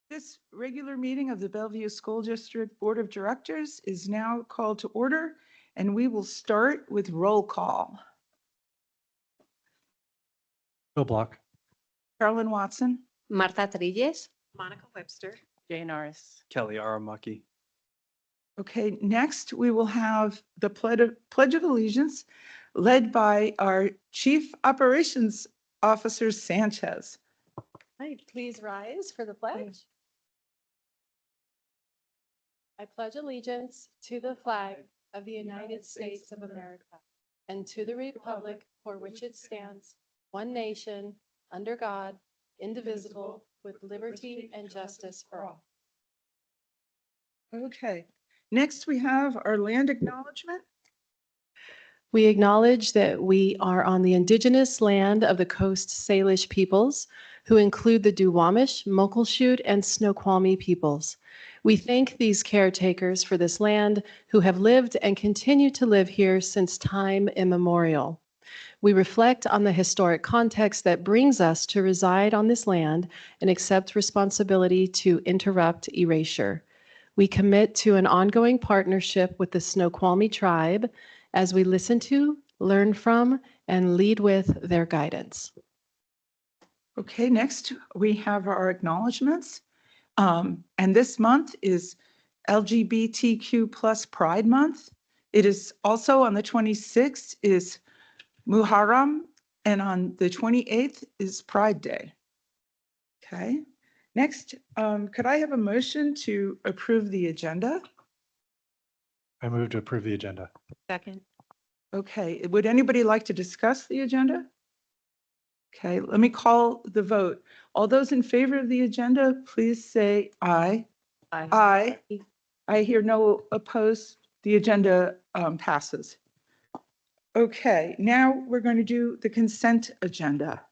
This regular meeting of the Bellevue School District Board of Directors is now called to order, and we will start with roll call. Bill Block. Carolyn Watson, Marta Trilles. Monica Webster. Jane Norris. Kelly Aramaki. okay, next we will have the Pledge of Allegiance led by our Chief Operations Officer Sanchez. Right, please rise for the pledge. I pledge allegiance to the flag of the United States of America and to the republic for which it stands, one nation, under God, indivisible, with liberty and justice for all. Okay, next we have our land acknowledgement. We acknowledge that we are on the indigenous land of the Coast Salish peoples, who include the Duwamish, Muckleshoot, and Snoqualmie peoples. We thank these caretakers for this land who have lived and continue to live here since time immemorial. We reflect on the historic context that brings us to reside on this land and accept responsibility to interrupt erasure. We commit to an ongoing partnership with the Snoqualmie tribe as we listen to, learn from, and lead with their guidance. Okay, next we have our acknowledgements. And this month is LGBTQ plus Pride Month. It is also on the 26th is Muharram, and on the 28th is Pride Day. Okay, next, could I have a motion to approve the agenda? I move to approve the agenda. Second. Okay, would anybody like to discuss the agenda? Okay, let me call the vote. All those in favor of the agenda, please say aye. Aye. I hear no opposed. The agenda passes. Okay, now we're going to do the consent agenda.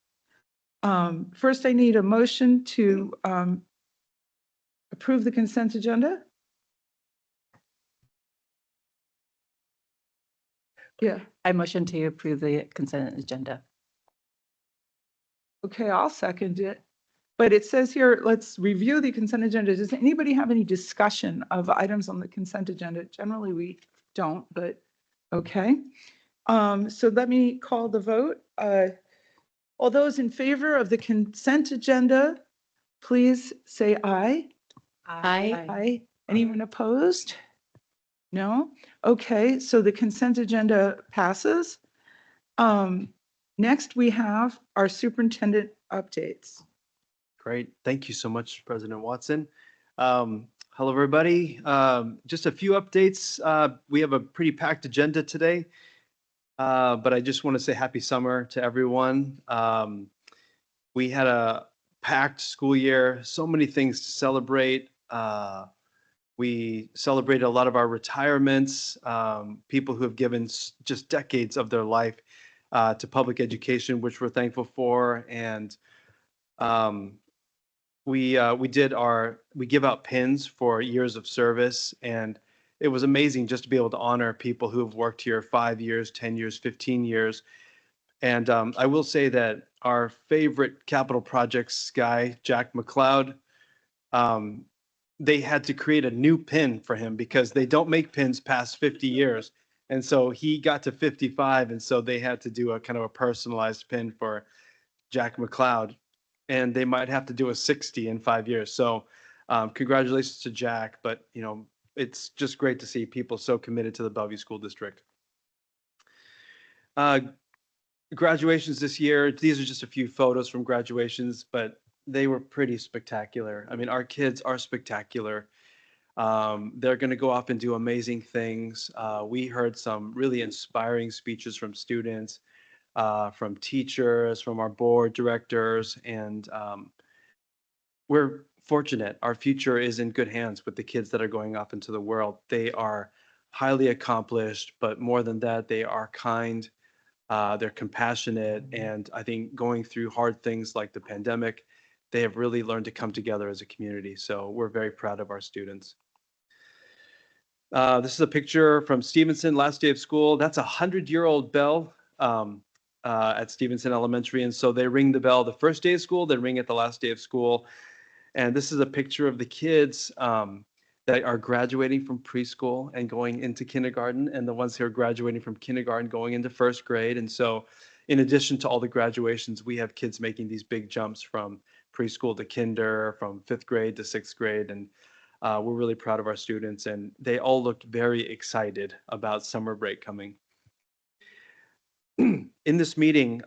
First, I need a motion to approve the consent agenda. Yeah, I motion to approve the consent agenda. okay, I'll second it. But it says here, let's review the consent agenda. Does anybody have any discussion of items on the consent agenda? Generally, we don't, but okay. So let me call the vote. All those in favor of the consent agenda, please say aye. Aye. Aye. Anyone opposed? No? Okay, so the consent agenda passes. Next, we have our superintendent updates. Great. Thank you so much, President Watson. Hello, everybody. Just a few updates. We have a pretty packed agenda today, but I just want to say happy summer to everyone. We had a packed school year, so many things to celebrate. We celebrated a lot of our retirements, people who have given just decades of their life to public education, which we're thankful for. And we give out pins for years of service, and it was amazing just to be able to honor people who have worked here 5 years, 10 years, 15 years. And I will say that our favorite capital projects guy, Jack McLeod, they had to create a new pin for him because they don't make pins past 50 years. And so he got to 55, and so they had to do a kind of a personalized pin for Jack McLeod. And they might have to do a 60 in 5 years. So congratulations to Jack, but it's just great to see people so committed to the Bellevue School District. Graduations this year, these are just a few photos from graduations, but they were pretty spectacular. I mean, our kids are spectacular. They're going to go off and do amazing things. We heard some really inspiring speeches from students, from teachers, from our board directors, and we're fortunate. Our future is in good hands with the kids that are going off into the world. They are highly accomplished, but more than that, they are kind, they're compassionate, and I think going through hard things like the pandemic, they have really learned to come together as a community. So we're very proud of our students. This is a picture from Stevenson, last day of school. That's a 100-year-old bell at Stevenson Elementary. And so they ring the bell the first day of school, they ring it the last day of school. And this is a picture of the kids that are graduating from preschool and going into kindergarten, and the ones who are graduating from kindergarten going into first grade. And so, in addition to all the graduations, we have kids making these big jumps from preschool to kinder, from 5th grade to 6th grade. And we're really proud of our students, and they all looked very excited about summer break coming. In this meeting,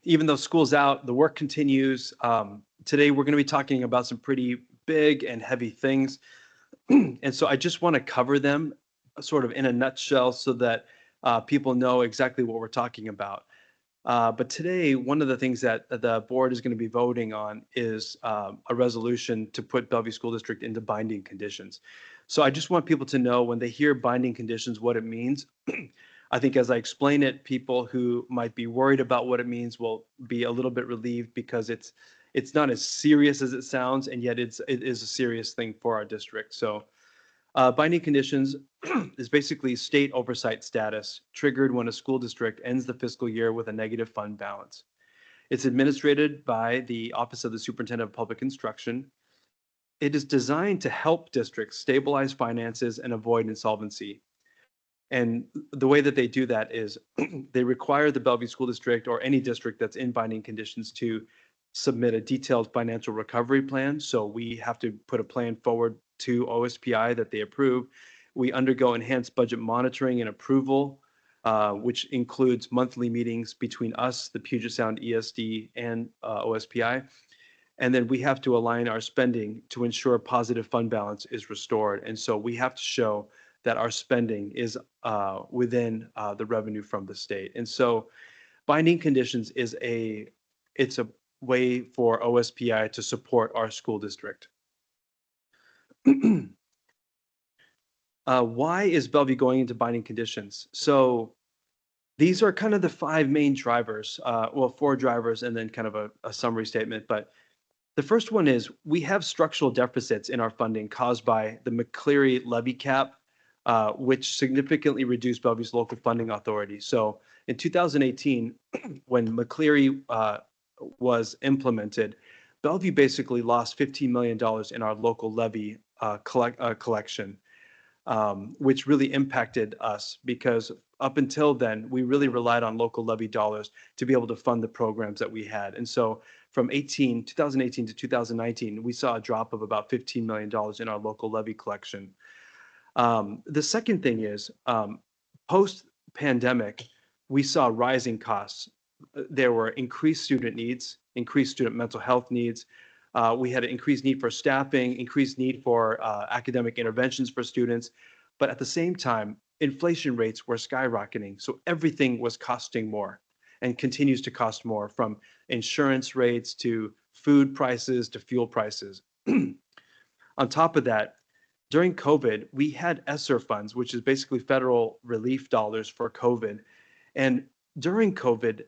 even though school's out, the work continues. Today, we're going to be talking about some pretty big and heavy things. And so I just want to cover them sort of in a nutshell so that people know exactly what we're talking about. But today, one of the things that the board is going to be voting on is a resolution to put Bellevue School District into binding conditions. So I just want people to know when they hear binding conditions, what it means. I think as I explain it, people who might be worried about what it means will be a little bit relieved, because it's not as serious as it sounds, and yet it is a serious thing for our district. So binding conditions is basically state oversight status triggered when a school district ends the fiscal year with a negative fund balance. It's administered by the Office of the Superintendent of Public Instruction. It is designed to help districts stabilize finances and avoid insolvency. And the way that they do that is they require the Bellevue School District or any district that's in binding conditions to submit a detailed financial recovery plan. So we have to put a plan forward to OSPI that they approve. We undergo enhanced budget monitoring and approval, which includes monthly meetings between us, the Puget Sound ESD, and OSPI. And then we have to align our spending to ensure positive fund balance is restored. And so we have to show that our spending is within the revenue from the state. And so binding conditions it's a way for OSPI to support our school district. Why is Bellevue going into binding conditions? So these are kind of the 5 main drivers, 4 drivers, and then kind of a summary statement. But the first one is we have structural deficits in our funding caused by the McCleary levy cap, which significantly reduced Bellevue's local funding authority. So in 2018, when McCleary was implemented, Bellevue basically lost $15 million in our local levy collection, which really impacted us, because up until then, we really relied on local levy dollars to be able to fund the programs that we had. And so from 2018 to 2019, we saw a drop of about $15 million in our local levy collection. The second thing is, post-pandemic, we saw rising costs. There were increased student needs, increased student mental health needs. We had an increased need for staffing, increased need for academic interventions for students. But at the same time, inflation rates were skyrocketing. So everything was costing more and continues to cost more, from insurance rates to food prices to fuel prices. On top of that, during COVID, we had ESSER funds, which is basically federal relief dollars for COVID. And during COVID,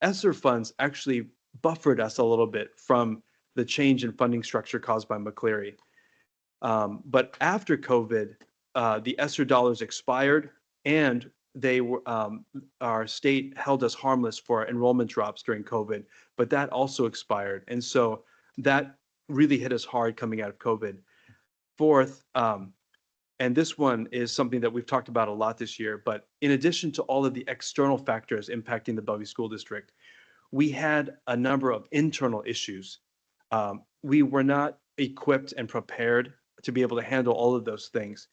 ESSER funds actually buffered us a little bit from the change in funding structure caused by McCleary. But after COVID, the ESSER dollars expired, and they were our state held us harmless for enrollment drops during COVID, but that also expired. And so that really hit us hard coming out of COVID. Fourth, and this one is something that we've talked about a lot this year, but in addition to all of the external factors impacting the Bellevue School District, we had a number of internal issues. We were not equipped and prepared to be able to handle all of those things.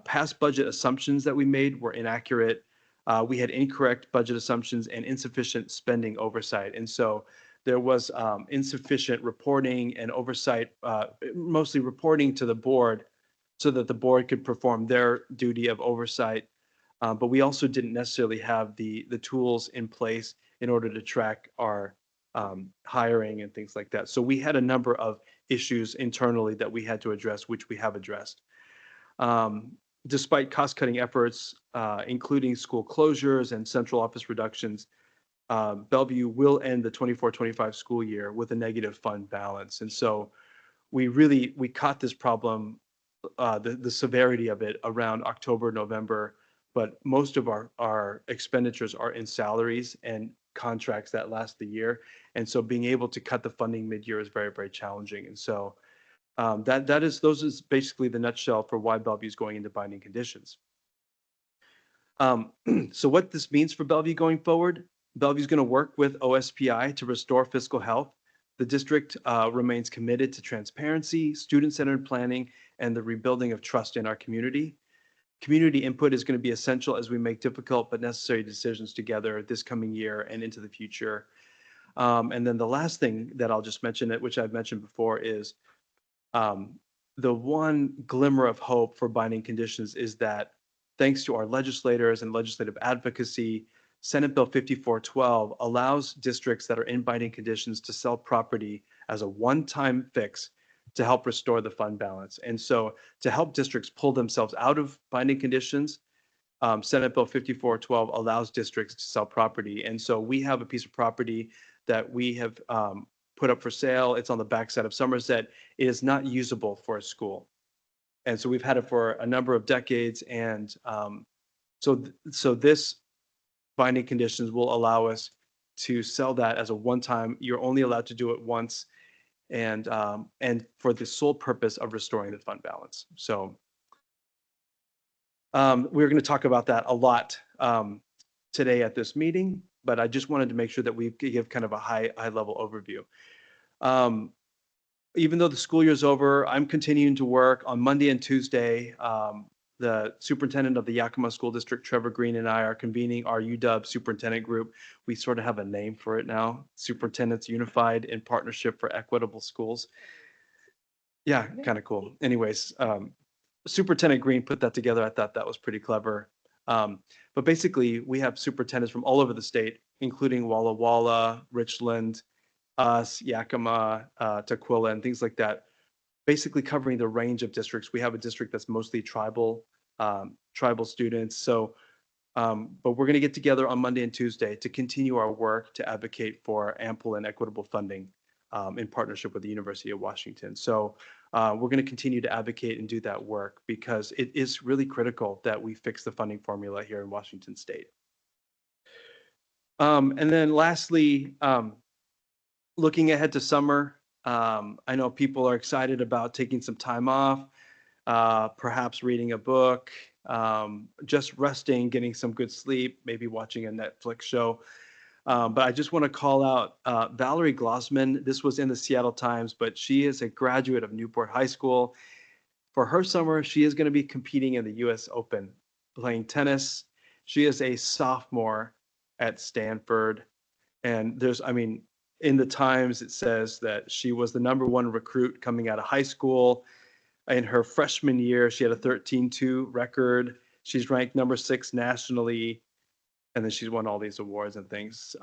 Past budget assumptions that we made were inaccurate. We had incorrect budget assumptions and insufficient spending oversight. And so there was insufficient reporting and oversight, mostly reporting to the board so that the board could perform their duty of oversight. But we also didn't necessarily have the tools in place in order to track our hiring and things like that. So we had a number of issues internally that we had to address, which we have addressed. Despite cost-cutting efforts, including school closures and central office reductions, Bellevue will end the 24-25 school year with a negative fund balance. And so we caught this problem, the severity of it, around October, November, but most of our expenditures are in salaries, and contracts that last the year. And so being able to cut the funding mid-year is very, very challenging. And so those is basically the nutshell for why Bellevue is going into binding conditions. So what this means for Bellevue going forward, Bellevue is going to work with OSPI to restore fiscal health. The district remains committed to transparency, student-centered planning, and the rebuilding of trust in our community. Community input is going to be essential as we make difficult but necessary decisions together this coming year and into the future. And then the last thing that I'll just mention, which I've mentioned before, is the one glimmer of hope for binding conditions is that thanks to our legislators and legislative advocacy, Senate Bill 5412 allows districts that are in binding conditions to sell property as a one-time fix to help restore the fund balance. And so to help districts pull themselves out of binding conditions, Senate Bill 5412 allows districts to sell property. And so we have a piece of property that we have put up for sale. It's on the backside of Somerset. It is not usable for a school. And so we've had it for a number of decades. And so this binding conditions will allow us to sell that as a one-time. You're only allowed to do it once, and for the sole purpose of restoring the fund balance. So we're going to talk about that a lot today at this meeting, but I just wanted to make sure that we give kind of a high-level overview. Even though the school year is over, I'm continuing to work on Monday and Tuesday. The superintendent of the Yakima School District, Trevor Green, and I are convening our UW superintendent group. We sort of have a name for it now, Superintendents Unified in Partnership for Equitable Schools. Yeah, kind of cool. Anyways, Superintendent Green put that together. I thought that was pretty clever. But basically, we have superintendents from all over the state, including Walla Walla, Richland, us, Yakima, Tukwila, and things like that, basically covering the range of districts. We have a district that's mostly tribal students. So, but we're going to get together on Monday and Tuesday to continue our work to advocate for ample and equitable funding in partnership with the University of Washington. So we're going to continue to advocate and do that work because it is really critical that we fix the funding formula here in Washington State. And then lastly, looking ahead to summer, I know people are excited about taking some time off, perhaps reading a book, just resting, getting some good sleep, maybe watching a Netflix show. But I just want to call out Valerie Glossman. This was in the Seattle Times, but she is a graduate of Newport High School. For her summer, she is going to be competing in the US Open, playing tennis. She is a sophomore at Stanford. And in the Times, it says that she was the #1 recruit coming out of high school. In her freshman year, she had a 13-2 record. She's ranked #6 nationally. And then she's won all these awards and things.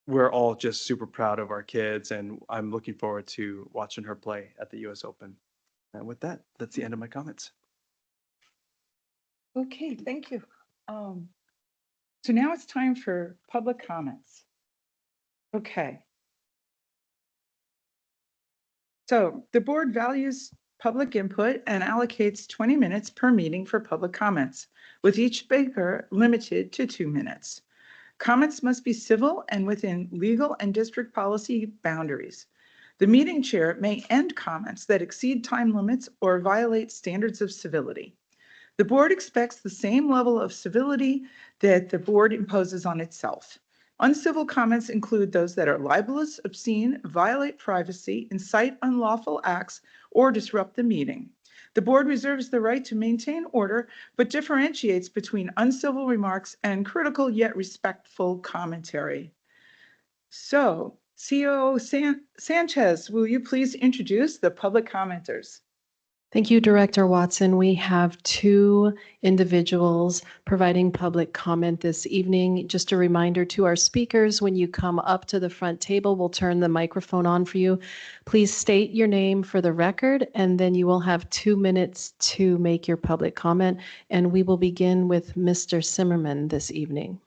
We're all just super proud of our kids, and I'm looking forward to watching her play at the US Open. And with that, that's the end of my comments. Okay, thank you. So now it's time for public comments. Okay. So the board values public input and allocates 20 minutes per meeting for public comments, with each speaker limited to 2 minutes. Comments must be civil and within legal and district policy boundaries. The meeting chair may end comments that exceed time limits or violate standards of civility. The board expects the same level of civility that the board imposes on itself. Uncivil comments include those that are libelous, obscene, violate privacy, incite unlawful acts, or disrupt the meeting. The board reserves the right to maintain order, but differentiates between uncivil remarks and critical yet respectful commentary. So, COO Sanchez, will you please introduce the public commenters? Thank you, Director Watson. We have 2 individuals providing public comment this evening. Just a reminder to our speakers, when you come up to the front table, we'll turn the microphone on for you. Please state your name for the record, and then you will have 2 minutes to make your public comment. And we will begin with Mr. Zimmerman this evening.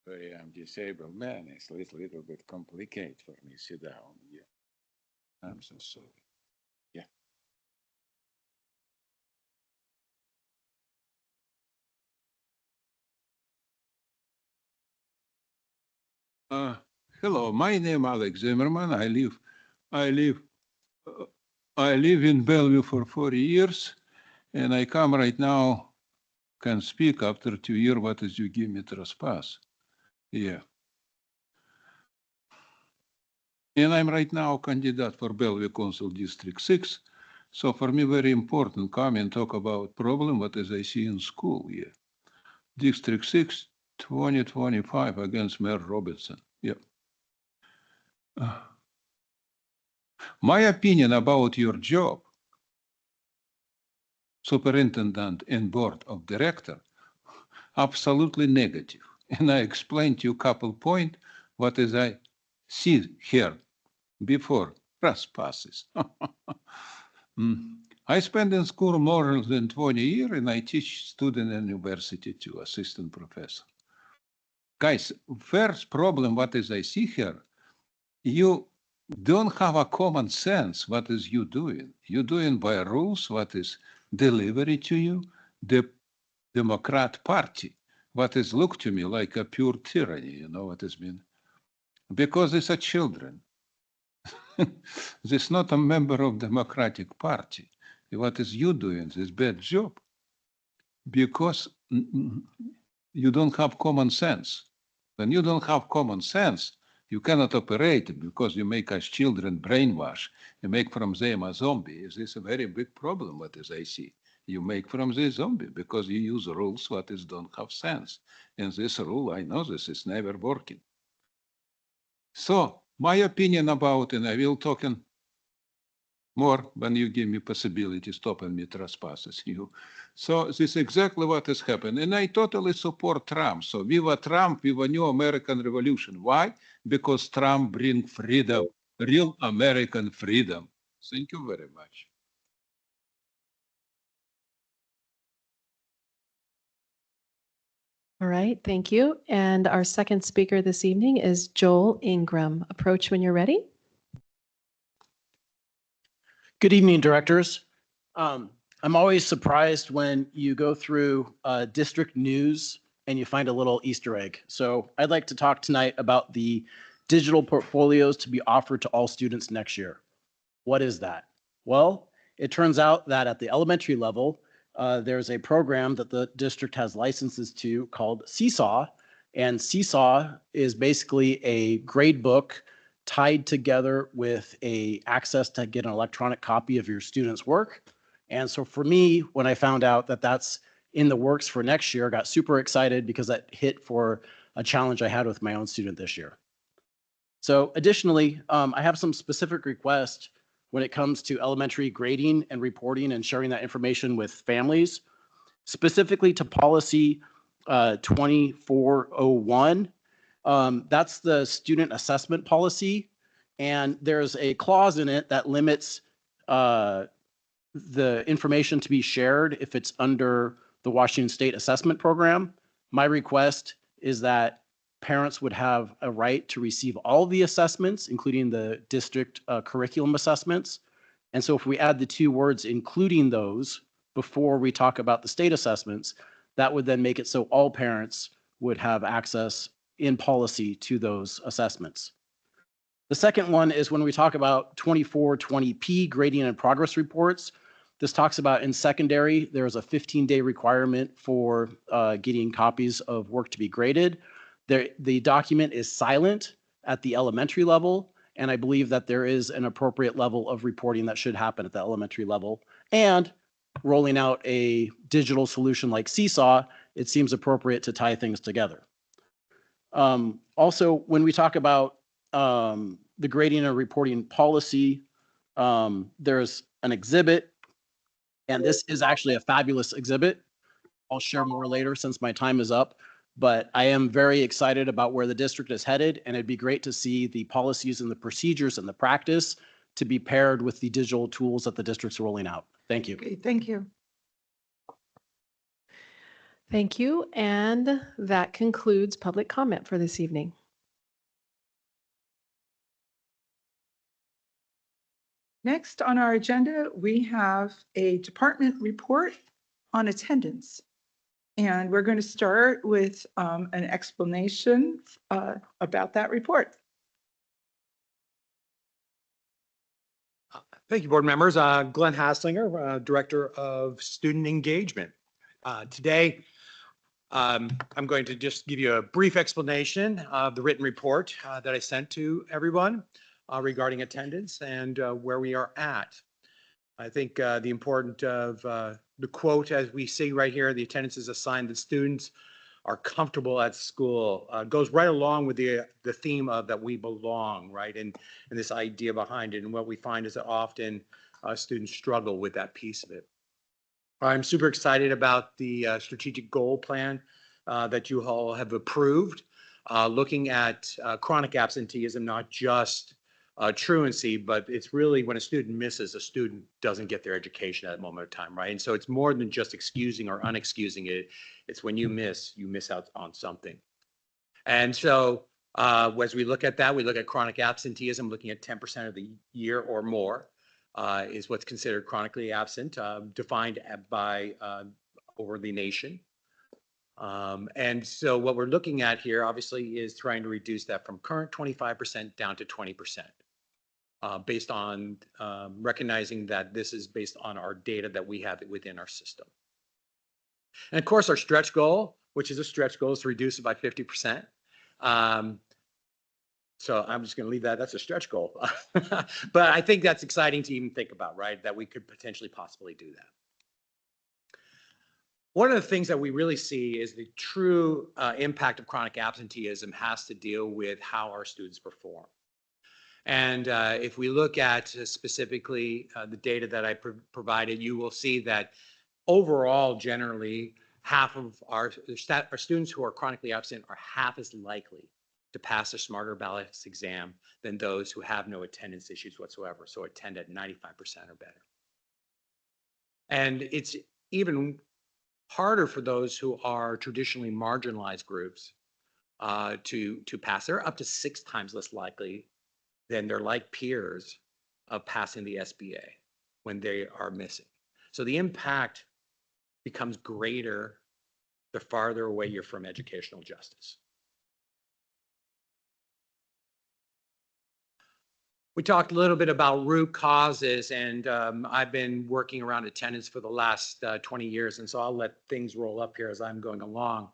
I am disabled man. It's a little bit complicated for me. Sit down. Yeah. I'm so sorry. Yeah. Hello, my name Alex Zimmerman. I live, uh, I live in Bellevue for 40 years, and I come right now, can speak after 2 years. What is you give me trespass? Yeah. And I'm right now candidate for Bellevue Council District 6. So for me, very important, come and talk about problem, what is I see in school here. District 6, 2025 against Mayor Robertson. Yeah. My opinion about your job, superintendent and board of director, absolutely negative. And I explained to you a couple point what is I see here before trespasses. I spent in school more than 20 years and I teach student in university too, assistant professor. Guys, first problem, what is I see here, you don't have a common sense what is you doing. You're doing by rules what is delivery to you, the Democrat Party, what is look to me like a pure tyranny, you know what is mean? Because it's a children. This not a member of Democratic Party. What is you doing this bad job? Because you don't have common sense. When you don't have common sense, you cannot operate because you make us children brainwash. You make from them a zombie. This is a very big problem, what is I see. You make from the zombie because you use rules what is don't have sense. And this rule, I know this is never working. So my opinion about, and I will talk in more when you give me possibility stopping me trespasses you. So this is exactly what has happened. And I totally support Trump. So viva Trump, viva new American revolution. Why? Because Trump bring freedom, real American freedom. Thank you very much. All right, thank you. And our second speaker this evening is Joel Ingram. Approach when you're ready. Good evening, directors. I'm always surprised when you go through district news and you find a little Easter egg. So I'd like to talk tonight about the digital portfolios to be offered to all students next year. What is that? Well, it turns out that at the elementary level, there's a program that the district has licenses to called Seesaw. And Seesaw is basically a grade book tied together with a access to get an electronic copy of your student's work. And so for me, when I found out that that's in the works for next year, I got super excited because that hit for a challenge I had with my own student this year. So additionally, I have some specific requests when it comes to elementary grading and reporting and sharing that information with families, specifically to policy 2401. That's the student assessment policy. And there's a clause in it that limits the information to be shared if it's under the Washington State Assessment Program. My request is that parents would have a right to receive all the assessments, including the district curriculum assessments. And so if we add the two words, including those, before we talk about the state assessments, that would then make it so all parents would have access in policy to those assessments. The second one is when we talk about 2420P grading and progress reports. This talks about in secondary, there's a 15-day requirement for getting copies of work to be graded. The document is silent at the elementary level, and I believe that there is an appropriate level of reporting that should happen at the elementary level. And rolling out a digital solution like Seesaw, it seems appropriate to tie things together. Also, when we talk about the grading and reporting policy, there's an exhibit, and this is actually a fabulous exhibit. I'll share more later since my time is up, but I am very excited about where the district is headed, and it'd be great to see the policies and the procedures and the practice to be paired with the digital tools that the district's rolling out. Thank you. Okay, thank you. Thank you. And that concludes public comment for this evening. Next on our agenda, we have a department report on attendance. And we're going to start with an explanation about that report. Thank you, board members. Glenn Haslinger, Director of Student Engagement. Today, I'm going to just give you a brief explanation of the written report that I sent to everyone regarding attendance and where we are at. I think the important of the quote, as we see right here, the attendance is a sign that students are comfortable at school, goes right along with the theme of that we belong, right? And this idea behind it. And what we find is that often students struggle with that piece of it. I'm super excited about the strategic goal plan that you all have approved, looking at chronic absenteeism, not just truancy, but it's really when a student misses, a student doesn't get their education at that moment of time, right? And so it's more than just excusing or unexcusing it. It's when you miss out on something. And so as we look at that, we look at chronic absenteeism, looking at 10% of the year or more is what's considered chronically absent, defined by over the nation. And so what we're looking at here, obviously, is trying to reduce that from current 25% down to 20%. Based on recognizing that this is based on our data that we have within our system. And of course, our stretch goal, which is a stretch goal, is to reduce it by 50%. So I'm just going to leave that. That's a stretch goal. But I think that's exciting to even think about, right? That we could potentially possibly do that. One of the things that we really see is the true impact of chronic absenteeism has to deal with how our students perform. And if we look at specifically the data that I provided, you will see that overall, generally, half of our students who are chronically absent are half as likely to pass a Smarter Balance exam than those who have no attendance issues whatsoever, so attend at 95% or better. And it's even harder for those who are traditionally marginalized groups to pass. They're up to 6 times less likely than their like peers of passing the SBA when they are missing. So the impact becomes greater the farther away you're from educational justice. We talked a little bit about root causes, and I've been working around attendance for the last 20 years, and so I'll let things roll up here as I'm going along.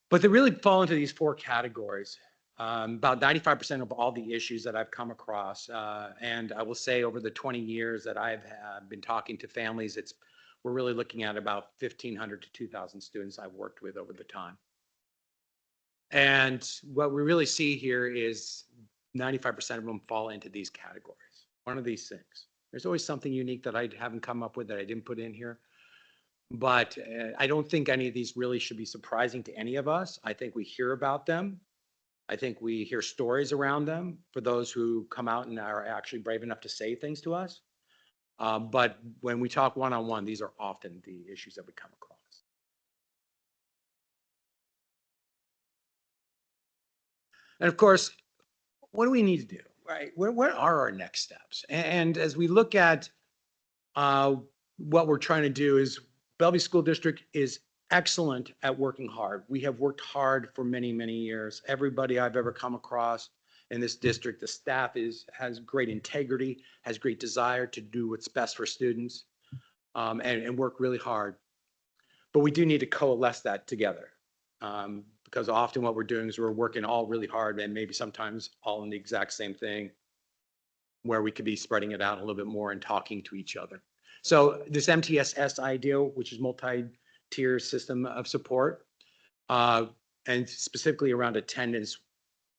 But they really fall into these 4 categories. About 95% of all the issues that I've come across, and I will say over the 20 years that I've been talking to families, we're really looking at about 1,500 to 2,000 students I've worked with over the time. And what we really see here is 95% of them fall into these categories. One of these things. There's always something unique that I haven't come up with that I didn't put in here. But I don't think any of these really should be surprising to any of us. I think we hear about them. I think we hear stories around them for those who come out and are actually brave enough to say things to us. But when we talk one-on-one, these are often the issues that we come across. And of course, what do we need to do, right? What are our next steps? And as we look at what we're trying to do is Bellevue School District is excellent at working hard. We have worked hard for many, many years. Everybody I've ever come across in this district, the staff has great integrity, has great desire to do what's best for students, and work really hard. But we do need to coalesce that together, because often what we're doing is we're working all really hard and maybe sometimes all in the exact same thing, where we could be spreading it out a little bit more and talking to each other. So this MTSS idea, which is multi-tier system of support, and specifically around attendance,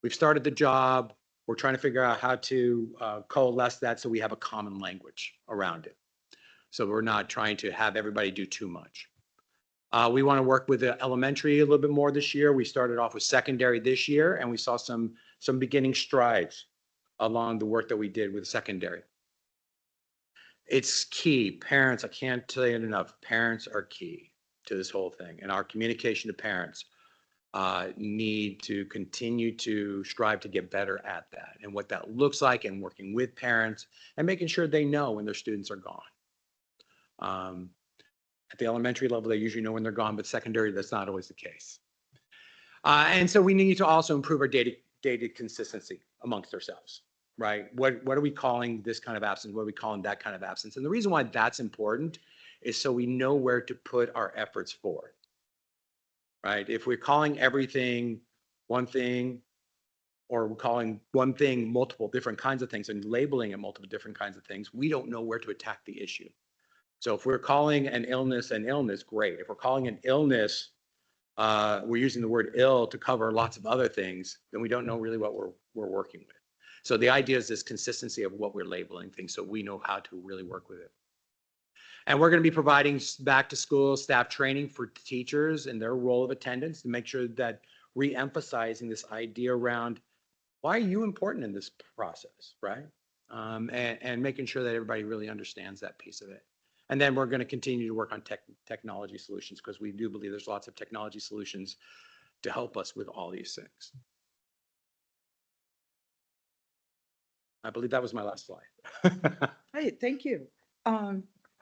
we've started the job. We're trying to figure out how to coalesce that so we have a common language around it. So we're not trying to have everybody do too much. We want to work with the elementary a little bit more this year. We started off with secondary this year, and we saw some beginning strides along the work that we did with secondary. It's key. Parents, I can't tell you enough, parents are key. to this whole thing. And our communication to parents need to continue to strive to get better at that and what that looks like, and working with parents and making sure they know when their students are gone. At the elementary level, they usually know when they're gone, but secondary, that's not always the case. And so we need to also improve our data consistency amongst ourselves, right? What are we calling this kind of absence? What are we calling that kind of absence? And the reason why that's important is so we know where to put our efforts forward, right? If we're calling everything one thing, or we're calling one thing multiple different kinds of things and labeling it multiple different kinds of things, we don't know where to attack the issue. So if we're calling an illness, great. If we're calling an illness, we're using the word ill to cover lots of other things, then we don't know really what we're working with. So the idea is this consistency of what we're labeling things so we know how to really work with it. And we're going to be providing back to school staff training for teachers and their role of attendance to make sure that re-emphasizing this idea around why are you important in this process, right? And making sure that everybody really understands that piece of it. And then we're going to continue to work on technology solutions, because we do believe there's lots of technology solutions to help us with all these things. I believe that was my last slide. Hey, thank you.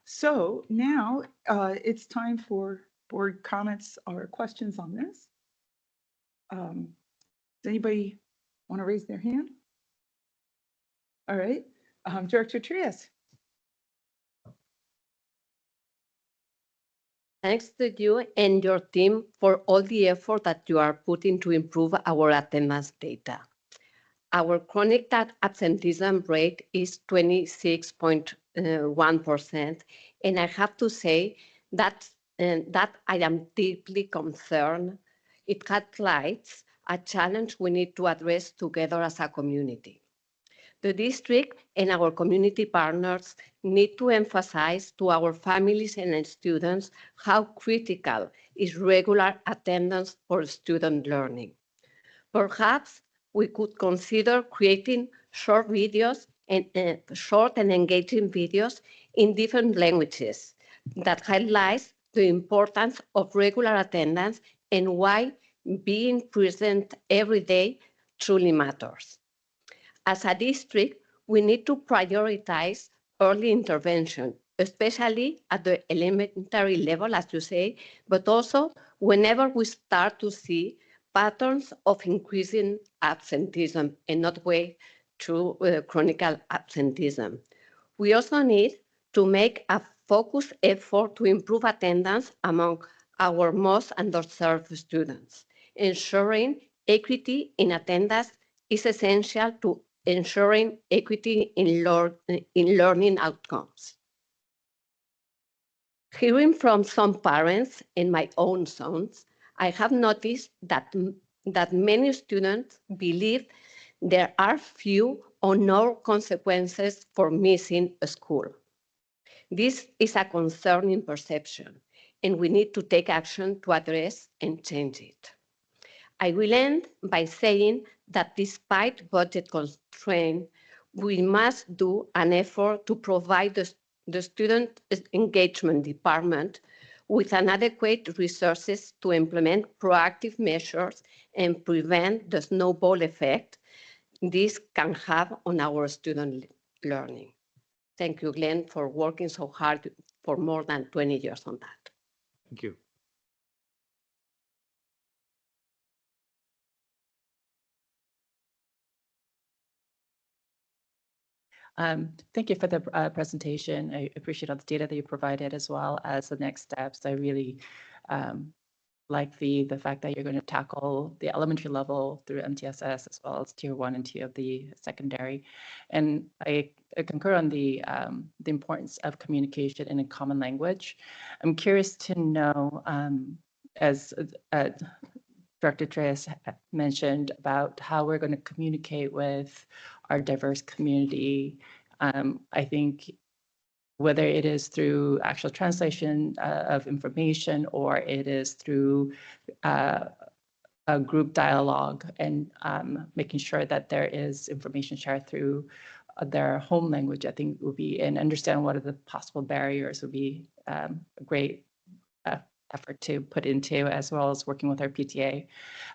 So now it's time for board comments or questions on this. Does anybody want to raise their hand? All right, Director Trias. Thanks to you and your team for all the effort that you are putting to improve our attendance data. Our chronic absenteeism rate is 26.1%, and I have to say that I am deeply concerned. It highlights a challenge we need to address together as a community. The district and our community partners need to emphasize to our families and students how critical is regular attendance for student learning. Perhaps we could consider creating short videos and short and engaging videos in different languages that highlights the importance of regular attendance and why being present every day truly matters. As a district, we need to prioritize early intervention, especially at the elementary level, as you say, but also whenever we start to see patterns of increasing absenteeism and not wait to chronic absenteeism. We also need to make a focused effort to improve attendance among our most underserved students. Ensuring equity in attendance is essential to ensuring equity in learning outcomes. Hearing from some parents and my own sons, I have noticed that many students believe there are few or no consequences for missing a school. This is a concerning perception, and we need to take action to address and change it. I will end by saying that despite budget constraints, we must do an effort to provide the student engagement department with adequate resources to implement proactive measures and prevent the snowball effect this can have on our student learning. Thank you, Glenn, for working so hard for more than 20 years on that. Thank you. Thank you for the presentation. I appreciate all the data that you provided, as well as the next steps. I really like the fact that you're going to tackle the elementary level through MTSS, as well as tier 1 and 2 of the secondary. And I concur on the importance of communication in a common language. I'm curious to know, as Director Trias mentioned, about how we're going to communicate with our diverse community. I think whether it is through actual translation of information, or it is through a group dialogue, and making sure that there is information shared through their home language, I think would be, and understand what are the possible barriers would be a great effort to put into, as well as working with our PTA.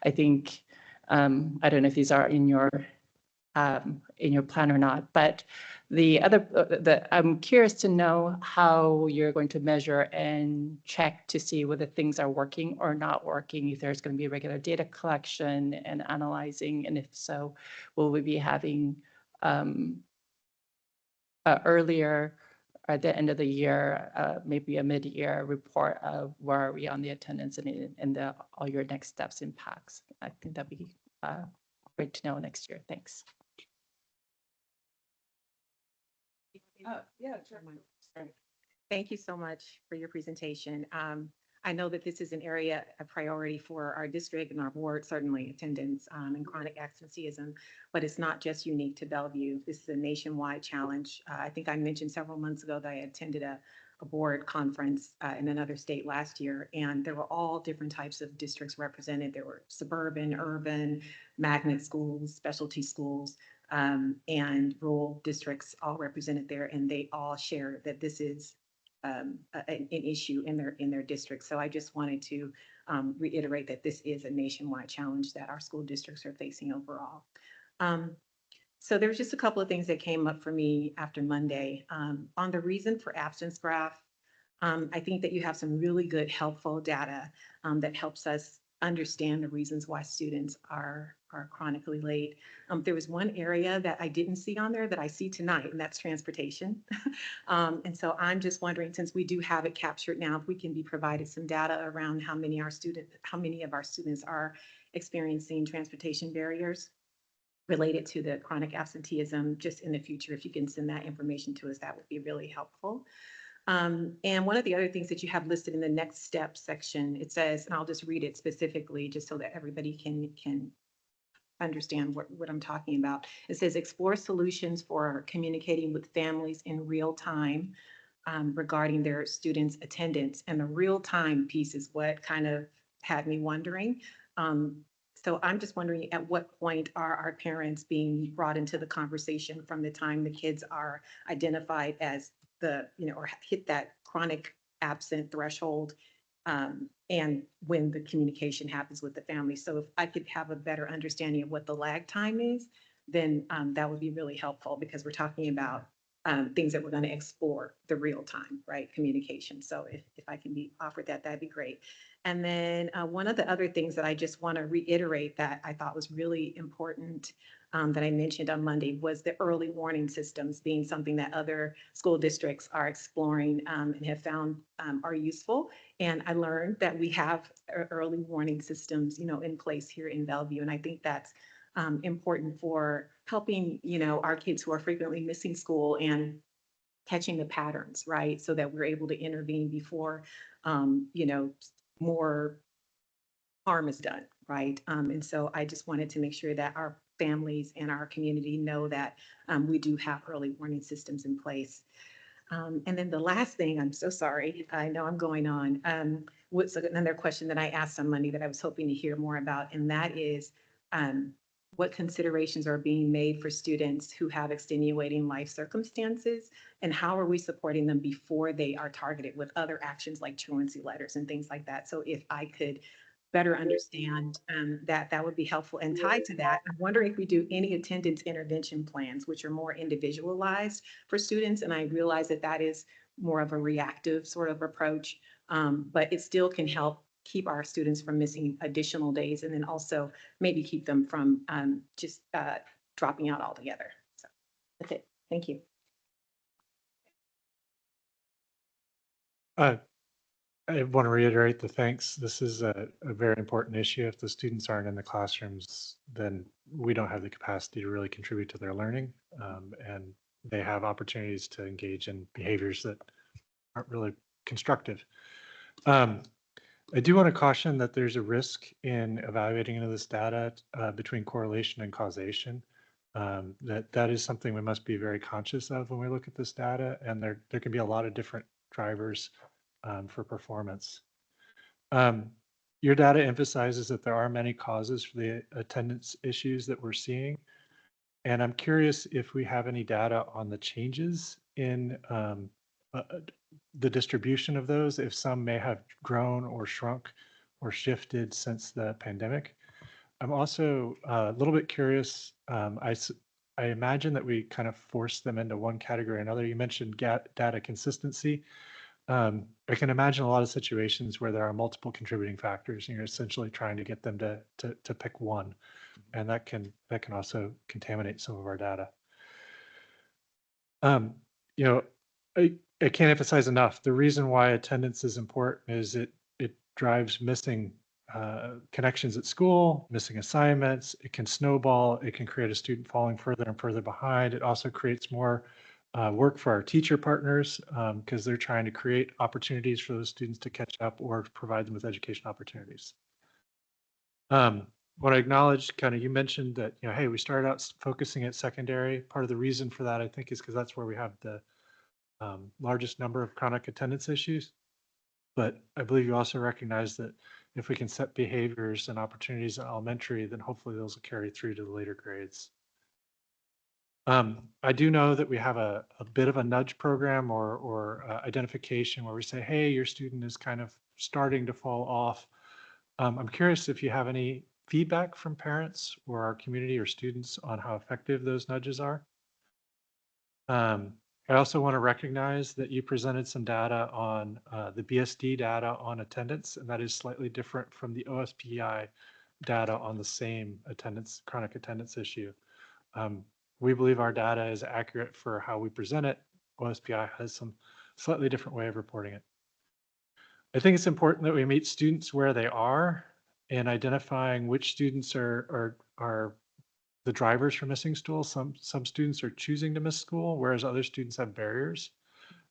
I think, I don't know if these are in your plan or not, but I'm curious to know how you're going to measure and check to see whether things are working or not working, if there's going to be regular data collection and analyzing, and if so, will we be having earlier at the end of the year, maybe a mid-year report of where are we on the attendance and all your next steps impacts. I think that'd be great to know next year. Thanks. Yeah, sure. Thank you so much for your presentation. I know that this is an area of priority for our district and our board, certainly attendance and chronic absenteeism, but it's not just unique to Bellevue. This is a nationwide challenge. I think I mentioned several months ago that I attended a board conference in another state last year, and there were all different types of districts represented. There were suburban, urban, magnet schools, specialty schools, and rural districts all represented there, and they all share that this is an issue in their district. So I just wanted to reiterate that this is a nationwide challenge that our school districts are facing overall. So there's just a couple of things that came up for me after Monday. On the reason for absence graph, I think that you have some really good, helpful data that helps us understand the reasons why students are chronically late. There was one area that I didn't see on there that I see tonight, and that's transportation. And so I'm just wondering, since we do have it captured now, if we can be provided some data around how many of our students are experiencing transportation barriers related to the chronic absenteeism, just in the future. If you can send that information to us, that would be really helpful. And one of the other things that you have listed in the next step section, it says, and I'll just read it specifically just so that everybody can understand what I'm talking about. It says, explore solutions for communicating with families in real time regarding their students' attendance. And the real time piece is what kind of had me wondering. So I'm just wondering, at what point are our parents being brought into the conversation from the time the kids are identified as or hit that chronic absent threshold, and when the communication happens with the family. So if I could have a better understanding of what the lag time is, then that would be really helpful, because we're talking about things that we're going to explore the real time, right? Communication. So if I can be offered that, that'd be great. And then one of the other things that I just want to reiterate that I thought was really important that I mentioned on Monday was the early warning systems being something that other school districts are exploring and have found are useful. And I learned that we have early warning systems, in place here in Bellevue. And I think that's important for helping, our kids who are frequently missing school and catching the patterns, right? So that we're able to intervene before, more harm is done, right? And so I just wanted to make sure that our families and our community know that we do have early warning systems in place. And then the last thing, I'm so sorry, I know I'm going on, was another question that I asked on Monday that I was hoping to hear more about, and that is what considerations are being made for students who have extenuating life circumstances, and how are we supporting them before they are targeted with other actions like truancy letters and things like that. So if I could better understand that would be helpful. And tied to that, I'm wondering if we do any attendance intervention plans, which are more individualized for students. And I realize that that is more of a reactive sort of approach, but it still can help keep our students from missing additional days, and then also maybe keep them from just dropping out altogether. So that's it. Thank you. I want to reiterate the thanks. This is a very important issue. If the students aren't in the classrooms, then we don't have the capacity to really contribute to their learning, and they have opportunities to engage in behaviors that aren't really constructive. I do want to caution that there's a risk in evaluating into this data between correlation and causation. That is something we must be very conscious of when we look at this data, and there can be a lot of different drivers for performance. Your data emphasizes that there are many causes for the attendance issues that we're seeing. And I'm curious if we have any data on the changes in the distribution of those, if some may have grown or shrunk or shifted since the pandemic. I'm also a little bit curious. I imagine that we kind of force them into one category or another. You mentioned data consistency. I can imagine a lot of situations where there are multiple contributing factors, and you're essentially trying to get them to pick one, and that can also contaminate some of our data. You know, I can't emphasize enough, the reason why attendance is important is it drives missing connections at school, missing assignments. It can snowball. It can create a student falling further and further behind. It also creates more work for our teacher partners because they're trying to create opportunities for those students to catch up or provide them with education opportunities. What I acknowledge, kind of, you mentioned that, you know, hey, we started out focusing at secondary. Part of the reason for that, I think, is because that's where we have the largest number of chronic attendance issues. But I believe you also recognize that if we can set behaviors and opportunities in elementary, then hopefully those will carry through to the later grades. I do know that we have a bit of a nudge program or identification where we say, hey, your student is kind of starting to fall off. I'm curious if you have any feedback from parents or our community or students on how effective those nudges are. I also want to recognize that you presented some data on the BSD data on attendance, and that is slightly different from the OSPI data on the same attendance, chronic attendance issue. We believe our data is accurate for how we present it. OSPI has some slightly different way of reporting it. I think it's important that we meet students where they are and identifying which students are the drivers for missing school. Some students are choosing to miss school, whereas other students have barriers.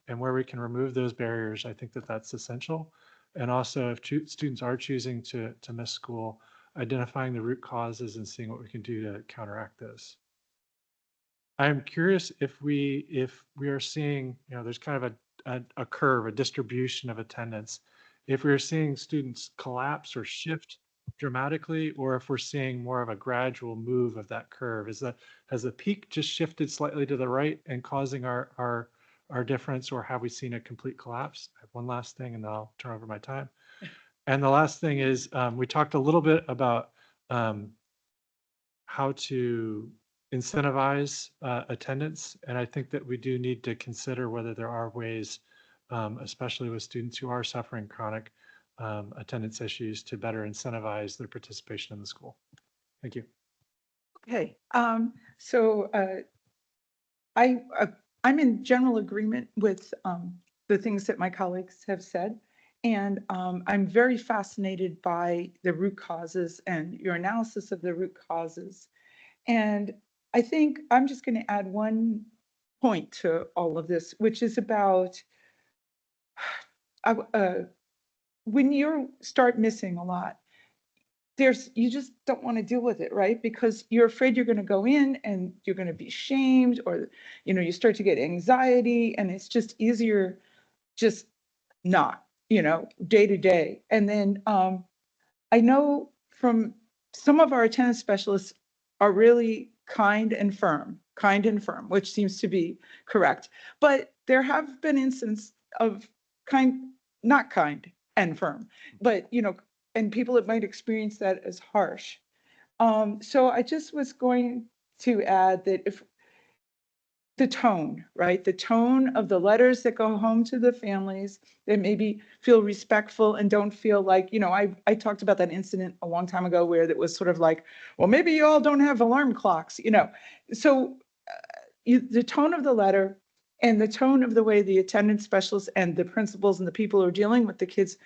And where we can remove those barriers, I think that that's essential. And also, if students are choosing to miss school, identifying the root causes and seeing what we can do to counteract those. I'm curious if we are seeing, you know, there's kind of a curve, a distribution of attendance. If we're seeing students collapse or shift dramatically, or if we're seeing more of a gradual move of that curve. Has the peak just shifted slightly to the right and causing our difference, or have we seen a complete collapse? I have one last thing and then I'll turn over my time. And the last thing is we talked a little bit about how to incentivize attendance. And I think that we do need to consider whether there are ways, especially with students who are suffering chronic attendance issues, to better incentivize their participation in the school. Thank you. Okay, so I'm in general agreement with the things that my colleagues have said. And I'm very fascinated by the root causes and your analysis of the root causes. And I think I'm just going to add one point to all of this, which is about when you start missing a lot, you just don't want to deal with it, right? Because you're afraid you're going to go in and you're going to be shamed, or, you know, you start to get anxiety, and it's just easier just not, you know, day to day. And then I know from some of our attendance specialists are really kind and firm, which seems to be correct. But there have been instances of not kind and firm, but, you know, and people that might experience that as harsh. So I just was going to add that if the tone, right? The tone of the letters that go home to the families that maybe feel respectful and don't feel like, you know, I talked about that incident a long time ago where that was sort of like, well, maybe you all don't have alarm clocks, you know. So the tone of the letter and the tone of the way the attendance specialists and the principals and the people who are dealing with the kids.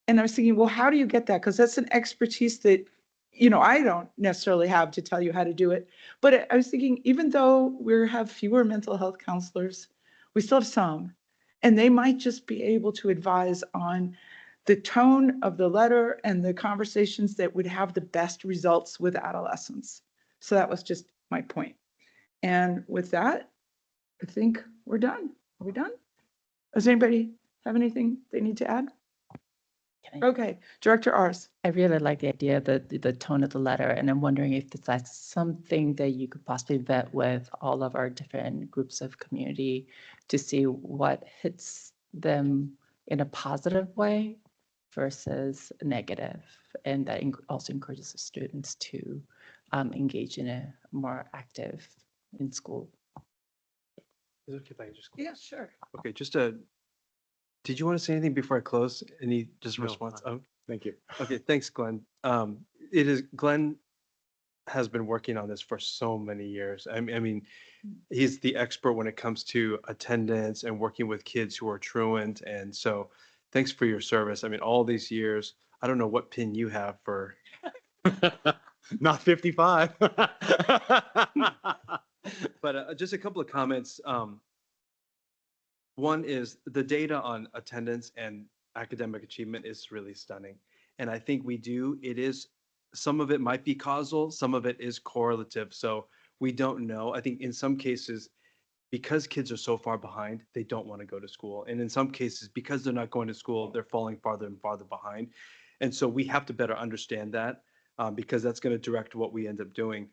And I was thinking, well, how do you get that? Because that's an expertise that, you know, I don't necessarily have to tell you how to do it. But I was thinking, even though we have fewer mental health counselors, we still have some, and they might just be able to advise on the tone of the letter and the conversations that would have the best results with adolescents. So that was just my point. And with that, I think we're done. Are we done? Does anybody have anything they need to add? Okay, Director Ars. I really like the idea of the tone of the letter, and I'm wondering if that's something that you could possibly vet with all of our different groups of community to see what hits them in a positive way versus negative. And that also encourages the students to engage in a more active in school. Is it okay if I just? Yeah, sure. Okay, did you want to say anything before I close? Any just No, response? Oh, Thank you. okay, thanks, Glenn. Glenn has been working on this for so many years. I mean, he's the expert when it comes to attendance and working with kids who are truant. And so thanks for your service. I mean, all these years, I don't know what pin you have for. Not 55. But just a couple of comments. One is the data on attendance and academic achievement is really stunning. And I think some of it might be causal, some of it is correlative. So we don't know. I think in some cases, because kids are so far behind, they don't want to go to school. And in some cases, because they're not going to school, they're falling farther and farther behind. And so we have to better understand that because that's going to direct what we end up doing.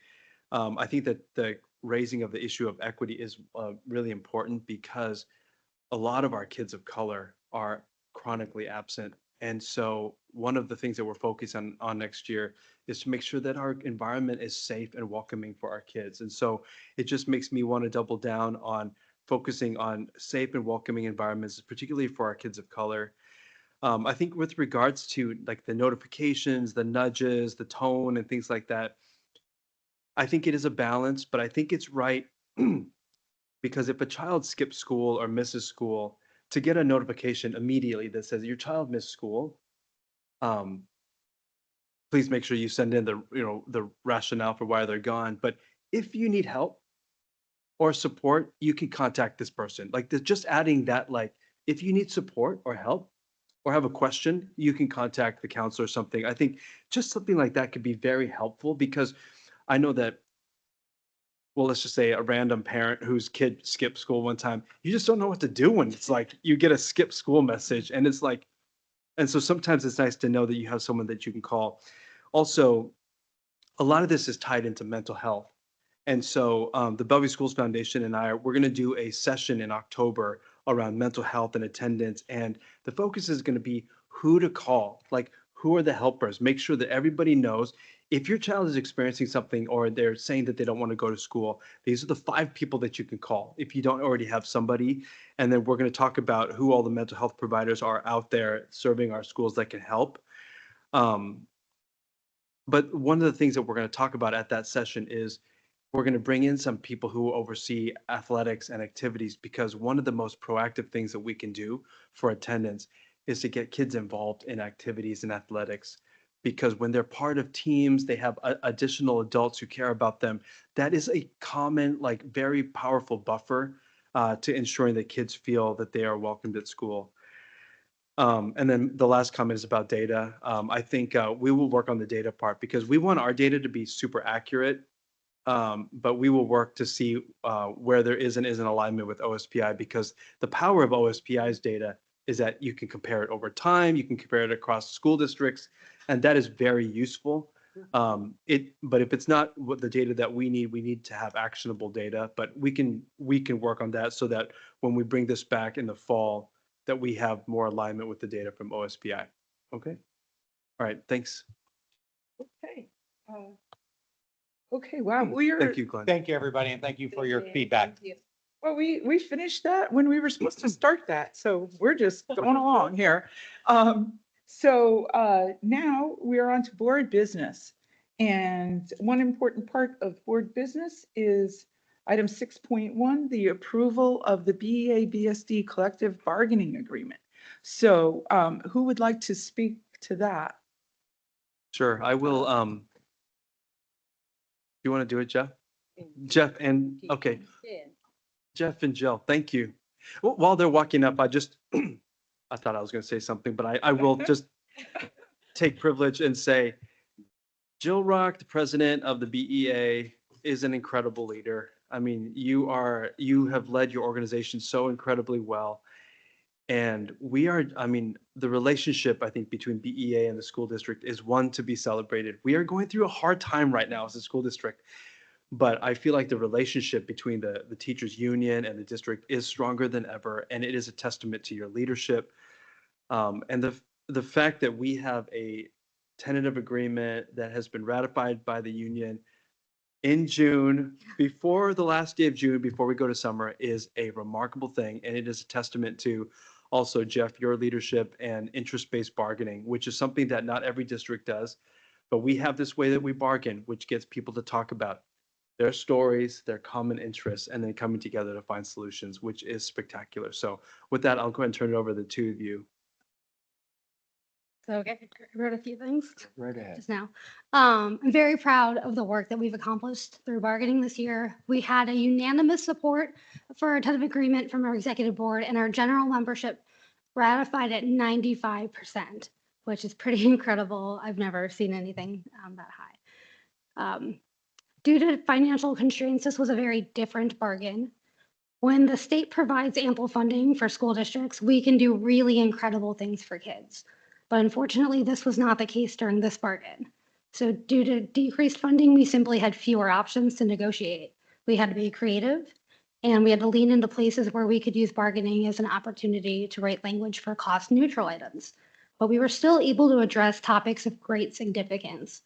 I think that the raising of the issue of equity is really important because a lot of our kids of color are chronically absent. And so one of the things that we're focusing on next year is to make sure that our environment is safe and welcoming for our kids. And so it just makes me want to double down on focusing on safe and welcoming environments, particularly for our kids of color. I think with regards to like the notifications, the nudges, the tone and things like that, I think it is a balance, but I think it's right because if a child skips school or misses school, to get a notification immediately that says your child missed school, please make sure you send in the rationale for why they're gone. But if you need help or support, you can contact this person. Like just adding that, like if you need support or help or have a question, you can contact the counselor or something. I think just something like that could be very helpful because I know that, well, let's just say a random parent whose kid skipped school one time, you just don't know what to do when it's like you get a skip school message and it's like, and so sometimes it's nice to know that you have someone that you can call. Also, a lot of this is tied into mental health. And so the Bellevue Schools Foundation and we're going to do a session in October around mental health and attendance. And the focus is going to be who to call, like who are the helpers, make sure that everybody knows if your child is experiencing something or they're saying that they don't want to go to school, these are the 5 people that you can call if you don't already have somebody. And then we're going to talk about who all the mental health providers are out there serving our schools that can help. But one of the things that we're going to talk about at that session is we're going to bring in some people who oversee athletics and activities because one of the most proactive things that we can do for attendance is to get kids involved in activities and athletics. Because when they're part of teams, they have additional adults who care about them. That is a common, like very powerful buffer to ensuring that kids feel that they are welcomed at school. And then the last comment is about data. I think we will work on the data part because we want our data to be super accurate, but we will work to see where there is and isn't alignment with OSPI because the power of OSPI's data is that you can compare it over time, you can compare it across school districts, and that is very useful. But if it's not what the data that we need to have actionable data, but we can work on that so that when we bring this back in the fall, that we have more alignment with the data from OSPI. Okay. All right. Thanks. Okay. Okay, wow, we are. Thank you, Glenn. Thank you, everybody, and thank you for your feedback. Well, we finished that when we were supposed to start that, so we're just going along here. So now we're on to board business. And one important part of board business is item 6.1, the approval of the BEA-BSD collective bargaining agreement. So who would like to speak to that? Sure, I will. You want to do it, Jeff? Jeff and, okay. Jeff and Jill, thank you. While they're walking up, I thought I was going to say something, but I will just take privilege and say, Jill Rock, the president of the BEA, is an incredible leader. I mean, you have led your organization so incredibly well. And the relationship, I think, between BEA and the school district is one to be celebrated. We are going through a hard time right now as a school district. But I feel like the relationship between the teachers union and the district is stronger than ever, and it is a testament to your leadership. And the fact that we have a tentative agreement that has been ratified by the union in June, before the last day of June, before we go to summer, is a remarkable thing. And it is a testament to also, Jeff, your leadership and interest-based bargaining, which is something that not every district does. But we have this way that we bargain, which gets people to talk about their stories, their common interests, and then coming together to find solutions, which is spectacular. So with that, I'll go ahead and turn it over to the two of you. So okay, I wrote a few things Right ahead. just now. I'm very proud of the work that we've accomplished through bargaining this year. We had a unanimous support for our tentative agreement from our executive board, and our general membership ratified at 95%, which is pretty incredible. I've never seen anything that high. Due to financial constraints, this was a very different bargain. When the state provides ample funding for school districts, we can do really incredible things for kids. But unfortunately, this was not the case during this bargain. So due to decreased funding, we simply had fewer options to negotiate. We had to be creative, and we had to lean into places where we could use bargaining as an opportunity to write language for cost neutral items. But we were still able to address topics of great significance.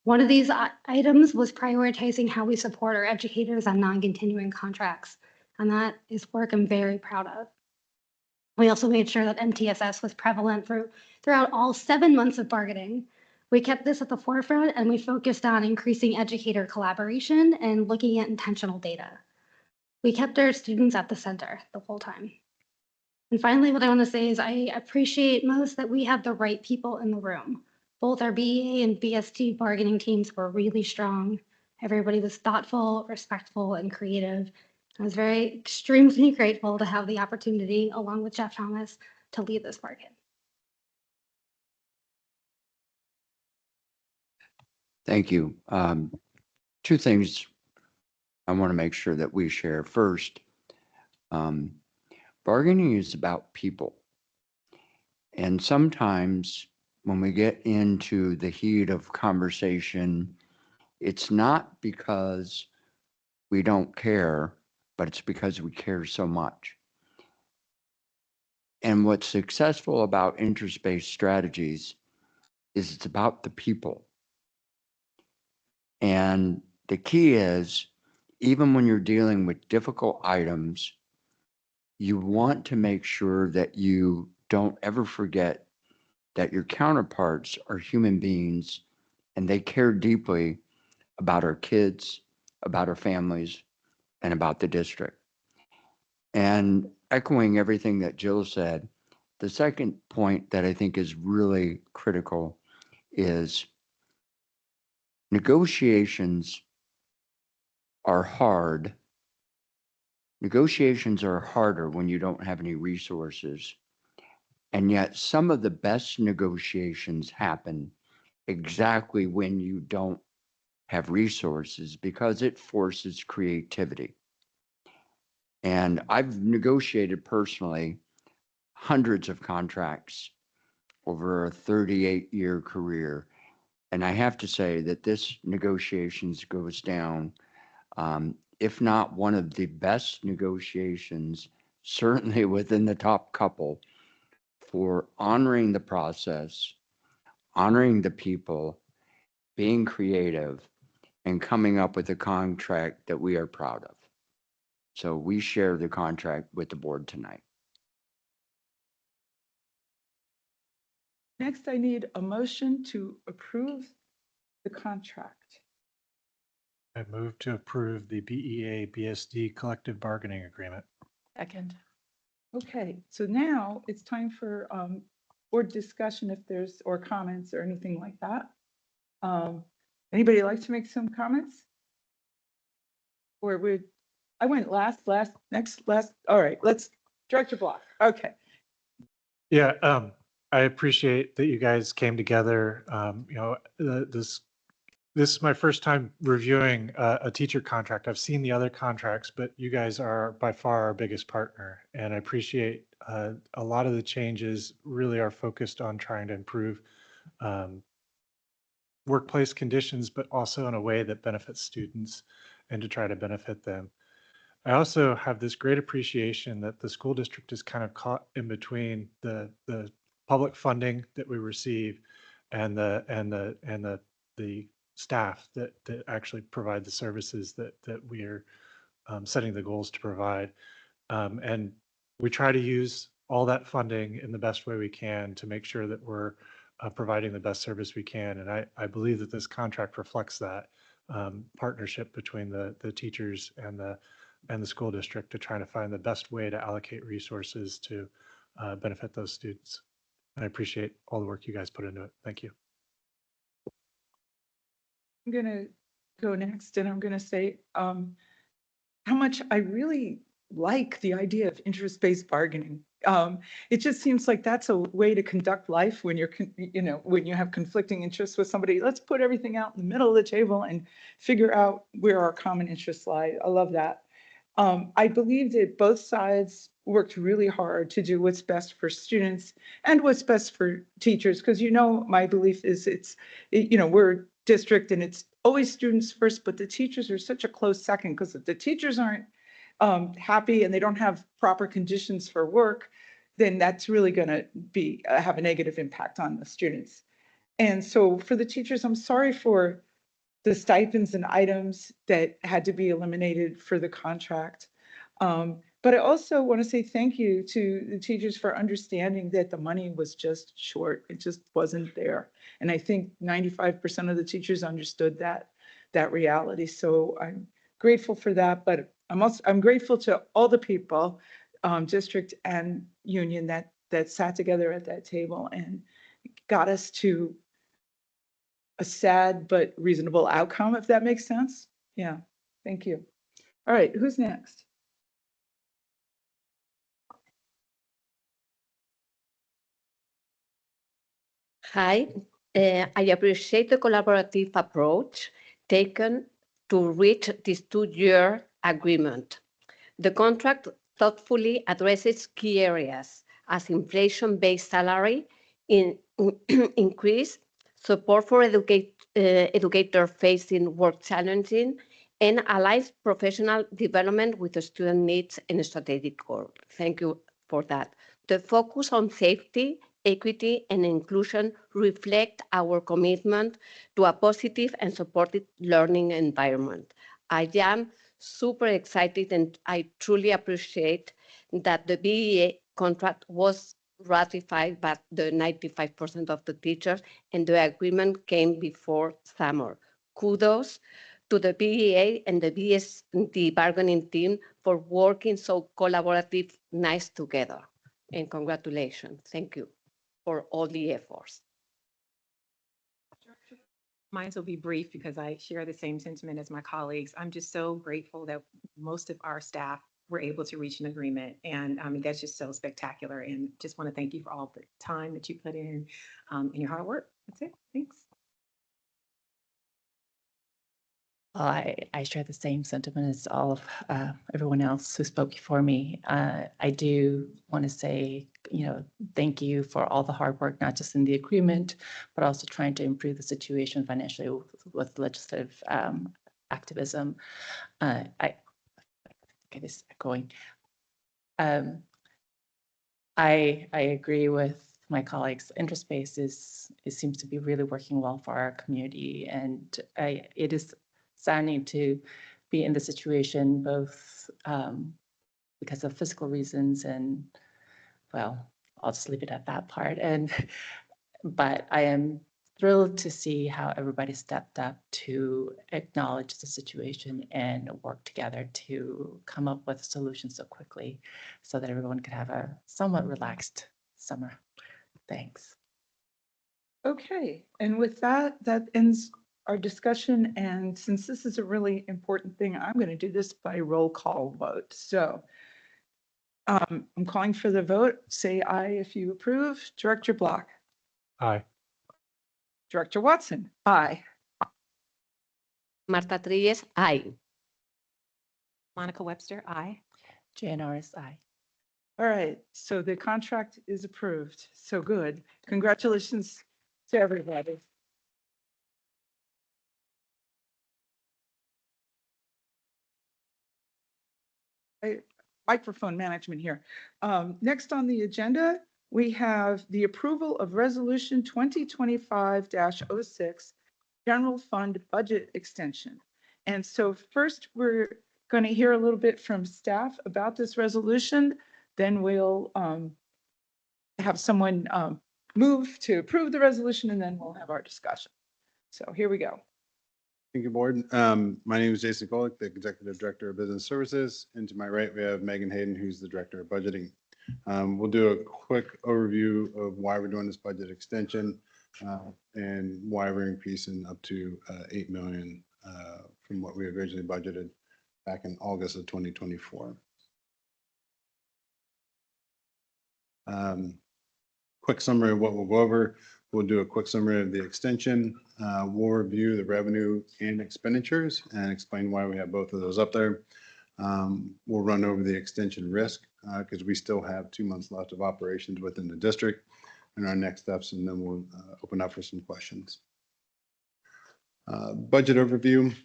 One of these items was prioritizing how we support our educators on non-continuing contracts. And that is work I'm very proud of. We also made sure that MTSS was prevalent throughout all 7 months of bargaining. We kept this at the forefront, and we focused on increasing educator collaboration and looking at intentional data. We kept our students at the center the whole time. And finally, what I want to say is I appreciate most that we have the right people in the room. Both our BEA and BST bargaining teams were really strong. Everybody was thoughtful, respectful, and creative. I was extremely grateful to have the opportunity, along with Jeff Thomas, to lead this bargain. Thank you. Two things I want to make sure that we share. First, bargaining is about people. And sometimes when we get into the heat of conversation, it's not because we don't care, but it's because we care so much. And what's successful about interest-based strategies is it's about the people. And the key is, even when you're dealing with difficult items, you want to make sure that you don't ever forget that your counterparts are human beings and they care deeply about our kids, about our families, and about the district. And echoing everything that Jill said, the second point that I think is really critical is negotiations are hard. Negotiations are harder when you don't have any resources. And yet some of the best negotiations happen exactly when you don't have resources, because it forces creativity. And I've negotiated personally hundreds of contracts over a 38-year career. And I have to say that this negotiations goes down, if not one of the best negotiations, certainly within the top couple, for honoring the process, honoring the people, being creative, and coming up with a contract that we are proud of. So we share the contract with the board tonight. Next, I need a motion to approve the contract. I move to approve the BEA BSD collective bargaining agreement. Second. Okay, so now it's time for board discussion if there's, or comments or anything like that. Anybody like to make some comments? Or I went last, all right, let's, Director Block, okay. Yeah, I appreciate that you guys came together. This is my first time reviewing a teacher contract. I've seen the other contracts, but you guys are by far our biggest partner. And I appreciate a lot of the changes really are focused on trying to improve workplace conditions, but also in a way that benefits students and to try to benefit them. I also have this great appreciation that the school district is kind of caught in between the public funding that we receive and the staff that actually provide the services that we are setting the goals to provide. And we try to use all that funding in the best way we can to make sure that we're providing the best service we can. And I believe that this contract reflects that partnership between the teachers and the school district to try to find the best way to allocate resources to benefit those students. And I appreciate all the work you guys put into it. Thank you. I'm going to go next and I'm going to say how much I really like the idea of interest-based bargaining. It just seems like that's a way to conduct life when you're, when you have conflicting interests with somebody. Let's put everything out in the middle of the table and figure out where our common interests lie. I love that. I believe that both sides worked really hard to do what's best for students and what's best for teachers, because my belief is we're a district and it's always students first, but the teachers are such a close second, because if the teachers aren't happy and they don't have proper conditions for work, then that's really going to be have a negative impact on the students. And so for the teachers, I'm sorry for the stipends and items that had to be eliminated for the contract. But I also want to say thank you to the teachers for understanding that the money was just short. It just wasn't there. And I think 95% of the teachers understood that reality. So I'm grateful for that. But I'm grateful to all the people, district and union, that sat together at that table and got us to a sad but reasonable outcome, if that makes sense. Yeah, thank you. All right, who's next? Hi, I appreciate the collaborative approach taken to reach this 2-year agreement. The contract thoughtfully addresses key areas as inflation-based salary increase, support for educator facing work challenging, and aligns professional development with the student needs and strategic goals. Thank you for that. The focus on safety, equity, and inclusion reflect our commitment to a positive and supportive learning environment. I am super excited and I truly appreciate that the BEA contract was ratified by the 95% of the teachers and the agreement came before summer. Kudos to the BEA and the bargaining team for working so collaborative, nice together. And congratulations. Thank you for all the efforts. Mine will be brief because I share the same sentiment as my colleagues. I'm just so grateful that most of our staff were able to reach an agreement. And I mean, that's just so spectacular. And just want to thank you for all the time that you put in and your hard work. That's it. Thanks. I share the same sentiment as all of everyone else who spoke before me. I do want to say, thank you for all the hard work, not just in the agreement, but also trying to improve the situation financially with legislative activism. I get this echoing. I agree with my colleagues. Interest-based it seems to be really working well for our community, and it is saddening to be in the situation both because of physical reasons and, well, I'll just leave it at that part. But I am thrilled to see how everybody stepped up to acknowledge the situation and work together to come up with solutions so quickly so that everyone could have a somewhat relaxed summer. Thanks. Okay, and with that ends our discussion. And since this is a really important thing, I'm going to do this by roll call vote. So I'm calling for the vote. Say aye if you approve. Director Block. Aye. Director Watson. Aye. Marta Trilles, aye. Monica Webster, aye. Jan Norris, aye. All right, so the contract is approved. So good. Congratulations to everybody. microphone management here. Next on the agenda, we have the approval of Resolution 2025-06, General Fund Budget Extension. And so first, we're going to hear a little bit from staff about this resolution. Then we'll have someone move to approve the resolution, and then we'll have our discussion. So here we go. Thank you, Board. My name is Jason Kolick, the Executive Director of Business Services. And to my right, we have Megan Hayden, who's the Director of Budgeting. We'll do a quick overview of why we're doing this budget extension and why we're increasing up to $8 million from what we originally budgeted back in August of 2024. Quick summary of what we'll go over. We'll do a quick summary of the extension. We'll review the revenue and expenditures and explain why we have both of those up there. We'll run over the extension risk because we still have 2 months left of operations within the district and our next steps, and then we'll open up for some questions. Budget overview.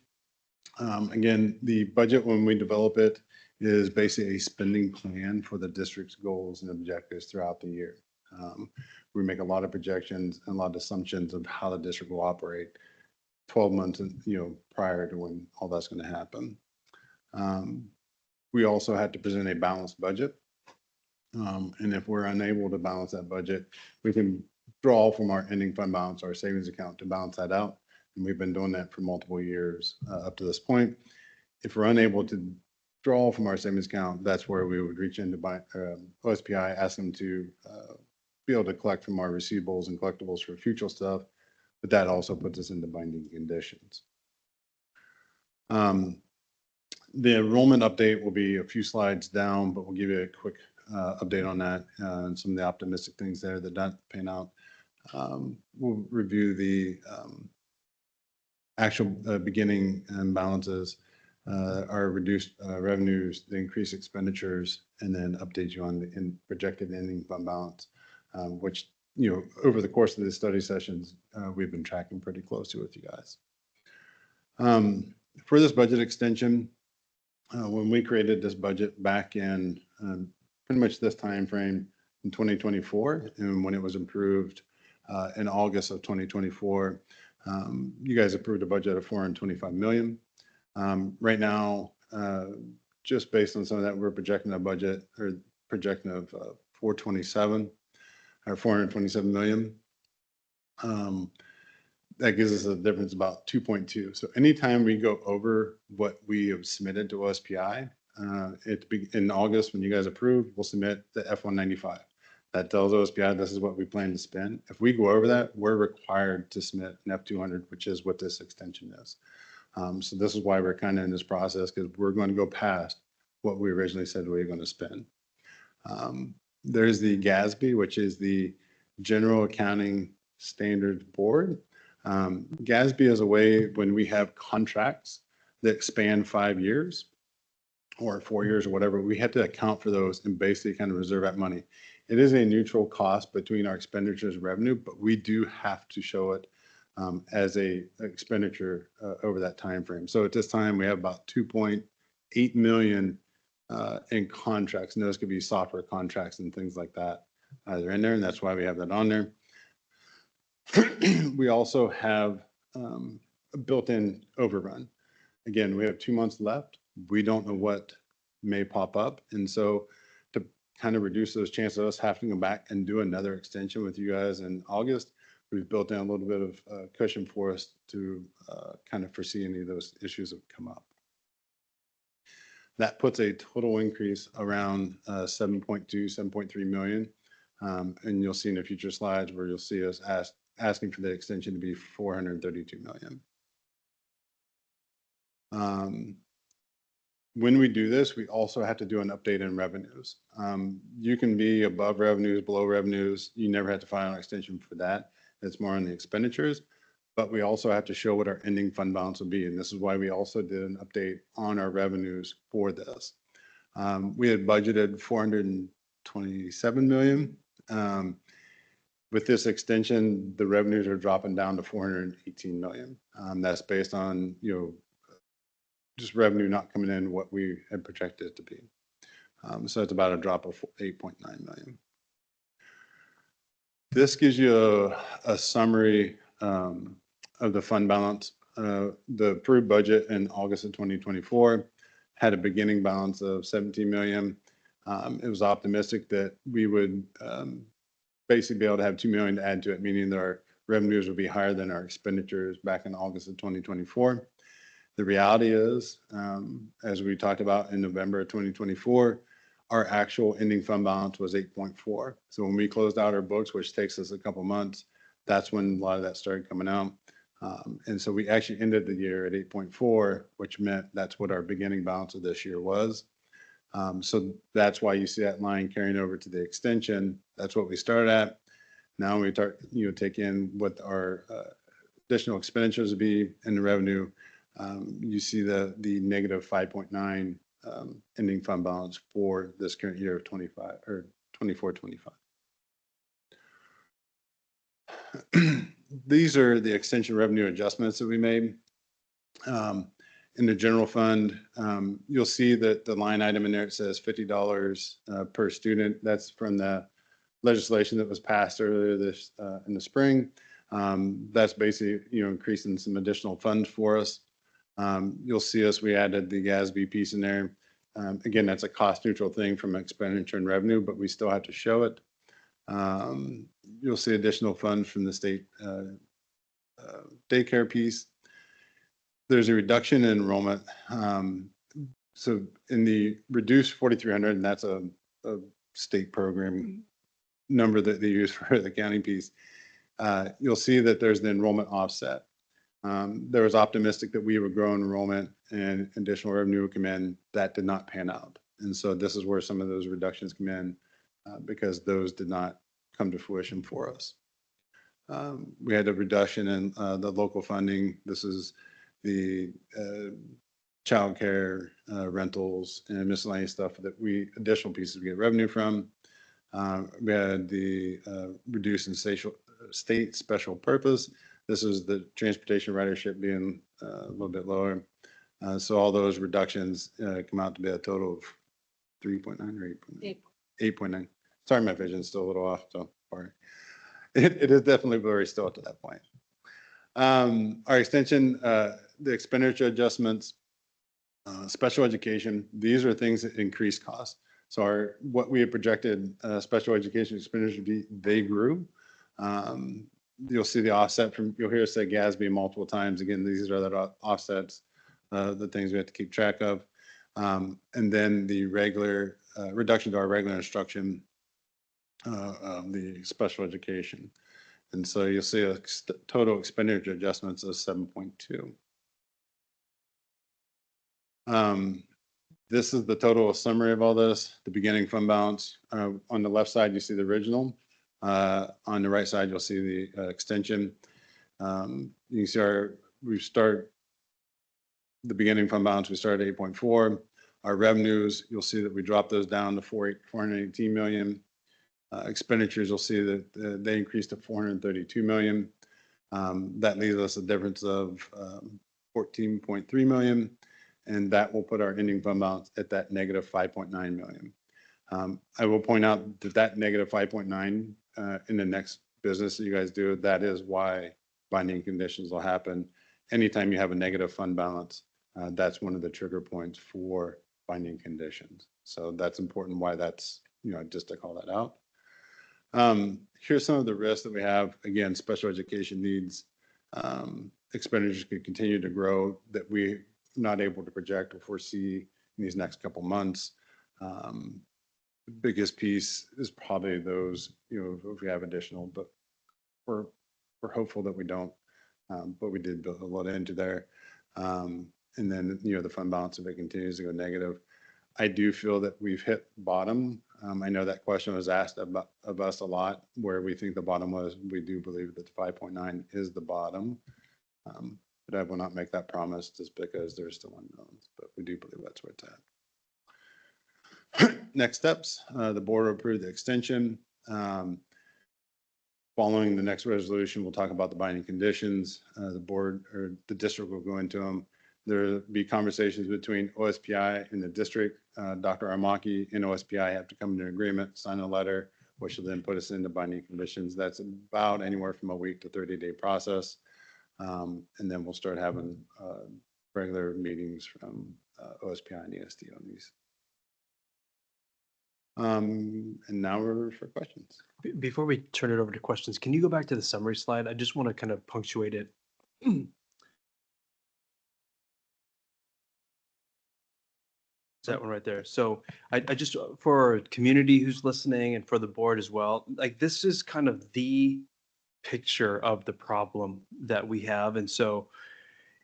Again, the budget, when we develop it, is basically a spending plan for the district's goals and objectives throughout the year. We make a lot of projections and a lot of assumptions of how the district will operate 12 months, prior to when all that's going to happen. We also had to present a balanced budget. And if we're unable to balance that budget, we can draw from our ending fund balance, our savings account, to balance that out. And we've been doing that for multiple years up to this point. If we're unable to draw from our savings account, that's where we would reach into OSPI, ask them to be able to collect from our receivables and collectibles for future stuff, but that also puts us into binding conditions. The enrollment update will be a few slides down, but we'll give you a quick update on that and some of the optimistic things there that don't pan out. We'll review the actual beginning and balances, our reduced revenues, the increased expenditures, and then update you on the projected ending fund balance. Which, over the course of the study sessions, we've been tracking pretty closely with you guys. For this budget extension, when we created this budget back in pretty much this time frame in 2024, and when it was approved in August of 2024, you guys approved a budget of $425 million. Right now, just based on some of that, we're projecting a budget or projection of 427 million. That gives us a difference about 2.2. So anytime we go over what we have submitted to OSPI, in August when you guys approve, we'll submit the F-195. That tells OSPI this is what we plan to spend. If we go over that, we're required to submit an F-200, which is what this extension is. So this is why we're kind of in this process, because we're going to go past what we originally said we were going to spend. There's the GASB, which is the General Accounting Standards Board. GASB is a way when we have contracts that span 5 years or 4 years or whatever, we have to account for those and basically kind of reserve that money. It is a neutral cost between our expenditures and revenue, but we do have to show it as a expenditure over that time frame. So at this time, we have about 2.8 million in contracts, and those could be software contracts and things like that. They're in there, and that's why we have that on there. We also have a built-in overrun. Again, we have 2 months left. We don't know what may pop up, and so to kind of reduce those chances of us having to go back and do another extension with you guys in August, we've built in a little bit of cushion for us to kind of foresee any of those issues that come up. That puts a total increase around 7.2, 7.3 million. And you'll see in the future slides where you'll see us asking for the extension to be 432 million. When we do this, we also have to do an update in revenues. You can be above revenues, below revenues. You never have to file an extension for that. It's more on the expenditures. But we also have to show what our ending fund balance will be. And this is why we also did an update on our revenues for this. We had budgeted 427 million. With this extension, the revenues are dropping down to 418 million. That's based on, just revenue not coming in what we had projected it to be. So it's about a drop of 8.9 million. This gives you a summary of the fund balance. The approved budget in August of 2024 had a beginning balance of 17 million. It was optimistic that we would basically be able to have 2 million to add to it, meaning that our revenues would be higher than our expenditures back in August of 2024. The reality is, as we talked about in November of 2024, our actual ending fund balance was 8.4. So when we closed out our books, which takes us a couple months, that's when a lot of that started coming out. And so we actually ended the year at 8.4, which meant that's what our beginning balance of this year was. So that's why you see that line carrying over to the extension. That's what we started at. Now we start, take in what our additional expenditures would be in the revenue. You see the negative 5.9 ending fund balance for this current year of 25 or 24-25. These are the extension revenue adjustments that we made. In the general fund, you'll see that the line item in there, it says $50 per student. That's from the legislation that was passed earlier this in the spring. That's basically, increasing some additional funds for us. You'll see we added the GASB piece in there. Again, that's a cost neutral thing from expenditure and revenue, but we still have to show it. You'll see additional funds from the state daycare piece. There's a reduction in enrollment. So in the reduced 4,300, and that's a state program number that they use for the county piece, you'll see that there's the enrollment offset. There was optimistic that we would grow enrollment and additional revenue would come in. That did not pan out. And so this is where some of those reductions come in because those did not come to fruition for us. We had a reduction in the local funding. This is the childcare, rentals, and miscellaneous stuff that additional pieces we get revenue from. We had the reduced in state special purpose. This is the transportation ridership being a little bit lower. So all those reductions come out to be a total of 3.9 or 8.9? 8.9. Sorry, my vision's still a little off, so sorry. It is definitely blurry still to that point. Our extension, the expenditure adjustments, special education, these are things that increase costs. So what we had projected special education expenditure to be, they grew. You'll see the offset you'll hear us say GASB multiple times. Again, these are the offsets, the things we have to keep track of. And then the regular reduction to our regular instruction, the special education. And so you'll see a total expenditure adjustments of 7.2. This is the total summary of all this, the beginning fund balance. On the left side, you see the original. On the right side, you'll see the extension. You can see we start the beginning fund balance, we started at 8.4. Our revenues, you'll see that we dropped those down to 418 million. Expenditures, you'll see that they increased to 432 million. That leaves us a difference of 14.3 million. And that will put our ending fund balance at that negative 5.9 million. I will point out that negative 5.9 in the next business that you guys do, that is why binding conditions will happen. Anytime you have a negative fund balance, that's one of the trigger points for binding conditions. So that's important why that's, just to call that out. Here's some of the risks that we have. Again, special education needs, expenditures could continue to grow that we're not able to project or foresee in these next couple months. The biggest piece is probably those, if we have additional, but we're hopeful that we don't, but we did build a lot into there. And then, the fund balance, if it continues to go negative, I do feel that we've hit bottom. I know that question was asked of us a lot, where we think the bottom was. We do believe that the 5.9 is the bottom. But I will not make that promise just because there's still unknowns, but we do believe that's where it's at. Next steps, the board will approve the extension. Following the next resolution, we'll talk about the binding conditions. The board or the district will go into them. There'll be conversations between OSPI and the district. Dr. Armaki and OSPI have to come into agreement, sign a letter, which will then put us into binding conditions. That's about anywhere from a week to 30-day process. And then we'll start having regular meetings from OSPI and ESD on these. And now we're for questions. Before we turn it over to questions, can you go back to the summary slide? I just want to kind of punctuate it. That one right there. So I just, for our community who's listening and for the board as well, like this is kind of the picture of the problem that we have. And so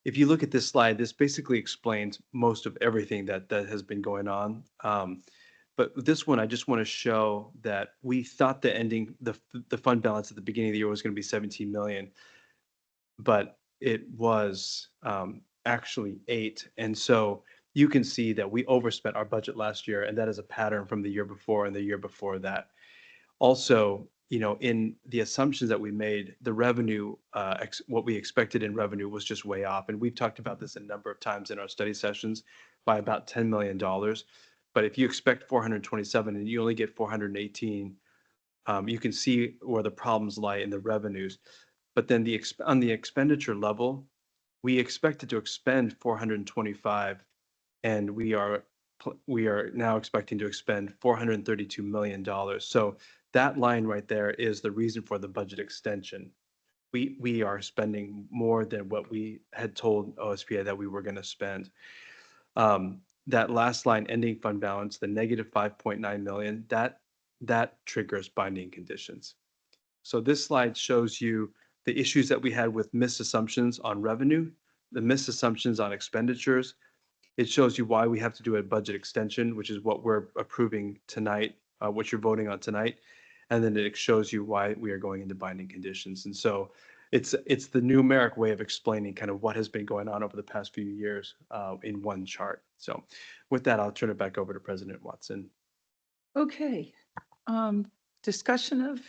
if you look at this slide, this basically explains most of everything that has been going on. But this one, I just want to show that we thought the fund balance at the beginning of the year was going to be 17 million, but it was actually 8. And so you can see that we overspent our budget last year, and that is a pattern from the year before and the year before that. Also, in the assumptions that we made, the revenue, what we expected in revenue was just way off. And we've talked about this a number of times in our study sessions by about $10 million. But if you expect 427 and you only get 418, you can see where the problems lie in the revenues. But then on the expenditure level, we expected to expend 425, and we are now expecting to expend $432 million. So that line right there is the reason for the budget extension. We are spending more than what we had told OSPI that we were going to spend. That last line, ending fund balance, the negative 5.9 million, that triggers binding conditions. So this slide shows you the issues that we had with missed assumptions on revenue, the missed assumptions on expenditures. It shows you why we have to do a budget extension, which is what we're approving tonight, what you're voting on tonight. And then it shows you why we are going into binding conditions. And so it's the numeric way of explaining kind of what has been going on over the past few years in one chart. So with that, I'll turn it back over to President Watson. Okay. Discussion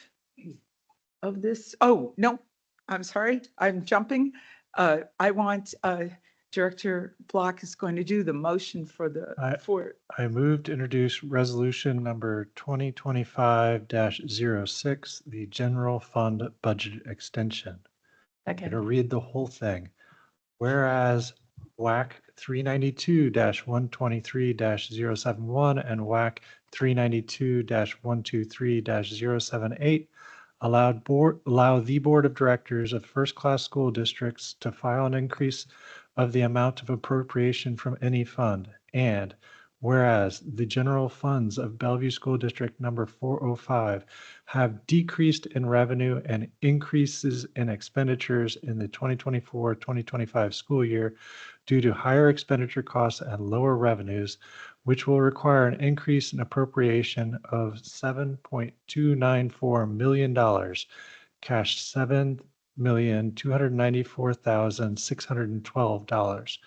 of this. Oh, no, I'm sorry. I'm jumping. I want Director Block is going to do the motion for the I moved to introduce resolution number 2025-06, the general fund budget extension. I'm going to read the whole thing. Whereas WAC 392-123-071 and WAC 392-123-078 allow the Board of Directors of first-class school districts to file an increase of the amount of appropriation from any fund. And whereas the general funds of Bellevue School District number 405 have decreased in revenue and increases in expenditures in the 2024-2025 school year due to higher expenditure costs and lower revenues, which will require an increase in appropriation of $7.294 million, cash $7,294,612.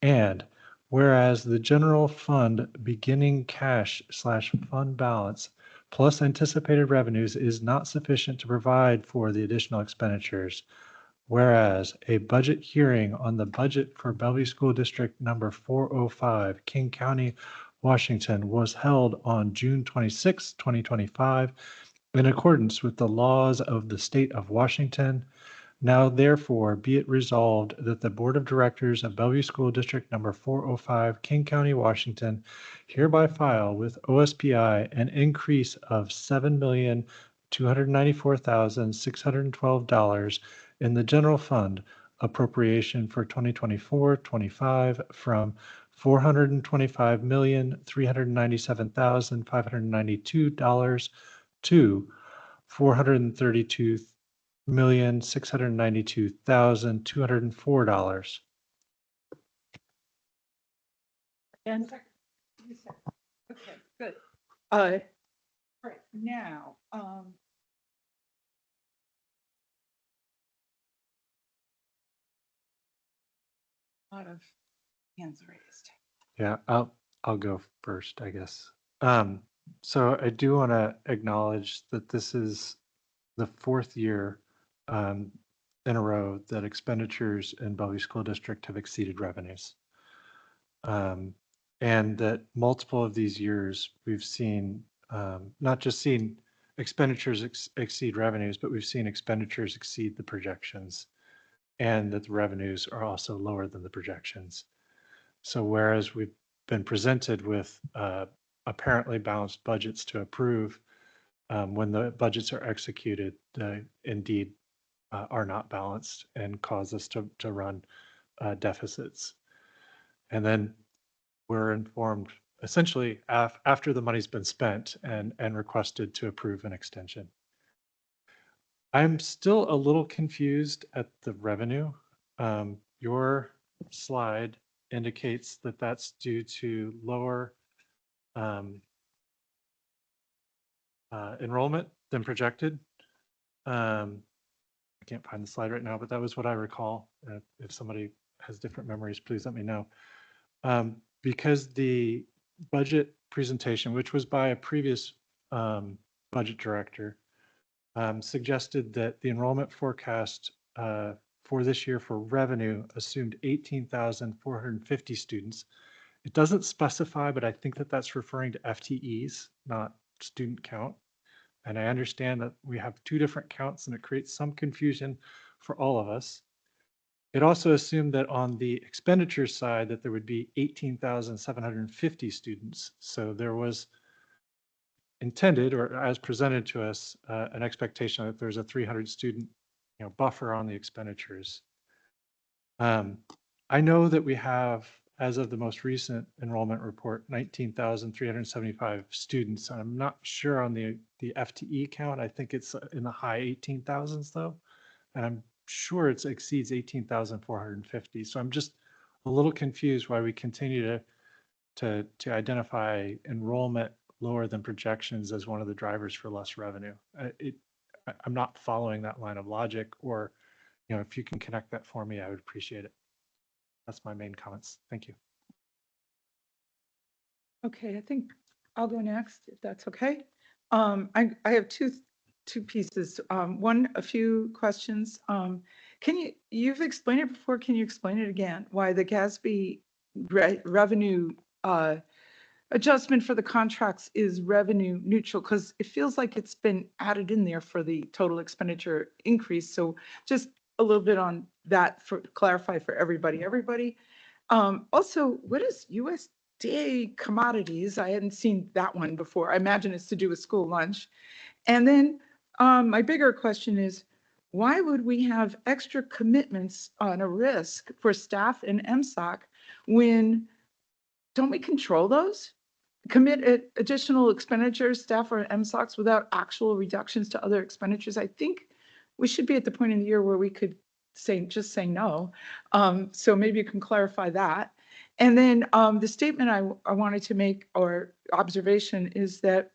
And whereas the general fund beginning cash/fund balance plus anticipated revenues is not sufficient to provide for the additional expenditures, whereas a budget hearing on the budget for Bellevue School District number 405, King County, Washington, was held on June 26, 2025, in accordance with the laws of the state of Washington. Now, therefore, be it resolved that the Board of Directors of Bellevue School District number 405, King County, Washington, hereby file with OSPI an increase of $7,294,612 in the general fund appropriation for 2024-25 from $425,397,592 to $432,692,204. And okay, good. Right now, a lot of hands raised. Yeah, I'll go first, I guess. So I do want to acknowledge that this is the fourth year in a row that expenditures in Bellevue School District have exceeded revenues. And that multiple of these years, we've seen, not just seen expenditures exceed revenues, but we've seen expenditures exceed the projections, and that the revenues are also lower than the projections. So whereas we've been presented with apparently balanced budgets to approve, when the budgets are executed, indeed are not balanced and cause us to run deficits. And then we're informed essentially after the money's been spent and requested to approve an extension. I'm still a little confused at the revenue. Your slide indicates that that's due to lower enrollment than projected. I can't find the slide right now, but that was what I recall. If somebody has different memories, please let me know. Because the budget presentation, which was by a previous budget director, suggested that the enrollment forecast for this year for revenue assumed 18,450 students. It doesn't specify, but I think that that's referring to FTEs, not student count. And I understand that we have two different counts and it creates some confusion for all of us. It also assumed that on the expenditure side that there would be 18,750 students. So there was intended, or as presented to us, an expectation that there's a 300 student buffer on the expenditures. I know that we have, as of the most recent enrollment report, 19,375 students. I'm not sure on the FTE count. I think it's in the high 18,000s though. And I'm sure it exceeds 18,450. So I'm just a little confused why we continue to identify enrollment lower than projections as one of the drivers for less revenue. I'm not following that line of logic, or if you can connect that for me, I would appreciate it. That's my main comments. Thank you. Okay, I think I'll go next, if that's okay. I have two pieces. One, a few questions. You've explained it before, can you explain it again? Why the GASB revenue adjustment for the contracts is revenue neutral? Because it feels like it's been added in there for the total expenditure increase. So just a little bit on that for clarify for everybody. Also, what is USDA commodities? I hadn't seen that one before. I imagine it's to do with school lunch. And then my bigger question is, why would we have extra commitments on a risk for staff in MSOC when don't we control those? Commit additional expenditures, staff or MSOCs, without actual reductions to other expenditures? I think we should be at the point in the year where we could just say no. So maybe you can clarify that. And then the statement I wanted to make, or observation, is that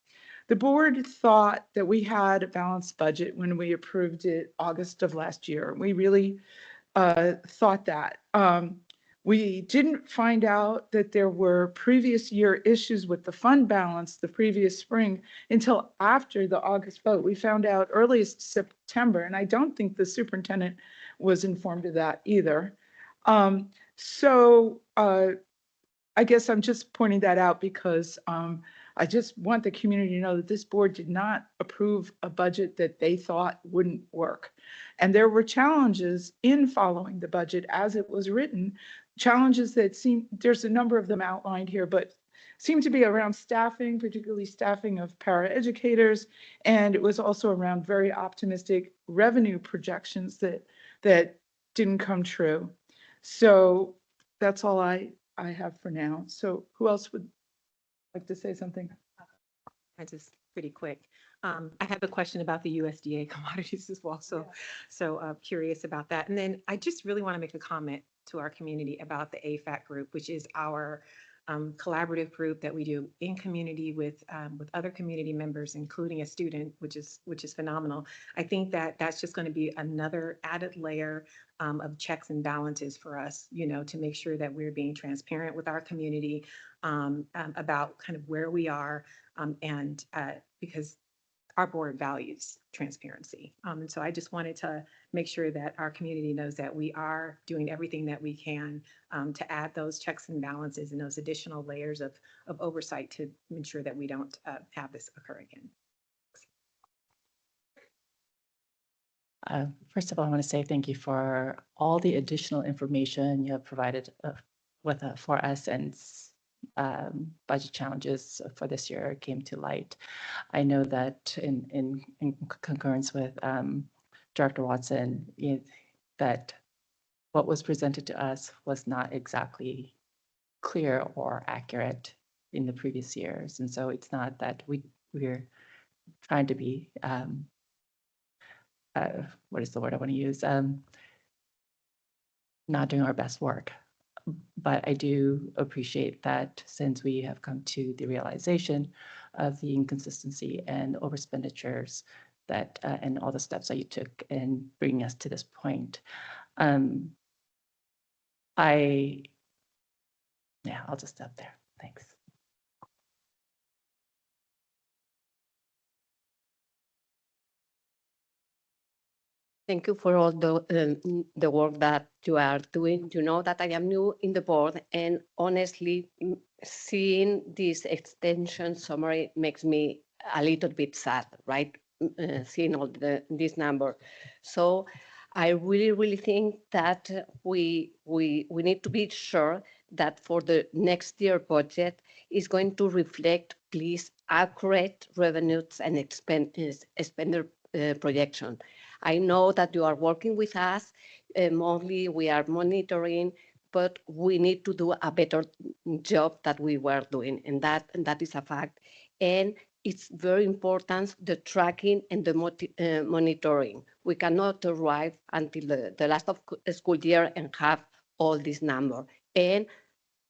the board thought that we had a balanced budget when we approved it August of last year. We really thought that. We didn't find out that there were previous year issues with the fund balance the previous spring until after the August vote. We found out earliest September, and I don't think the superintendent was informed of that either. So I guess I'm just pointing that out because I just want the community to know that this board did not approve a budget that they thought wouldn't work. And there were challenges in following the budget as it was written, challenges that there's a number of them outlined here, but seem to be around staffing, particularly staffing of paraeducators. And it was also around very optimistic revenue projections that didn't come true. So that's all I have for now. So who else would like to say something? I just pretty quick. I have a question about the USDA commodities as well. So curious about that. And then I just really want to make a comment to our community about the AFAC group, which is our collaborative group that we do in community with other community members, including a student, which is phenomenal. I think that that's just going to be another added layer of checks and balances for us, to make sure that we're being transparent with our community about kind of where we are, and because our board values transparency. And so I just wanted to make sure that our community knows that we are doing everything that we can to add those checks and balances and those additional layers of oversight to ensure that we don't have this occur again. First of all, I want to say thank you for all the additional information you have provided for us since budget challenges for this year came to light. I know that in concurrence with Director Watson, that what was presented to us was not exactly clear or accurate in the previous years. And so it's not that we're trying to be what is the word I want to use? Not doing our best work. But I do appreciate that since we have come to the realization of the inconsistency and overexpenditures that and all the steps that you took in bringing us to this point. I'll just stop there. Thanks. Thank you for all the work that you are doing. You know that I am new in the board, and honestly, seeing this extension summary makes me a little bit sad, right? Seeing all this number. So I really think that we need to be sure that for the next year budget is going to reflect, please, accurate revenues and expenditure projection. I know that you are working with us monthly, we are monitoring, but we need to do a better job that we were doing, and that is a fact. And it's very important, the tracking and the monitoring. We cannot arrive until the last of school year and have all this number. And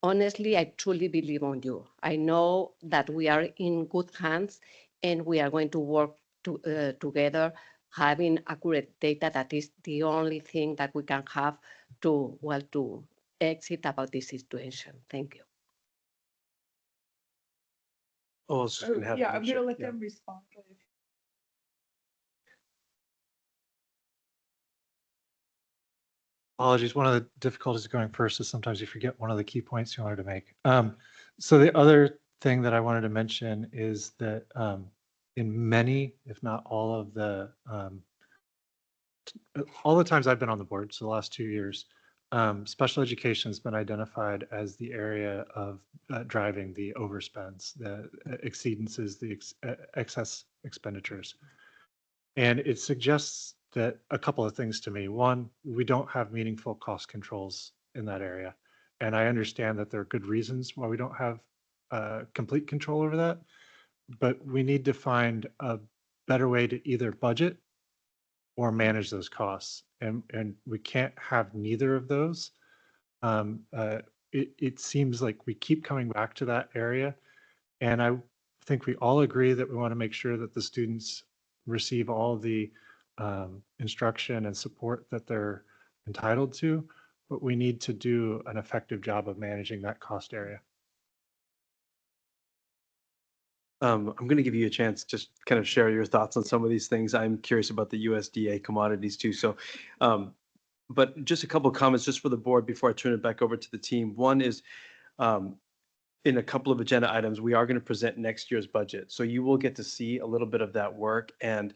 honestly, I truly believe on you. I know that we are in good hands and we are going to work together, having accurate data. That is the only thing that we can have to exit about this situation. Thank you. Oh, I was just gonna have. Yeah, I'm going to let yeah. them respond. Apologies. One of the difficulties of going first is sometimes you forget one of the key points you wanted to make. So the other thing that I wanted to mention is that in many, if not all of the times I've been on the board, so the last 2 years, special education has been identified as the area of driving the overspends, the exceedances, the excess expenditures. And it suggests that a couple of things to me. One, we don't have meaningful cost controls in that area. And I understand that there are good reasons why we don't have complete control over that, but we need to find a better way to either budget or manage those costs. And we can't have neither of those. It seems like we keep coming back to that area. And I think we all agree that we want to make sure that the students receive all the instruction and support that they're entitled to, but we need to do an effective job of managing that cost area. I'm going to give you a chance to just kind of share your thoughts on some of these things. I'm curious about the USDA commodities too. So, but just a couple of comments just for the board before I turn it back over to the team. One is in a couple of agenda items, we are going to present next year's budget. So you will get to see a little bit of that work, and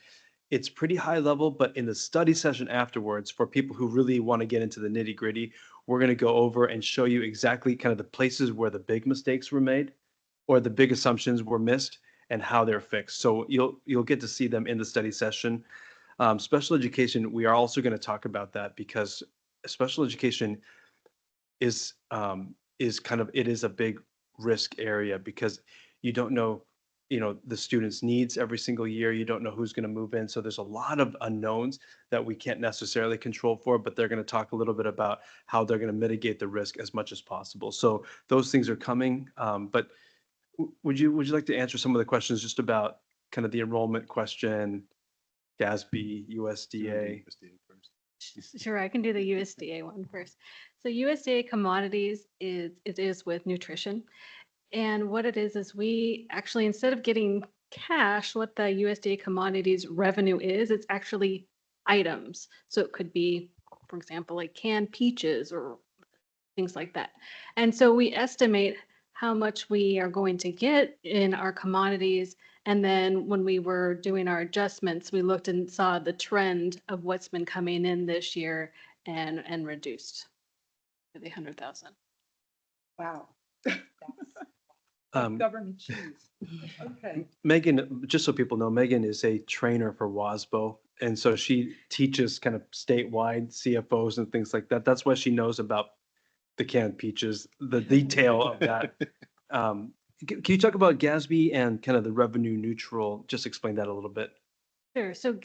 it's pretty high level, but in the study session afterwards, for people who really want to get into the nitty gritty, we're going to go over and show you exactly kind of the places where the big mistakes were made or the big assumptions were missed and how they're fixed. So you'll get to see them in the study session. Special education, we are also going to talk about that because special education is kind of, it is a big risk area because you don't know, the students' needs every single year. You don't know who's going to move in. So there's a lot of unknowns that we can't necessarily control for, but they're going to talk a little bit about how they're going to mitigate the risk as much as possible. So those things are coming. But would you like to answer some of the questions just about kind of the enrollment question, GASB, USDA? Sure, I can do the USDA one first. So USDA commodities is with nutrition. And what it is we actually, instead of getting cash, what the USDA commodities revenue is, it's actually items. So it could be, for example, like canned peaches or things like that. And so we estimate how much we are going to get in our commodities. And then when we were doing our adjustments, we looked and saw the trend of what's been coming in this year and reduced to the 100,000. Wow. Um, Government cheese. Okay. Megan, just so people know, Megan is a trainer for WASBO. And so she teaches kind of statewide CFOs and things like that. That's why she knows about the canned peaches, the detail of that. Can you talk about GASB and kind of the revenue neutral? Just explain that a little bit. Sure. So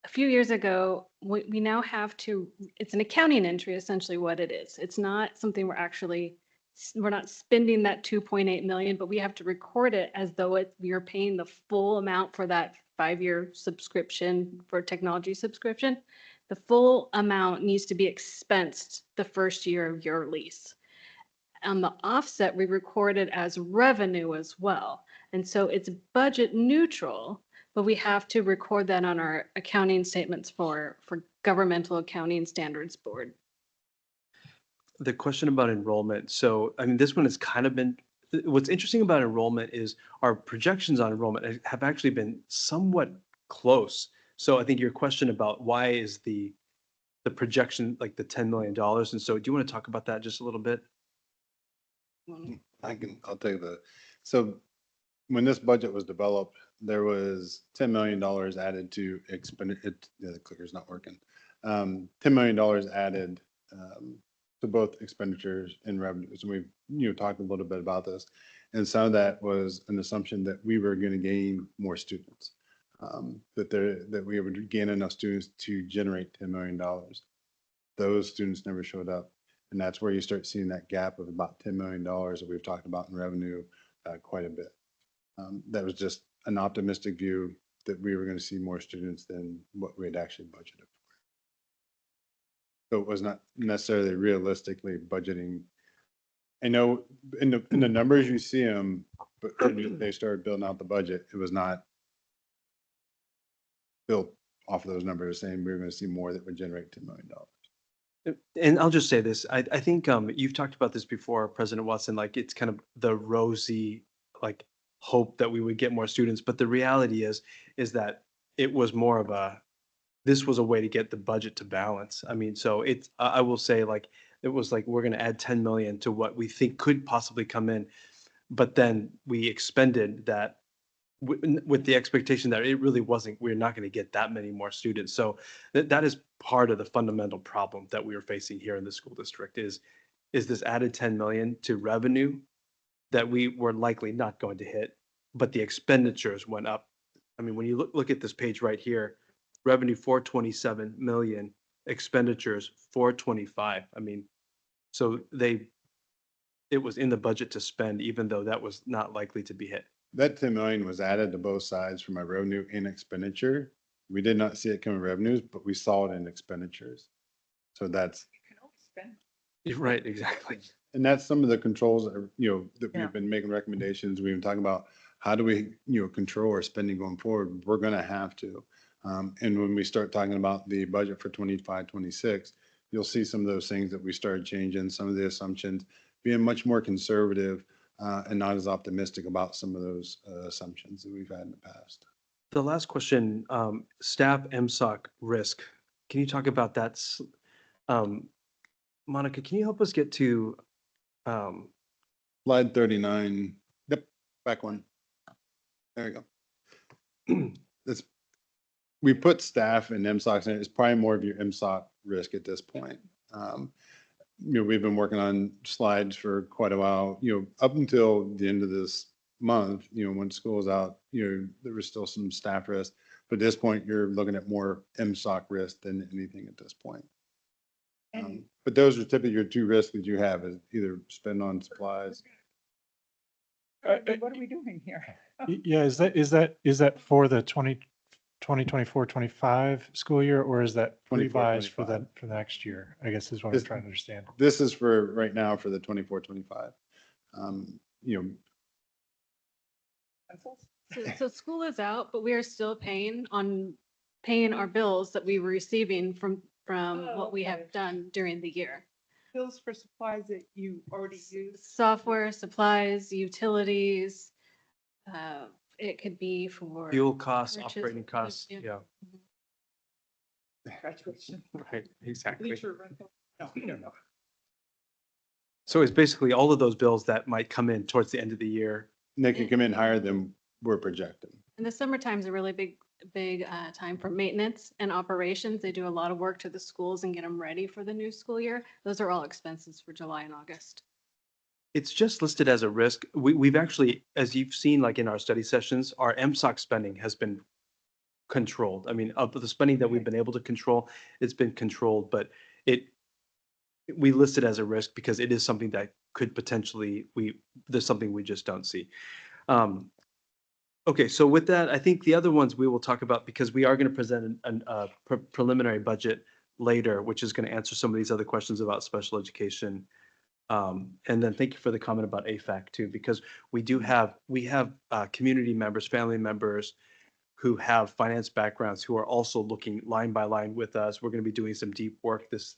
a few years ago, we now have to, it's an accounting entry, essentially what it is. It's not something we're not spending that 2.8 million, but we have to record it as though we are paying the full amount for that 5-year subscription for technology subscription. The full amount needs to be expensed the first year of your lease. On the offset, we record it as revenue as well. And so it's budget neutral, but we have to record that on our accounting statements for Governmental Accounting Standards Board. The question about enrollment. So, I mean, this one has kind of been, what's interesting about enrollment is our projections on enrollment have actually been somewhat close. So I think your question about why is the projection like the $10 million. And so do you want to talk about that just a little bit? I'll take so when this budget was developed, there was $10 million added to the clicker's not working. $10 million added to both expenditures and revenues. And we've talked a little bit about this. And some of that was an assumption that we were going to gain more students, that we would gain enough students to generate $10 million. Those students never showed up. And that's where you start seeing that gap of about $10 million that we've talked about in revenue quite a bit. That was just an optimistic view that we were going to see more students than what we had actually budgeted for. So it was not necessarily realistically budgeting. I know in the numbers you see them, but when they started building out the budget, it was not built off of those numbers saying we were going to see more that would generate $10 million. And I'll just say this, I think you've talked about this before, President Watson, like it's kind of the rosy like hope that we would get more students. But the reality is that it was more of this was a way to get the budget to balance. I mean, so I will say like, it was like, we're going to add 10 million to what we think could possibly come in. But then we expended that with the expectation that it really wasn't, we're not going to get that many more students. So that is part of the fundamental problem that we are facing here in the school district is this added 10 million to revenue that we were likely not going to hit, but the expenditures went up. I mean, when you look at this page right here, revenue 427 million, expenditures 425. I mean, so it was in the budget to spend, even though that was not likely to be hit. That 10 million was added to both sides from our revenue and expenditure. We did not see it come in revenues, but we saw it in expenditures. So that's. Right, exactly. And that's some of the controls that, that we've been making recommendations. We've been talking about how do we, control our spending going forward? We're going to have to. And when we start talking about the budget for 25, 26, you'll see some of those things that we started changing, some of the assumptions, being much more conservative and not as optimistic about some of those assumptions that we've had in the past. The last question, staff MSOC risk. Can you talk about that? Monica, can you help us get to Slide 39. Yep, back one. There you go. We put staff and MSOCs in it. It's probably more of your MSOC risk at this point. We've been working on slides for quite a while, up until the end of this month, when school is out, there was still some staff risk. But at this point, you're looking at more MSOC risk than anything at this point. But those are typically your two risks that you have is either spend on supplies. What are we doing here? Yeah, is that for the 2024-25 school year, or is that revised for the next year? I guess is what I'm trying to understand. This is for right now for the 24-25. So school is out, but we are still paying our bills that we were receiving from what we have done during the year. Bills for supplies that you already used. Software, supplies, utilities. It could be for. Fuel costs, purchase- operating costs, yeah. yeah, Graduation. right, exactly. Bleacher rental. No, no. So it's basically all of those bills that might come in towards the end of the year. They can come in higher than we're projecting. And the summertime is a really big time for maintenance and operations. They do a lot of work to the schools and get them ready for the new school year. Those are all expenses for July and August. It's just listed as a risk. We've actually, as you've seen, like in our study sessions, our MSOC spending has been controlled. I mean, of the spending that we've been able to control, it's been controlled, but we list it as a risk because it is something that could potentially, there's something we just don't see. Okay, so with that, I think the other ones we will talk about because we are going to present a preliminary budget later, which is going to answer some of these other questions about special education. And then thank you for the comment about AFAC too, because we have community members, family members who have finance backgrounds who are also looking line by line with us. We're going to be doing some deep work this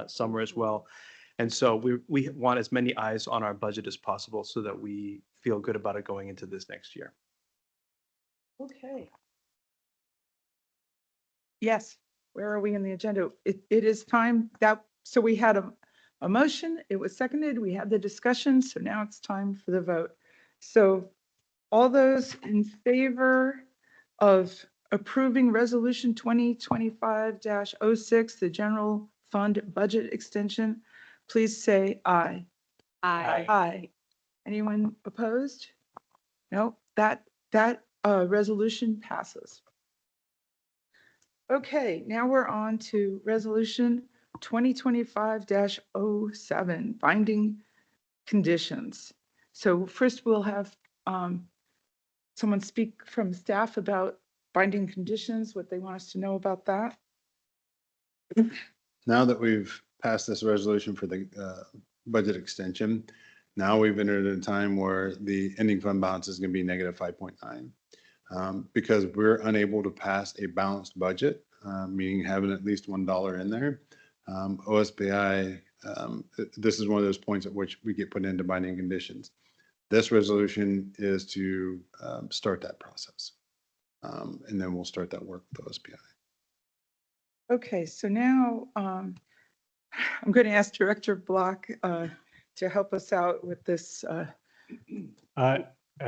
summer as well. And so we want as many eyes on our budget as possible so that we feel good about it going into this next year. Okay. Yes, where are we in the agenda? It is time that, so we had a motion, it was seconded, we had the discussion, so now it's time for the vote. So all those in favor of approving resolution 2025-06, the general fund budget extension, please say aye. Aye. Aye. Anyone opposed? No, that resolution passes. Okay, now we're on to resolution 2025-07, binding conditions. So first we'll have someone speak from staff about binding conditions, what they want us to know about that. Now that we've passed this resolution for the budget extension, now we've entered a time where the ending fund balance is going to be negative 5.9. Because we're unable to pass a balanced budget, meaning having at least $1 in there. OSBI, this is one of those points at which we get put into binding conditions. This resolution is to start that process. And then we'll start that work with OSBI. Okay, so now I'm going to ask Director Block to help us out with this. I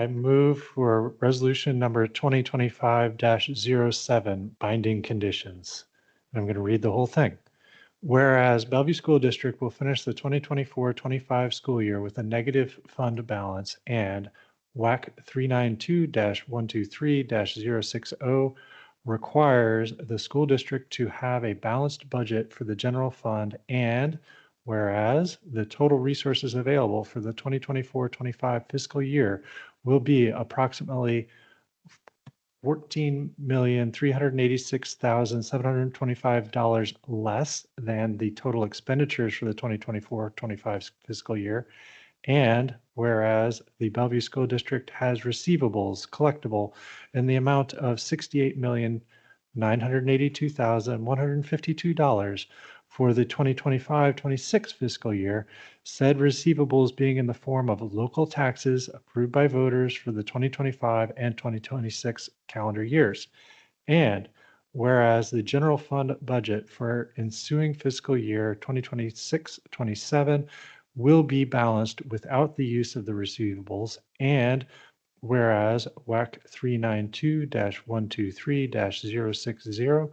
move for resolution number 2025-07, binding conditions. And I'm going to read the whole thing. Whereas Bellevue School District will finish the 2024-25 school year with a negative fund balance and WAC 392-123-060 requires the school district to have a balanced budget for the general fund, and whereas the total resources available for the 2024-25 fiscal year will be approximately $14,386,725 less than the total expenditures for the 2024-25 fiscal year. And whereas the Bellevue School District has receivables collectible in the amount of $68,982,152 for the 2025-26 fiscal year, said receivables being in the form of local taxes approved by voters for the 2025 and 2026 calendar years. And whereas the general fund budget for ensuing fiscal year 2026-27 will be balanced without the use of the receivables, and whereas WAC 392-123-060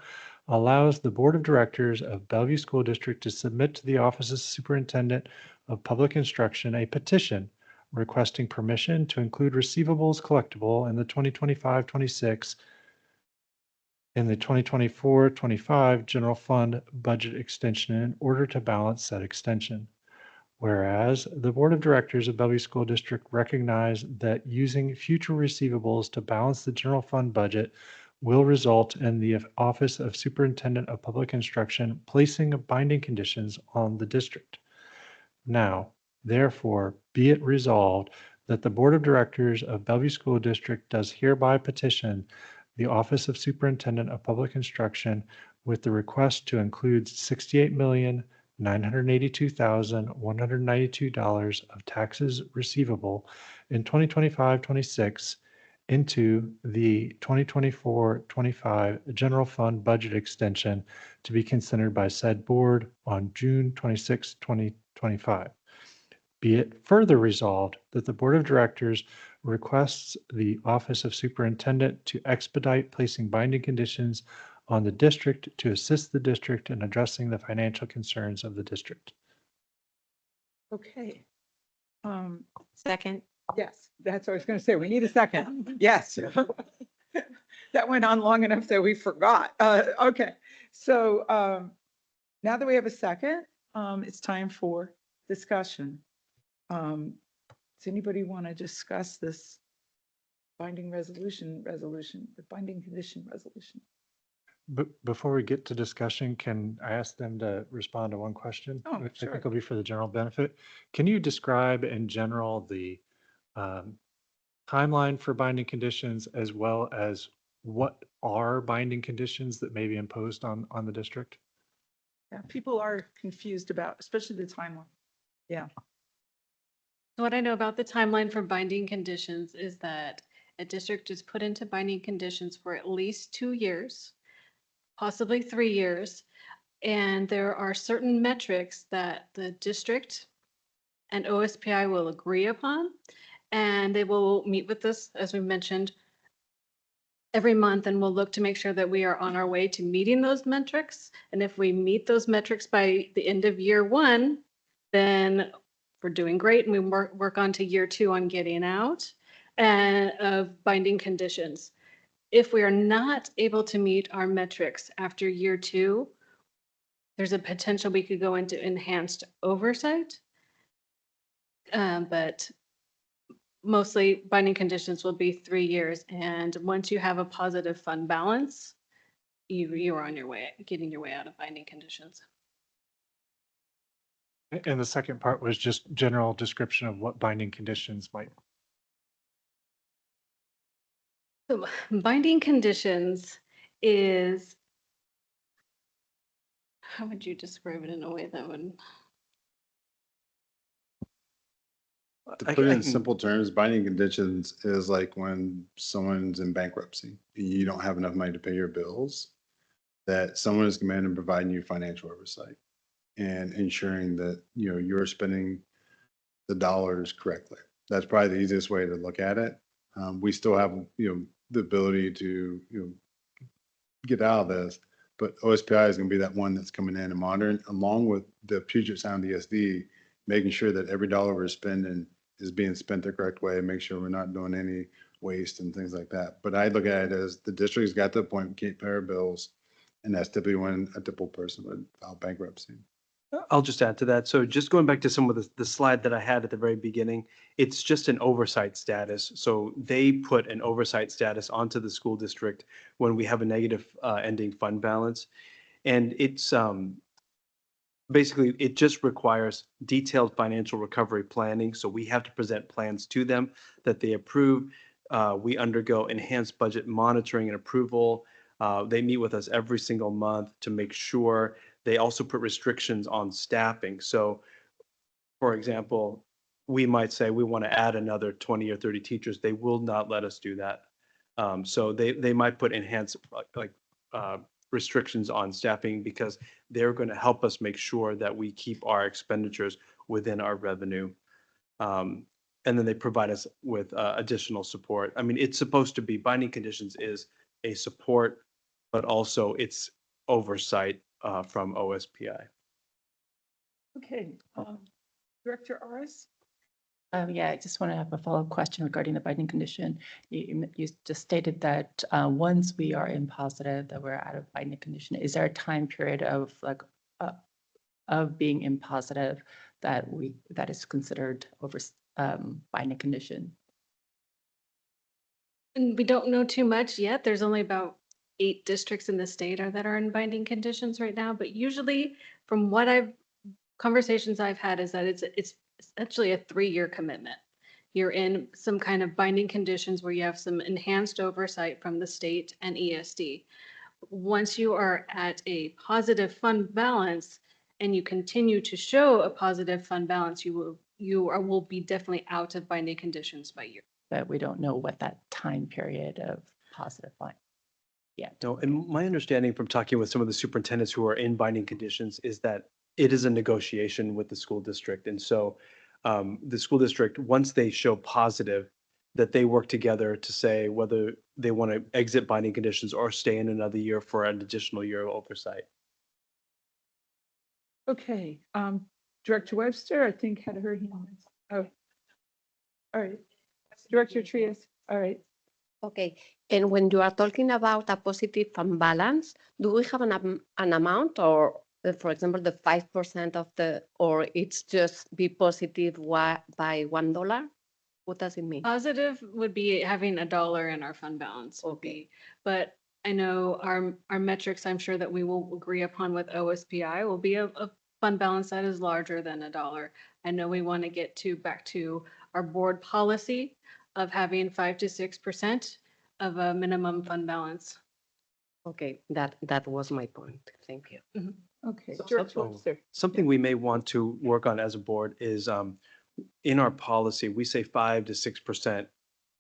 allows the Board of Directors of Bellevue School District to submit to the Office of Superintendent of Public Instruction a petition requesting permission to include receivables collectible in the 2025-26 in the 2024-25 general fund budget extension in order to balance said extension. Whereas the Board of Directors of Bellevue School District recognize that using future receivables to balance the general fund budget will result in the Office of Superintendent of Public Instruction placing binding conditions on the district. Now, therefore, be it resolved that the Board of Directors of Bellevue School District does hereby petition the Office of Superintendent of Public Instruction with the request to include $68,982,192 of taxes receivable in 2025-26 into the 2024-25 general fund budget extension to be considered by said board on June 26, 2025. Be it further resolved that the Board of Directors requests the Office of Superintendent to expedite placing binding conditions on the district to assist the district in addressing the financial concerns of the district. Okay. Second. Yes, that's what I was going to say. We need a second. Yes. That went on long enough that we forgot. Okay. So now that we have a second, it's time for discussion. Does anybody want to discuss this binding the binding condition resolution? But before we get to discussion, can I ask them to respond to one question? Oh, Which I sure. think will be for the general benefit. Can you describe in general the timeline for binding conditions as well as what are binding conditions that may be imposed on the district? Yeah, people are confused about, especially the timeline. Yeah. What I know about the timeline for binding conditions is that a district is put into binding conditions for at least 2 years, possibly 3 years. And there are certain metrics that the district and OSPI will agree upon. And they will meet with us, as we mentioned, every month, and we'll look to make sure that we are on our way to meeting those metrics. And if we meet those metrics by the end of year 1, then we're doing great, and we work on to year 2 on getting out and of binding conditions. If we are not able to meet our metrics after year 2, there's a potential we could go into enhanced oversight. But mostly binding conditions will be 3 years. And once you have a positive fund balance, you are on your way, getting your way out of binding conditions. And the second part was just general description of what binding conditions might. So binding conditions is, how would you describe it in a way that would? To put it in simple terms, binding conditions is like when someone's in bankruptcy and you don't have enough money to pay your bills, that someone is coming in and providing you financial oversight and ensuring that, you know, you're spending the dollars correctly. That's probably the easiest way to look at it. We still have, you know, the ability to, you know, get out of this, but OSPI is going to be that one that's coming in and monitoring, along with the Puget Sound ESD, making sure that every dollar we're spending is being spent the correct way, make sure we're not doing any waste and things like that. But I look at it as the district's got to the point we can't pay our bills, and that's typically when a typical person would file bankruptcy. I'll just add to that. So just going back to some of the slide that I had at the very beginning, it's just an oversight status. So they put an oversight status onto the school district when we have a negative ending fund balance. And it's basically, it just requires detailed financial recovery planning. So we have to present plans to them that they approve. We undergo enhanced budget monitoring and approval. They meet with us every single month to make sure. They also put restrictions on staffing. So, for example, we might say we want to add another 20 or 30 teachers. They will not let us do that. So they might put enhanced restrictions on staffing because they're going to help us make sure that we keep our expenditures within our revenue. And then they provide us with additional support. I mean, it's supposed to be, binding conditions is a support, but also it's oversight from OSPI. Okay. Director Aras? Yeah, I just want to have a follow-up question regarding the binding condition. You just stated that once we are in positive, that we're out of binding condition. Is there a time period of like of being in positive that is considered over binding condition? And we don't know too much yet. There's only about 8 districts in the state that are in binding conditions right now. But usually, from what conversations I've had, is that it's essentially a 3-year commitment. you're in some kind of binding conditions where you have some enhanced oversight from the state and ESD. Once you are at a positive fund balance and you continue to show a positive fund balance, will be definitely out of binding conditions by year. But we don't know what that time period of positive line. No, and my understanding from talking with some of the superintendents who are in binding conditions is that it is a negotiation with the school district. And so the school district, once they show positive, that they work together to say whether they want to exit binding conditions or stay in another year for an additional year of oversight. Okay, Director Webster, I think had her hand. Oh, all right. Director Trias, all right. Okay, and when you are talking about a positive fund balance, do we have an amount or, for example, the 5% of the, or it's just be positive by $1? What does it mean? Positive would be having $1 in our fund balance. Okay. But I know our metrics, I'm sure that we will agree upon with OSPI will be a fund balance that is larger than $1. I know we want to get back to our board policy of having 5 to 6% of a minimum fund balance. Okay, that was my point. Thank you. Okay, So- Director oh, Webster. Something we may want to work on as a board is in our policy, we say 5 to 6%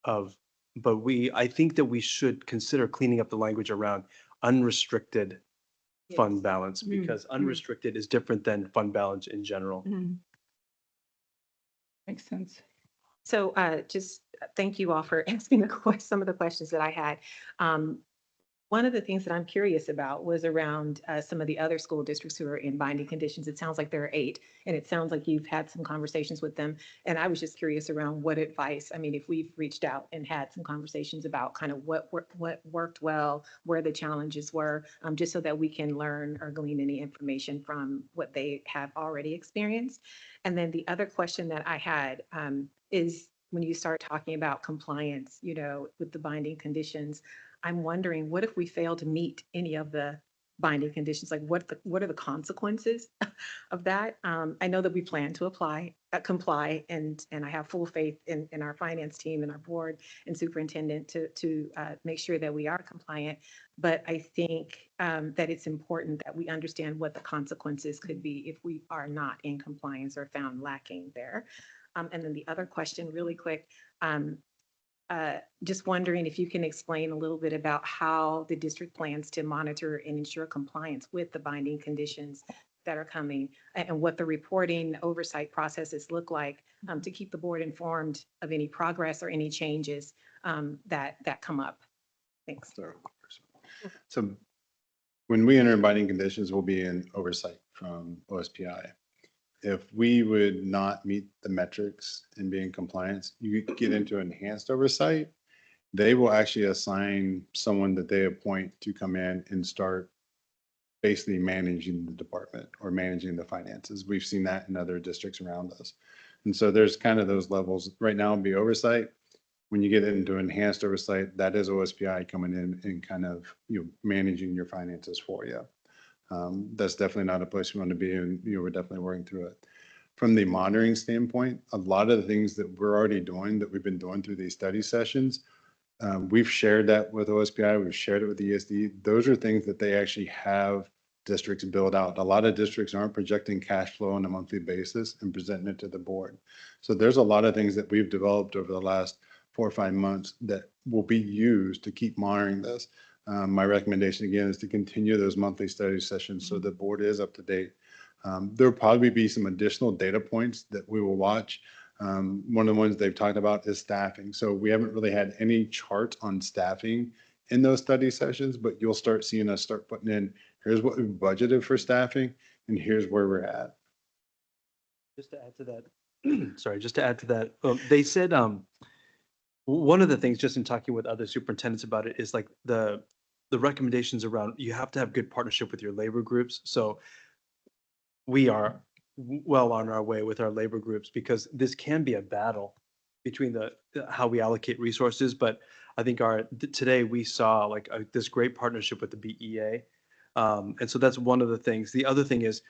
of, but I think that we should consider cleaning up the language around unrestricted fund balance, because unrestricted is different than fund balance in general. Makes sense. So just thank you all for asking some of the questions that I had. One of the things that I'm curious about was around some of the other school districts who are in binding conditions. It sounds like there are 8, and it sounds like you've had some conversations with them. And I was just curious around what advice, I mean, if we've reached out and had some conversations about kind of what worked well, where the challenges were, just so that we can learn or glean any information from what they have already experienced. And then the other question that I had is when you start talking about compliance, with the binding conditions, I'm wondering, what if we fail to meet any of the binding conditions? Like what are the consequences of that? I know that we plan to comply, and I have full faith in our finance team and our board and superintendent to make sure that we are compliant. But I think that it's important that we understand what the consequences could be if we are not in compliance or found lacking there. And then the other question, really quick, just wondering if you can explain a little bit about how the district plans to monitor and ensure compliance with the binding conditions that are coming, and what the reporting oversight processes look like to keep the board informed of any progress or any changes that come up. Thanks. So when we enter binding conditions, we'll be in oversight from OSPI. If we would not meet the metrics and be in compliance, you get into enhanced oversight. They will actually assign someone that they appoint to come in and start basically managing the department or managing the finances. We've seen that in other districts around us. And so there's kind of those levels. Right now it'll be oversight. When you get into enhanced oversight, that is OSPI coming in and kind of managing your finances for you. That's definitely not a place we want to be in. We're definitely working through it. From the monitoring standpoint, a lot of the things that we're already doing, that we've been doing through these study sessions, we've shared that with OSPI, we've shared it with the ESD. Those are things that they actually have districts build out. A lot of districts aren't projecting cash flow on a monthly basis and presenting it to the board. So there's a lot of things that we've developed over the last 4 or 5 months that will be used to keep monitoring this. My recommendation again is to continue those monthly study sessions so the board is up to date. There'll probably be some additional data points that we will watch. One of the ones they've talked about is staffing. So we haven't really had any chart on staffing in those study sessions, but you'll start seeing us start putting in, here's what we budgeted for staffing and here's where we're at. Just to add to that, they said one of the things, just in talking with other superintendents about it, is like the recommendations around, you have to have good partnership with your labor groups. So we are well on our way with our labor groups, because this can be a battle between how we allocate resources. But I think today we saw like this great partnership with the BEA. And so that's one of the things. The other thing is,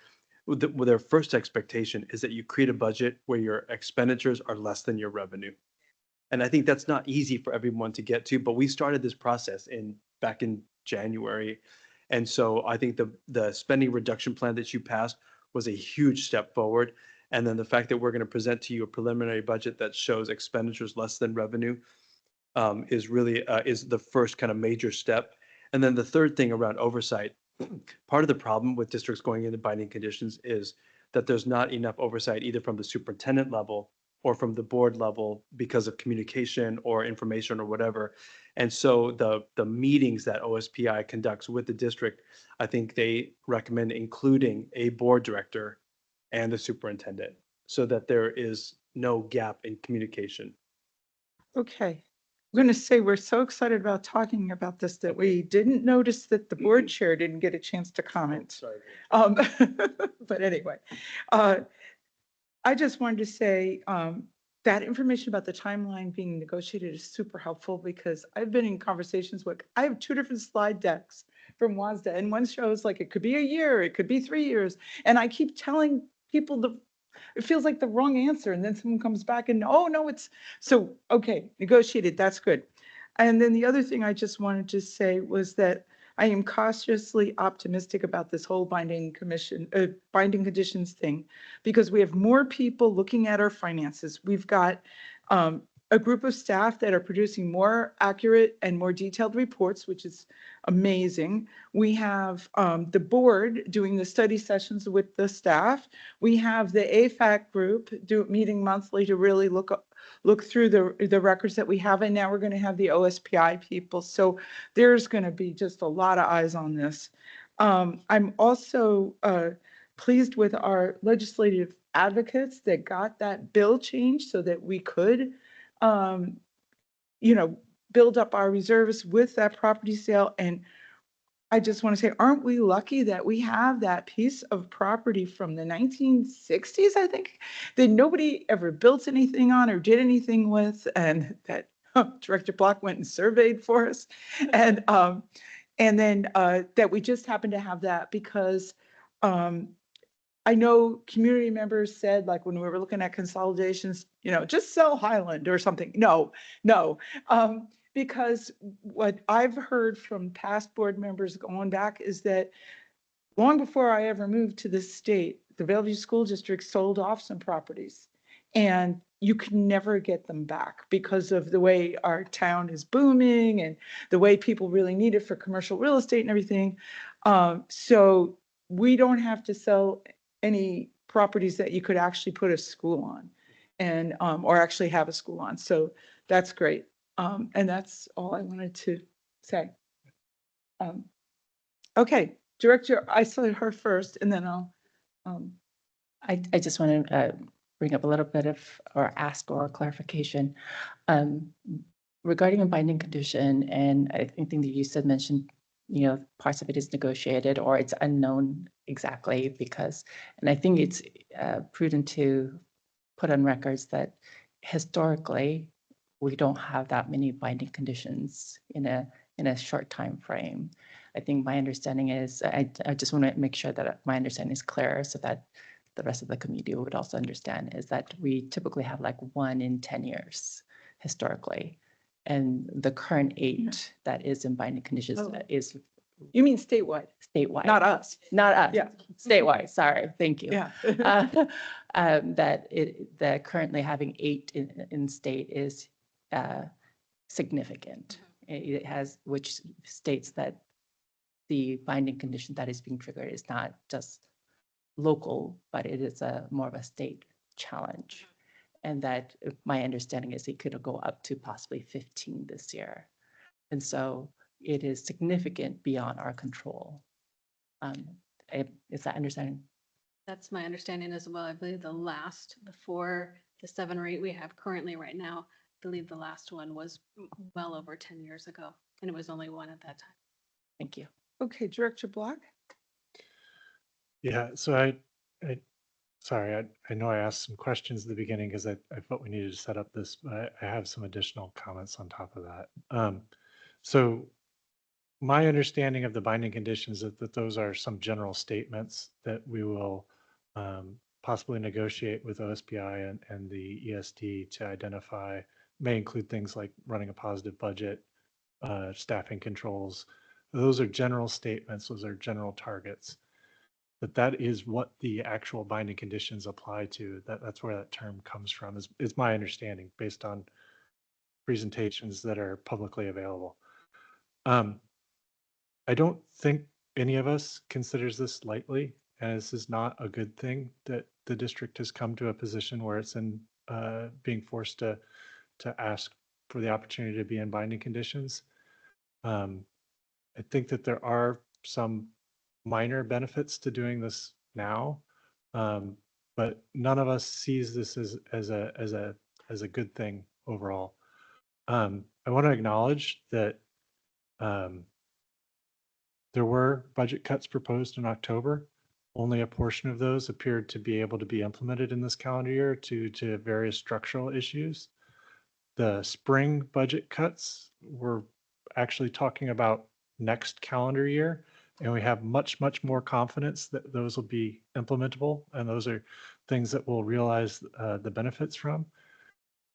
with their first expectation is that you create a budget where your expenditures are less than your revenue. And I think that's not easy for everyone to get to, but we started this process back in January. And so I think the spending reduction plan that you passed was a huge step forward. And then the fact that we're going to present to you a preliminary budget that shows expenditures less than revenue is really is the first kind of major step. And then the third thing around oversight, part of the problem with districts going into binding conditions is that there's not enough oversight either from the superintendent level or from the board level because of communication or information or whatever. And so the meetings that OSPI conducts with the district, I think they recommend including a board director and the superintendent so that there is no gap in communication. Okay. I'm going to say we're so excited about talking about this that we didn't notice that the board chair didn't get a chance to comment. Sorry. But anyway, I just wanted to say that information about the timeline being negotiated is super helpful because I've been in conversations with, I have 2 different slide decks from WASDA, and one shows like it could be a year, it could be 3 years. And I keep telling people it feels like the wrong answer. And then someone comes back and, oh, no, it's so, okay, negotiated, that's good. And then the other thing I just wanted to say was that I am cautiously optimistic about this whole binding conditions thing, because we have more people looking at our finances. We've got a group of staff that are producing more accurate and more detailed reports, which is amazing. We have the board doing the study sessions with the staff. We have the AFAC group meeting monthly to really look through the records that we have. And now we're going to have the OSPI people. So there's going to be just a lot of eyes on this. I'm also pleased with our legislative advocates that got that bill changed so that we could build up our reserves with that property sale. And I just want to say, aren't we lucky that we have that piece of property from the 1960s, I think, that nobody ever built anything on or did anything with, and that Director Block went and surveyed for us. And then that we just happen to have that because I know community members said, like when we were looking at consolidations, just sell Highland or something. No. Because what I've heard from past board members going back is that long before I ever moved to this state, the Bellevue School District sold off some properties and you can never get them back because of the way our town is booming and the way people really need it for commercial real estate and everything. So we don't have to sell any properties that you could actually put a school on and or actually have a school on. So that's great. And that's all I wanted to say. Okay, Director, I saw her first and then I'll. I just want to bring up a little bit of, or ask or clarification regarding a binding condition. And I think that you said mentioned, parts of it is negotiated or it's unknown exactly because, and I think it's prudent to put on records that historically we don't have that many binding conditions in a short time frame. I think my understanding is, I just want to make sure that my understanding is clear so that the rest of the community would also understand, is that we typically have like 1 in 10 years historically. And the current 8 that is in binding conditions is. You mean statewide? Statewide. Not us. Not us. Yeah. Statewide, sorry, thank you. Yeah. That currently having 8 in state is significant. It has, which states that the binding condition that is being triggered is not just local, but it is more of a state challenge. And that my understanding is it could go up to possibly 15 this year. And so it is significant beyond our control. Is that understanding? That's my understanding as well. I believe the 7 or 8 we have currently right now, I believe the last one was well over 10 years ago, and it was only 1 at that time. Thank you. Okay, Director Block. Yeah, so I sorry, I know I asked some questions at the beginning because I thought we needed to set up this, but I have some additional comments on top of that. So my understanding of the binding conditions is that those are some general statements that we will possibly negotiate with OSPI and the ESD to identify may include things like running a positive budget, staffing controls. Those are general statements. Those are general targets. But that is what the actual binding conditions apply to. That's where that term comes from, is my understanding based on presentations that are publicly available. I don't think any of us considers this lightly, and this is not a good thing that the district has come to a position where it's in being forced to ask for the opportunity to be in binding conditions. I think that there are some minor benefits to doing this now, but none of us sees this as a good thing overall. I want to acknowledge that there were budget cuts proposed in October. Only a portion of those appeared to be able to be implemented in this calendar year due to various structural issues. The spring budget cuts were actually talking about next calendar year, and we have much more confidence that those will be implementable, and those are things that we'll realize the benefits from.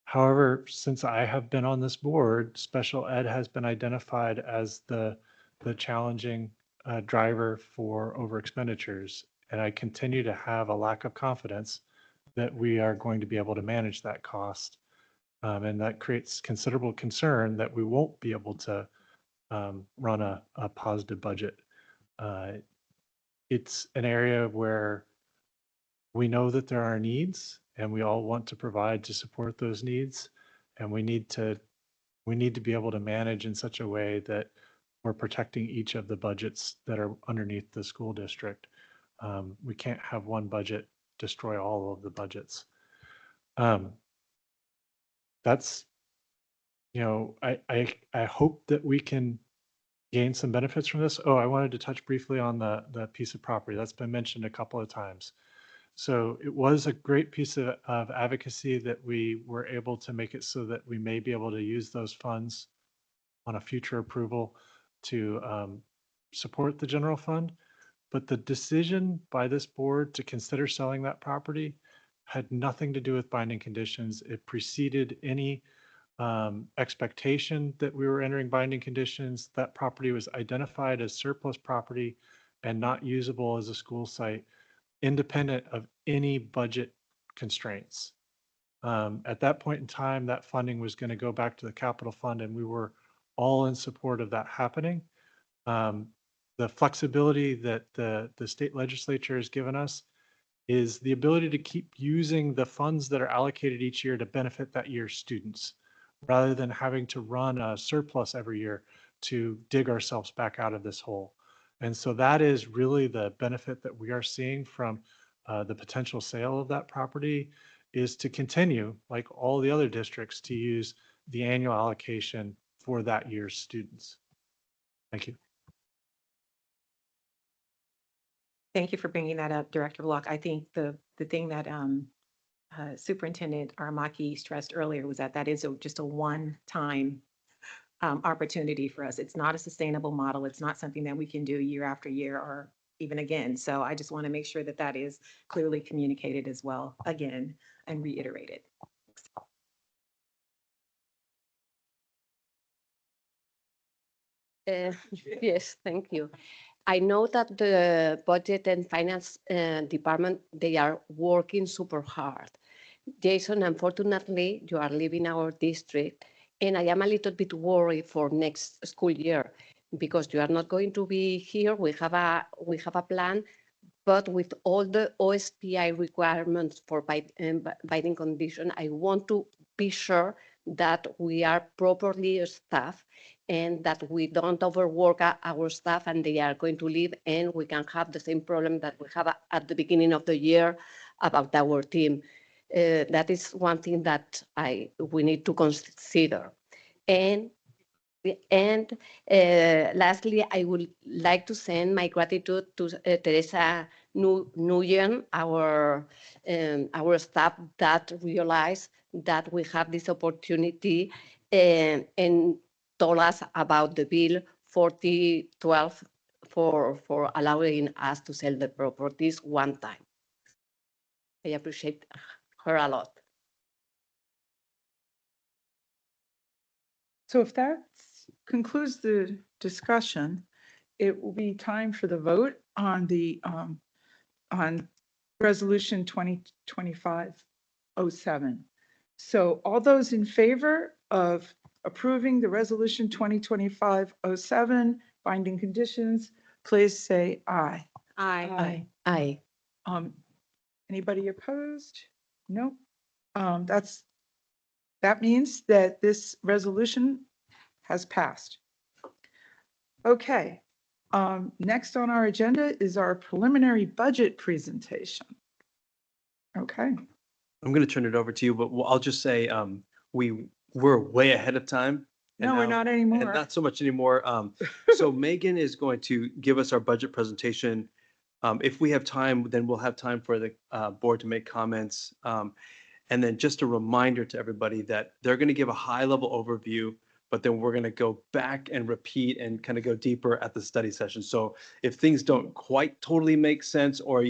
However, since I have been on this board, special ed has been identified as the challenging driver for over expenditures, and I continue to have a lack of confidence that we are going to be able to manage that cost. And that creates considerable concern that we won't be able to run a positive budget. It's an area where we know that there are needs, and we all want to provide to support those needs, and we need to be able to manage in such a way that we're protecting each of the budgets that are underneath the school district. We can't have one budget destroy all of the budgets. That's, I hope that we can gain some benefits from this. Oh, I wanted to touch briefly on the piece of property that's been mentioned a couple of times. So it was a great piece of advocacy that we were able to make it so that we may be able to use those funds on a future approval to support the general fund. But the decision by this board to consider selling that property had nothing to do with binding conditions. It preceded any expectation that we were entering binding conditions. That property was identified as surplus property and not usable as a school site, independent of any budget constraints. At that point in time, that funding was going to go back to the capital fund, and we were all in support of that happening. The flexibility that the state legislature has given us is the ability to keep using the funds that are allocated each year to benefit that year's students, rather than having to run a surplus every year to dig ourselves back out of this hole. And so that is really the benefit that we are seeing from the potential sale of that property, is to continue, like all the other districts, to use the annual allocation for that year's students. Thank you. Thank you for bringing that up, Director Block. I think the thing that Superintendent Aramaki stressed earlier was that is just a one-time opportunity for us. It's not a sustainable model. It's not something that we can do year after year or even again. So I just want to make sure that that is clearly communicated as well again and reiterated. Yes, thank you. I know that the budget and finance department, they are working super hard. Jason, unfortunately, you are leaving our district, and I am a little bit worried for next school year because you are not going to be here. We have a plan, but with all the OSPI requirements for binding condition, I want to be sure that we are properly staffed and that we don't overwork our staff and they are going to leave, and we can have the same problem that we have at the beginning of the year about our team. That is one thing that we need to consider. And lastly, I would like to send my gratitude to Teresa Nguyen, our staff that realized that we have this opportunity and told us about the bill 4012 for allowing us to sell the properties one time. I appreciate her a lot. So if that concludes the discussion, it will be time for the vote on the, on Resolution 2025-07. So all those in favor of approving the Resolution 2025-07 binding conditions, please say aye. Aye. Aye. Anybody opposed? No. That means that this resolution has passed. Okay. Next on our agenda is our preliminary budget presentation. Okay. I'm going to turn it over to you, but I'll just say we're way ahead of time. and No, we're now- not And anymore. not so much anymore. So Megan is going to give us our budget presentation. If we have time, then we'll have time for the board to make comments. And then just a reminder to everybody that they're going to give a high-level overview, but then we're going to go back and repeat and kind of go deeper at the study session. So if things don't quite totally make sense, or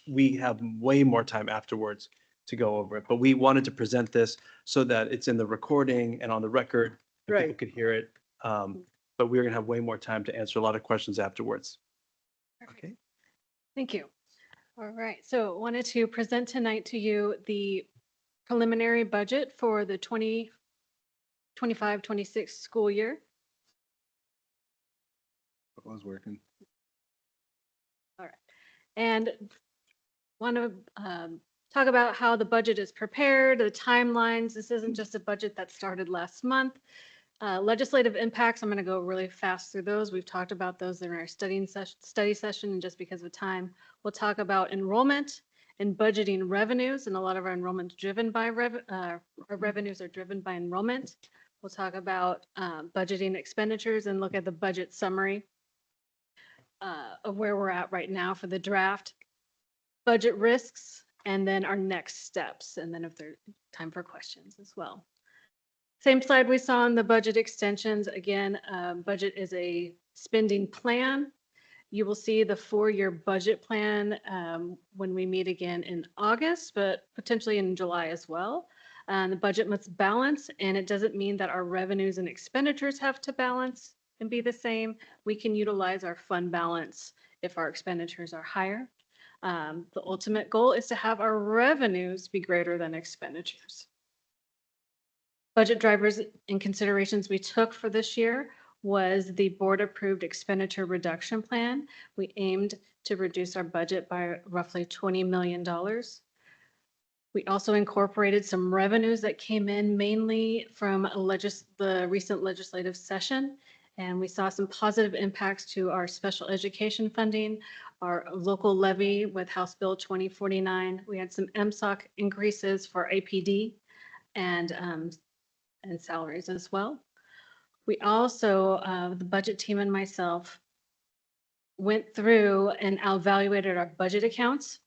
we have way more time afterwards to go over it. But we wanted to present this so that it's in the recording and on the record, and people Right. could hear it. But we're going to have way more time to answer a lot of questions afterwards. Okay. Thank you. All right, so wanted to present tonight to you the preliminary budget for the 2025-26 school year. It was working. All right, and want to talk about how the budget is prepared, the timelines. This isn't just a budget that started last month. Legislative impacts, I'm going to go really fast through those. We've talked about those in our study session, and just because of time, we'll talk about enrollment and budgeting revenues, and a lot of our enrollment driven by our revenues are driven by enrollment. We'll talk about budgeting expenditures and look at the budget summary of where we're at right now for the draft, budget risks, and then our next steps, and then if there's time for questions as well. Same slide we saw in the budget extensions. Again, budget is a spending plan. You will see the 4-year budget plan when we meet again in August, but potentially in July as well. The budget must balance, and it doesn't mean that our revenues and expenditures have to balance and be the same. We can utilize our fund balance if our expenditures are higher. The ultimate goal is to have our revenues be greater than expenditures. Budget drivers and considerations we took for this year was the board-approved expenditure reduction plan. We aimed to reduce our budget by roughly $20 million. We also incorporated some revenues that came in mainly from the recent legislative session, and we saw some positive impacts to our special education funding, our local levy with House Bill 2049. We had some MSOC increases for APD and salaries as well. We also, the budget team and myself, went through and evaluated our budget accounts,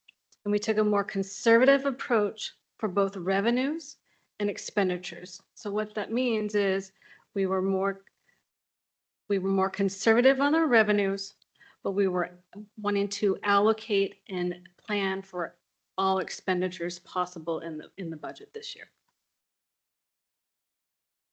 and we took a more conservative approach for both revenues and expenditures. So what that means is we were more conservative on our revenues, but we were wanting to allocate and plan for all expenditures possible in the budget this year.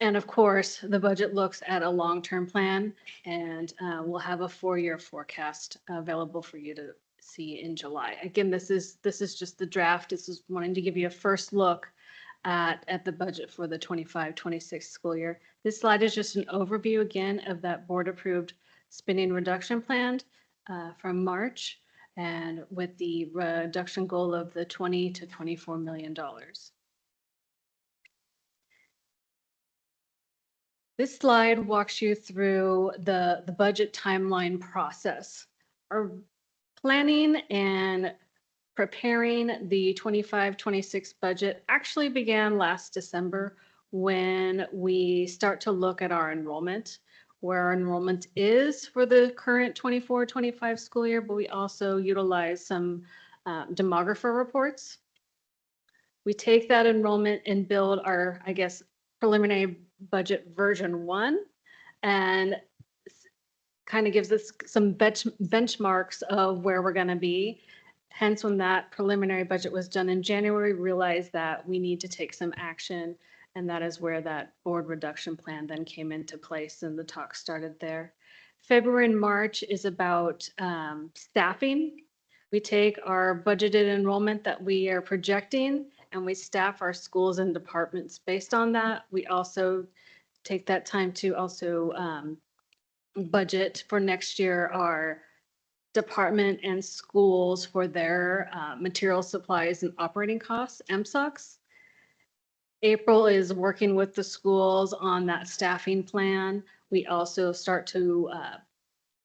And of course, the budget looks at a long-term plan, and we'll have a 4-year forecast available for you to see in July. Again, this is just the draft. This is wanting to give you a first look at the budget for the 25-26 school year. This slide is just an overview again of that board-approved spending reduction plan from March, and with the reduction goal of the $20 to $24 million. This slide walks you through the budget timeline process. Our planning and preparing the 25-26 budget actually began last December when we start to look at our enrollment, where our enrollment is for the current 24-25 school year, but we also utilize some demographer reports. We take that enrollment and build our, I guess, preliminary budget version 1, and kind of gives us some benchmarks of where we're going to be. Hence, when that preliminary budget was done in January, we realized that we need to take some action And that is where that board reduction plan then came into place and the talk started there. February and March is about staffing. We take our budgeted enrollment that we are projecting and we staff our schools and departments based on that. We also take that time to also budget for next year our department and schools for their material supplies and operating costs, MSOCs. April is working with the schools on that staffing plan. We also start to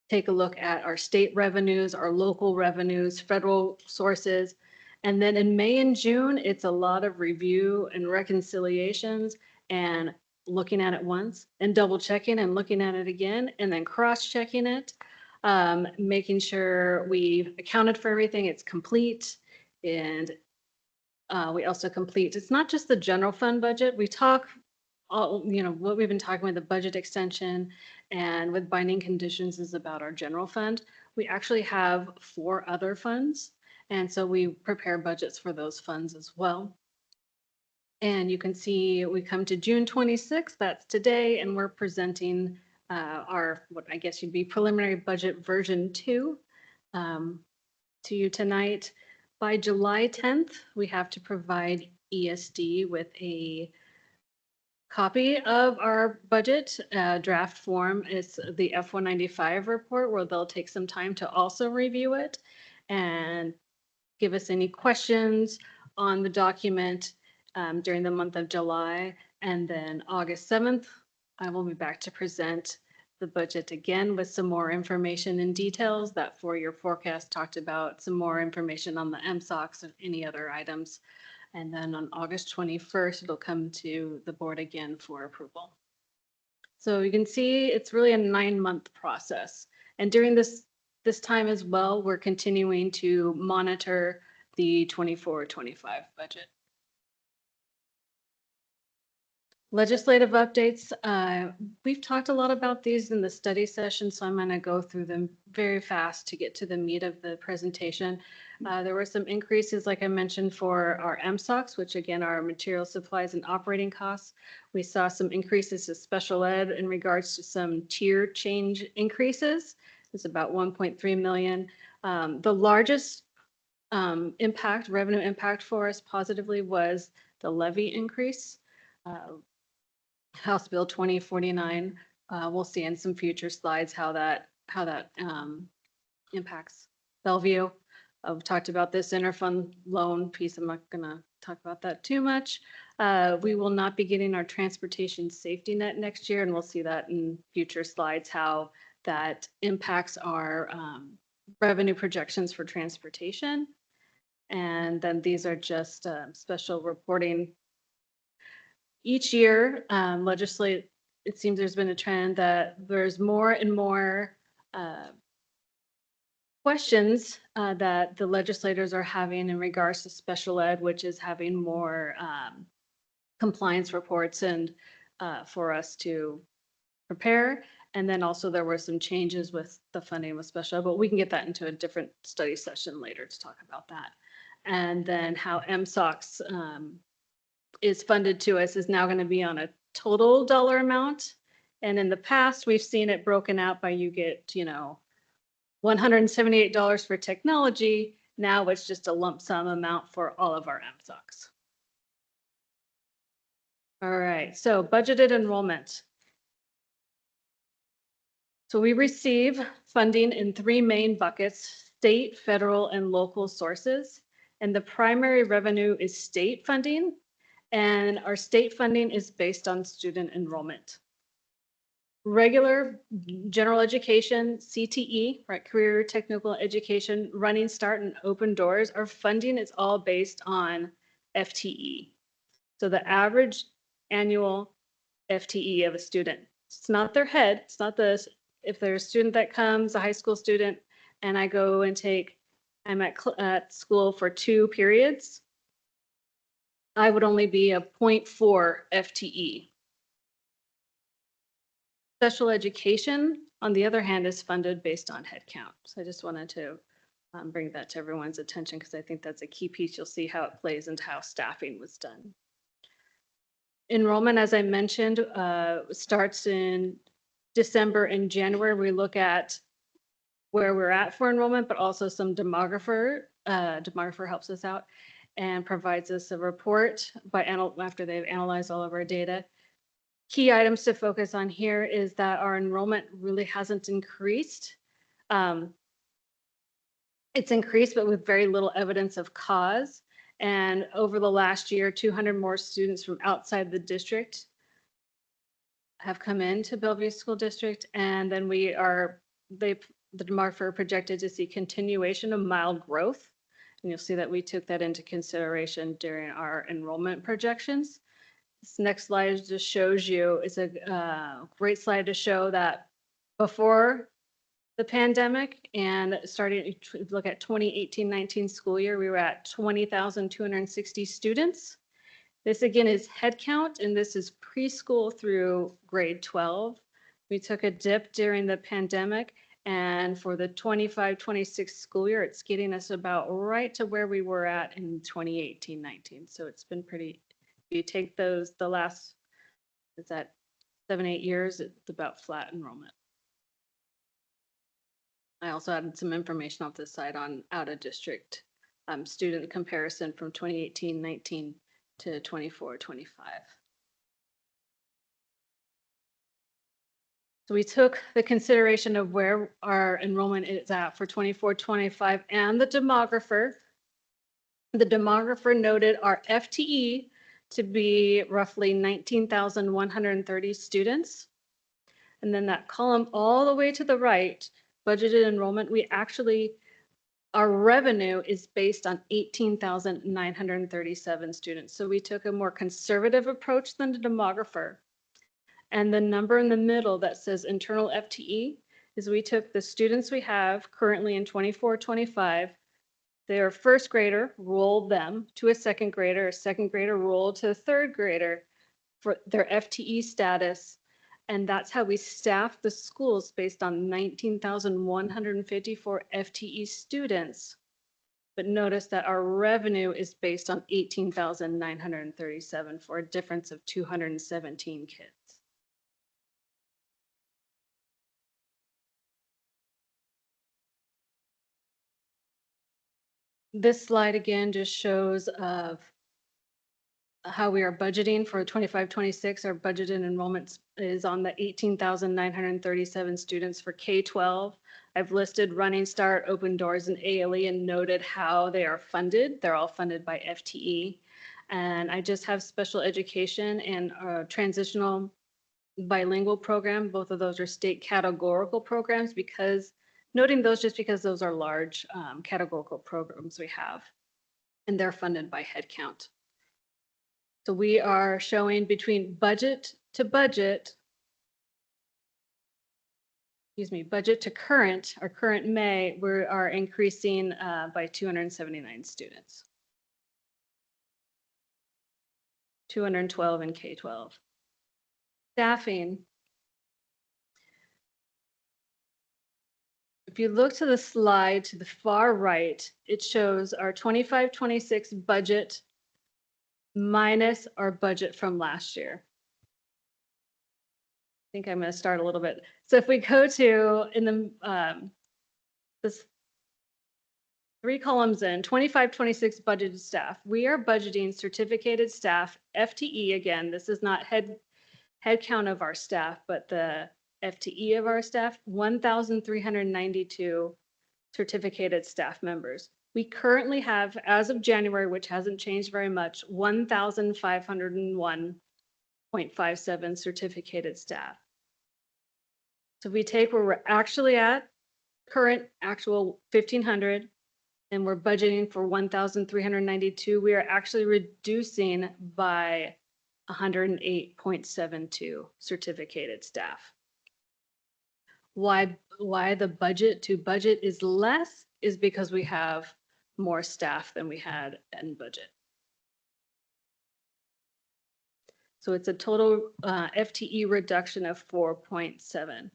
take a look at our state revenues, our local revenues, federal sources. And then in May and June, it's a lot of review and reconciliations and looking at it once and double checking and looking at it again and then cross checking it, making sure we've accounted for everything, it's complete. And we also complete, it's not just the general fund budget. We talk all, what we've been talking with the budget extension and with binding conditions is about our general fund. We actually have 4 other funds. And so we prepare budgets for those funds as well. And you can see we come to June 26th, that's today, and we're presenting our, what I guess you'd be preliminary budget version 2 to you tonight. By July 10th, we have to provide ESD with a copy of our budget draft form. It's the F195 report where they'll take some time to also review it and give us any questions on the document during the month of July. And then August 7th, I will be back to present the budget again with some more information and details. That 4-year forecast talked about some more information on the MSOCs and any other items. And then on August 21st, it'll come to the board again for approval. So you can see it's really a 9-month process. And during this time as well, we're continuing to monitor the 24-25 budget. Legislative updates. We've talked a lot about these in the study session, so I'm going to go through them very fast to get to the meat of the presentation. There were some increases, like I mentioned, for our MSOCs, which again are material supplies and operating costs. We saw some increases to special ed in regards to some tier change increases. It's about 1.3 million. The largest revenue impact for us positively was the levy increase. House Bill 2049. We'll see in some future slides how that impacts Bellevue. I've talked about this interfund loan piece. I'm not going to talk about that too much. We will not be getting our transportation safety net next year, and we'll see that in future slides how that impacts our revenue projections for transportation. And then these are just special reporting. Each year, it seems there's been a trend that there's more and more questions that the legislators are having in regards to special ed, which is having more compliance reports and for us to prepare. And then also there were some changes with the funding with special ed, but we can get that into a different study session later to talk about that. And then how MSOCs is funded to us is now going to be on a total dollar amount. And in the past, we've seen it broken out by you get, $178 for technology. Now it's just a lump sum amount for all of our MSOCs. All right, so budgeted enrollment. So we receive funding in 3 main buckets: state, federal, and local sources. And the primary revenue is state funding. And our state funding is based on student enrollment. Regular general education, CTE, right, career technical education, Running Start, and Open Doors, our funding is all based on FTE. So the average annual FTE of a student. It's not their head, it's not this. If there's a student that comes, a high school student, and I go and I'm at school for 2 periods, I would only be a 0.4 FTE. Special education, on the other hand, is funded based on headcount. So I just wanted to bring that to everyone's attention because I think that's a key piece. You'll see how it plays into how staffing was done. enrollment, as I mentioned, starts in December and January. We look at where we're at for enrollment, but also some demographer. Demographer helps us out and provides us a report after they've analyzed all of our data. Key items to focus on here is that our enrollment really hasn't increased. It's increased, but with very little evidence of cause. And over the last year, 200 more students from outside the district have come into Bellevue School District. And then the demographer projected to see continuation of mild growth. And you'll see that we took that into consideration during our enrollment projections. This next slide just shows you, it's a great slide to show that before the pandemic and starting to look at 2018-19 school year, we were at 20,260 students. This again is head count, and this is preschool through grade 12. We took a dip during the pandemic, and for the 25-26 school year, it's getting us about right to where we were at in 2018-19. So it's been pretty, if you take the last, is that 7-8 years, it's about flat enrollment. I also added some information off this side on out-of-district student comparison from 2018-19 to 24-25. So we took the consideration of where our enrollment is at for 24-25 and the demographer. The demographer noted our FTE to be roughly 19,130 students. And then that column all the way to the right, budgeted enrollment, our revenue is based on 18,937 students. So we took a more conservative approach than the demographer. And the number in the middle that says internal FTE is we took the students we have currently in 24-25, their first grader, rolled them to a second grader rolled to a third grader for their FTE status. And that's how we staff the schools based on 19,154 FTE students. But notice that our revenue is based on 18,937 for a difference of 217 kids. This slide again just shows of how we are budgeting for 25-26. Our budgeted enrollment is on the 18,937 students for K-12. I've listed Running Start, Open Doors, and ALE and noted how they are funded. They're all funded by FTE. And I just have special education and a transitional bilingual program. Both of those are state categorical programs noting those just because those are large categorical programs we have, and they're funded by head count. So we are showing between budget to budget, budget to current, our current May, we are increasing by 279 students. 212 in K-12. Staffing. If you look to the slide to the far right, it shows our 25-26 budget minus our budget from last year. I think I'm going to start a little bit. So if we go to this 3 columns in 25-26 budgeted staff, we are budgeting certificated staff FTE. Again, this is not head count of our staff, but the FTE of our staff, 1,392 certificated staff members. We currently have, as of January, which hasn't changed very much, 1,501.57 certificated staff. So if we take where we're actually at, current actual 1,500, and we're budgeting for 1,392, we are actually reducing by 108.72 certificated staff. Why the budget to budget is less is because we have more staff than we had in budget. So it's a total FTE reduction of 4.7. And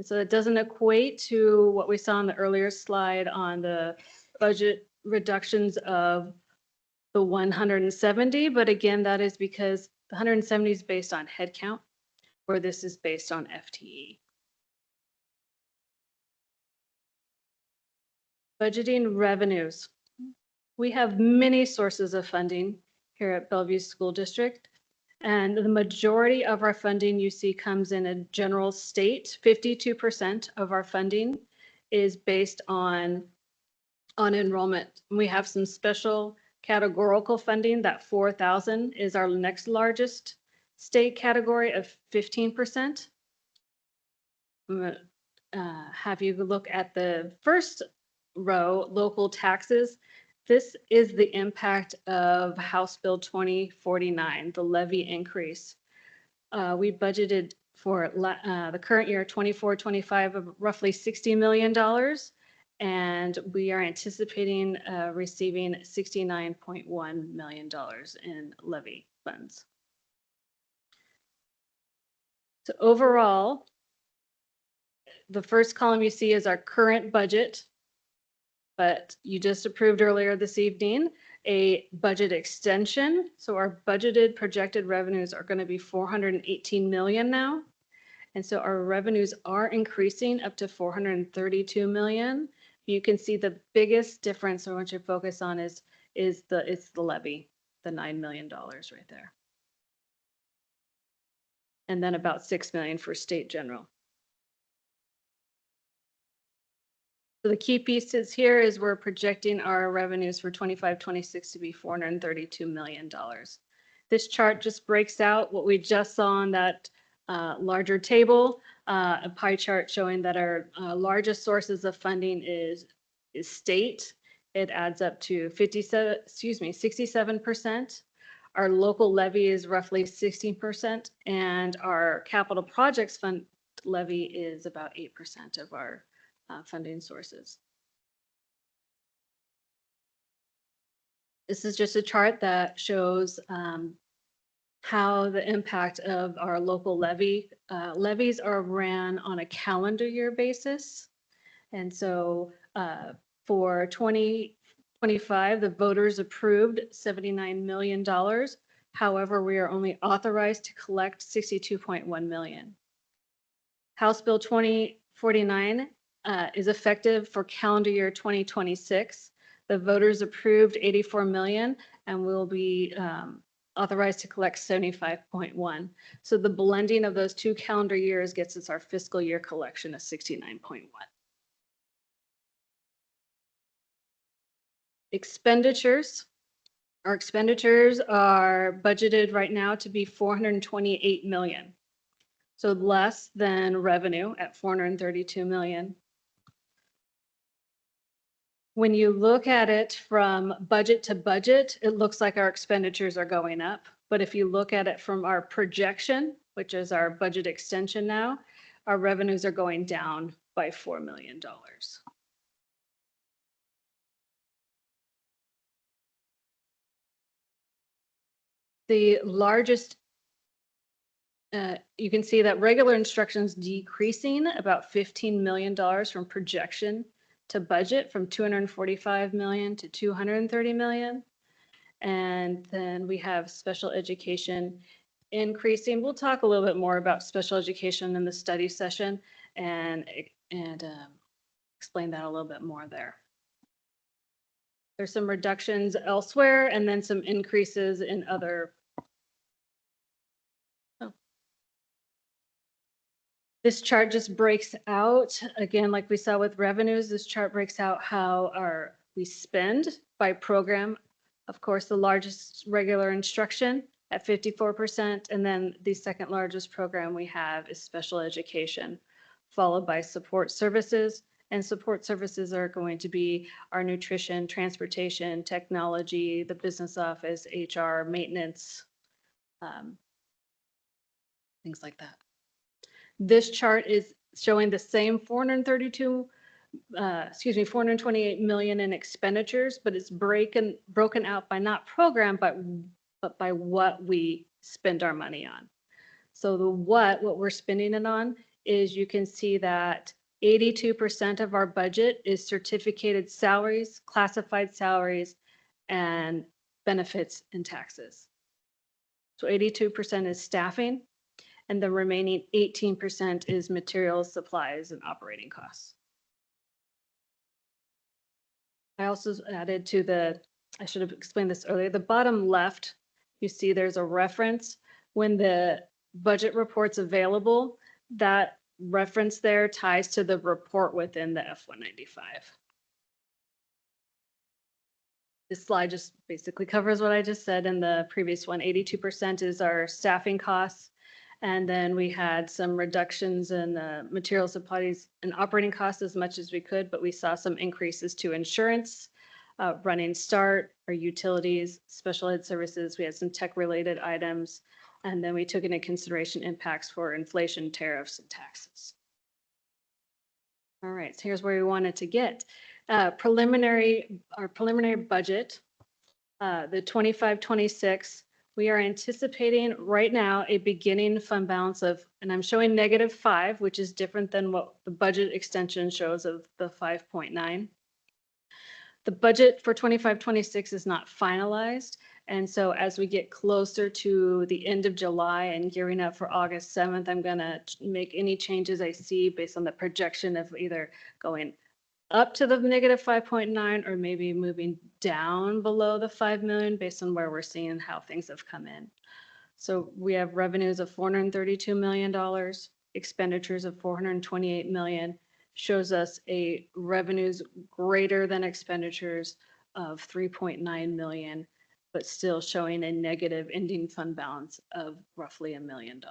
so it doesn't equate to what we saw on the earlier slide on the budget reductions of the 170, but again, that is because the 170 is based on head count, where this is based on FTE. Budgeting revenues. We have many sources of funding here at Bellevue School District, and the majority of our funding you see comes in a general state. 52% of our funding is based on enrollment. We have some special categorical funding. That 4,000 is our next largest state category of 15%. I'm going to have you look at the first row, local taxes. This is the impact of House Bill 2049, the levy increase. We budgeted for the current year, 24-25, of roughly $60 million. And we are anticipating receiving $69.1 million in levy funds. So overall, the first column you see is our current budget, but you just approved earlier this evening a budget extension. So our budgeted projected revenues are going to be $418 million now. And so our revenues are increasing up to $432 million. You can see the biggest difference I want you to focus on is the levy, the $9 million right there. And then about $6 million for state general. So the key pieces here is we're projecting our revenues for 25-26 to be $432 million. This chart just breaks out what we just saw on that larger table, a pie chart showing that our largest sources of funding is state. It adds up to 67%. Our local levy is roughly 16%, and our capital projects fund levy is about 8% of our funding sources. This is just a chart that shows how the impact of our local levies are ran on a calendar year basis. And so for 2025, the voters approved $79 million. However, we are only authorized to collect $62.1 million. House Bill 2049 is effective for calendar year 2026. The voters approved 84 million and will be authorized to collect 75.1. So the blending of those two calendar years gets us our fiscal year collection of 69.1. Expenditures. Our expenditures are budgeted right now to be 428 million. So less than revenue at 432 million. When you look at it from budget to budget, it looks like our expenditures are going up. But if you look at it from our projection, which is our budget extension now, our revenues are going down by $4 million. The largest, you can see that regular instruction's decreasing about $15 million from projection to budget, from 245 million to 230 million. And then we have special education increasing. We'll talk a little bit more about special education in the study session and explain that a little bit more there. There's some reductions elsewhere and then some increases in other. This chart just breaks out, again, like we saw with revenues, this chart breaks out how we spend by program. Of course, the largest regular instruction at 54%, and then the second largest program we have is special education, followed by support services. And support services are going to be our nutrition, transportation, technology, the business office, HR, maintenance, things like that. This chart is showing the same 428 million in expenditures, but it's broken out by not program, but by what we spend our money on. So the what we're spending it on is, you can see that 82% of our budget is certificated salaries, classified salaries, and benefits, and taxes. So 82% is staffing, and the remaining 18% is materials, supplies, and operating costs. I also added to I should have explained this earlier, the bottom left, you see there's a reference. When the budget report's available, that reference there ties to the report within the F-195. This slide just basically covers what I just said in the previous one. 82% is our staffing costs. And then we had some reductions in the material supplies and operating costs as much as we could, but we saw some increases to insurance, running start, our utilities, special ed services. We had some tech-related items. And then we took into consideration impacts for inflation, tariffs, and taxes. All right, so here's where we wanted to get. Our preliminary budget, the 25-26, we are anticipating right now a beginning fund balance of, and I'm showing -5, which is different than what the budget extension shows of the 5.9. The budget for 25-26 is not finalized. And so as we get closer to the end of July and gearing up for August 7th, I'm going to make any changes I see based on the projection of either going up to the -5.9 or maybe moving down below the 5 million based on where we're seeing how things have come in. So we have revenues of $432 million, expenditures of $428 million, shows us a revenues greater than expenditures of 3.9 million, but still showing a negative ending fund balance of roughly $1 million.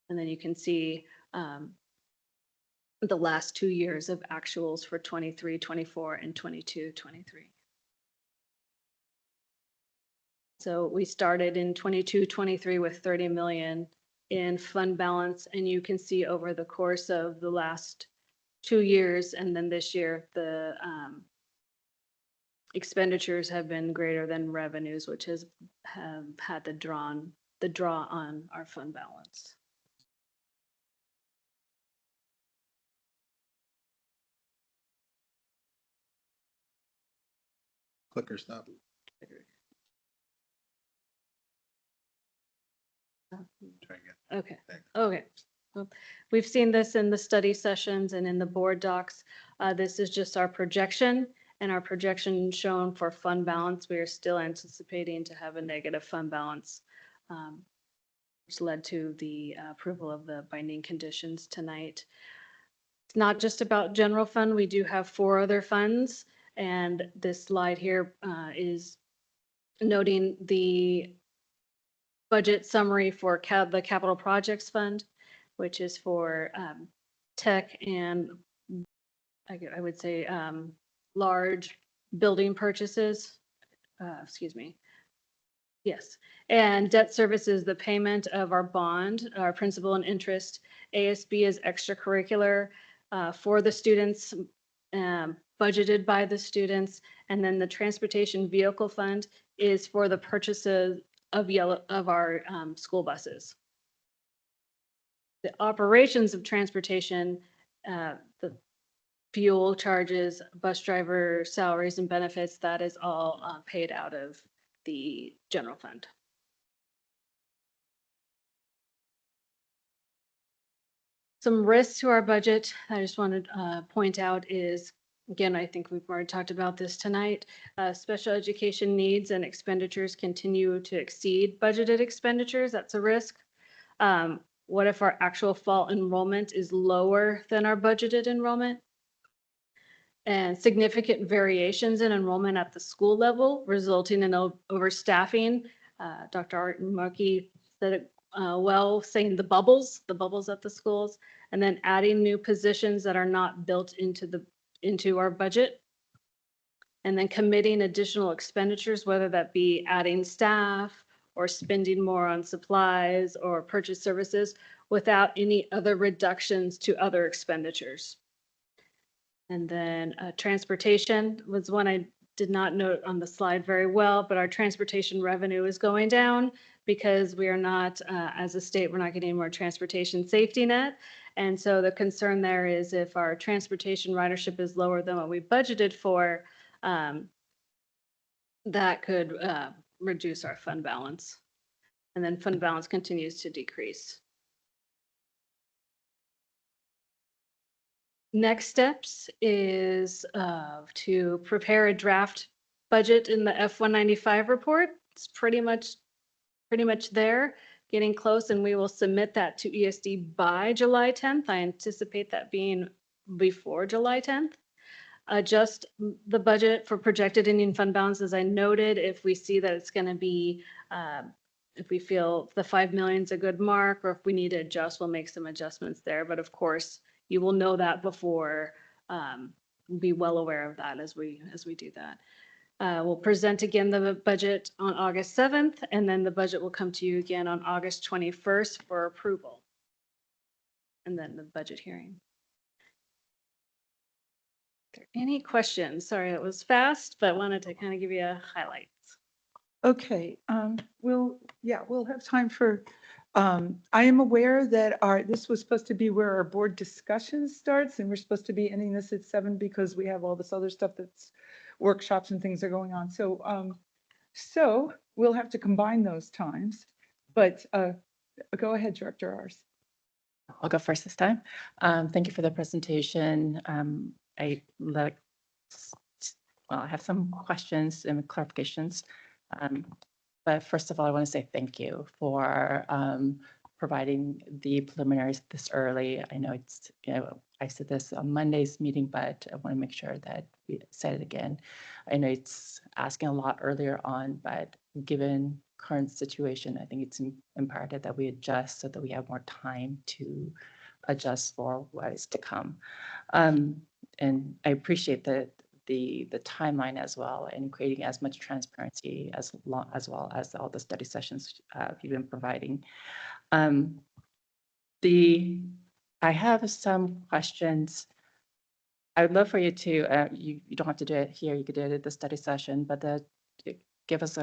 And then you can see the last 2 years of actuals for 23, 24, and 22, 23. So we started in 22, 23 with 30 million in fund balance, and you can see over the course of the last 2 years and then this year, the expenditures have been greater than revenues, which has had the draw on our fund balance. Clicker stop. Try again. Okay. Thanks. Okay. Well, we've seen this in the study sessions and in the board docs. This is just our projection, and our projection shown for fund balance. We are still anticipating to have a negative fund balance, which led to the approval of the binding conditions tonight. It's not just about general fund. We do have 4 other funds, and this slide here is noting the budget summary for the Capital Projects Fund, which is for tech and I would say large building purchases. Excuse me. Yes. And debt service is the payment of our bond, our principal and interest. ASB is extracurricular for the students, budgeted by the students. And then the transportation vehicle fund is for the purchases of our school buses. The operations of transportation, the fuel charges, bus driver salaries and benefits, that is all paid out of the general fund. Some risks to our budget I just want to point out is, again, I think we've already talked about this tonight. Special education needs and expenditures continue to exceed budgeted expenditures. That's a risk. What if our actual fall enrollment is lower than our budgeted enrollment? And significant variations in enrollment at the school level, resulting in overstaffing. Dr. Art Markey said it well, saying the bubbles at the schools, and then adding new positions that are not built into our budget, and then committing additional expenditures, whether that be adding staff or spending more on supplies or purchase services without any other reductions to other expenditures. And then transportation was one I did not note on the slide very well, but our transportation revenue is going down because we are not, as a state, we're not getting more transportation safety net. And so the concern there is if our transportation ridership is lower than what we budgeted for, that could reduce our fund balance. And then fund balance continues to decrease. Next steps is to prepare a draft budget in the F-195 report. It's pretty much there, getting close, and we will submit that to ESD by July 10th. I anticipate that being before July 10th. Adjust the budget for projected Indian fund balance, as I noted, if we see that it's going to be, if we feel the 5 million is a good mark, or if we need to adjust, we'll make some adjustments there. But of course, you will know that before, be well aware of that as we do that. We'll present again the budget on August 7th, and then the budget will come to you again on August 21st for approval. And then the budget hearing. Are there any questions? Sorry, it was fast, but wanted to kind of give you a highlight. Okay, we'll have time for, I am aware that this was supposed to be where our board discussion starts, and we're supposed to be ending this at 7 because we have all this other stuff that's workshops and things are going on. So, so we'll have to combine those times, but go ahead, Director Ars. I'll go first this time. Thank you for the presentation. I have some questions and clarifications. But first of all, I want to say thank you for providing the preliminaries this early. I know it's, I said this on Monday's meeting, but I want to make sure that we said it again. I know it's asking a lot earlier on, but given current situation, I think it's imperative that we adjust so that we have more time to adjust for what is to come. And I appreciate the timeline as well, and creating as much transparency as well as all the study sessions you've been providing. I have some questions. I would love for you to, you don't have to do it here, you could do it at the study session, but give us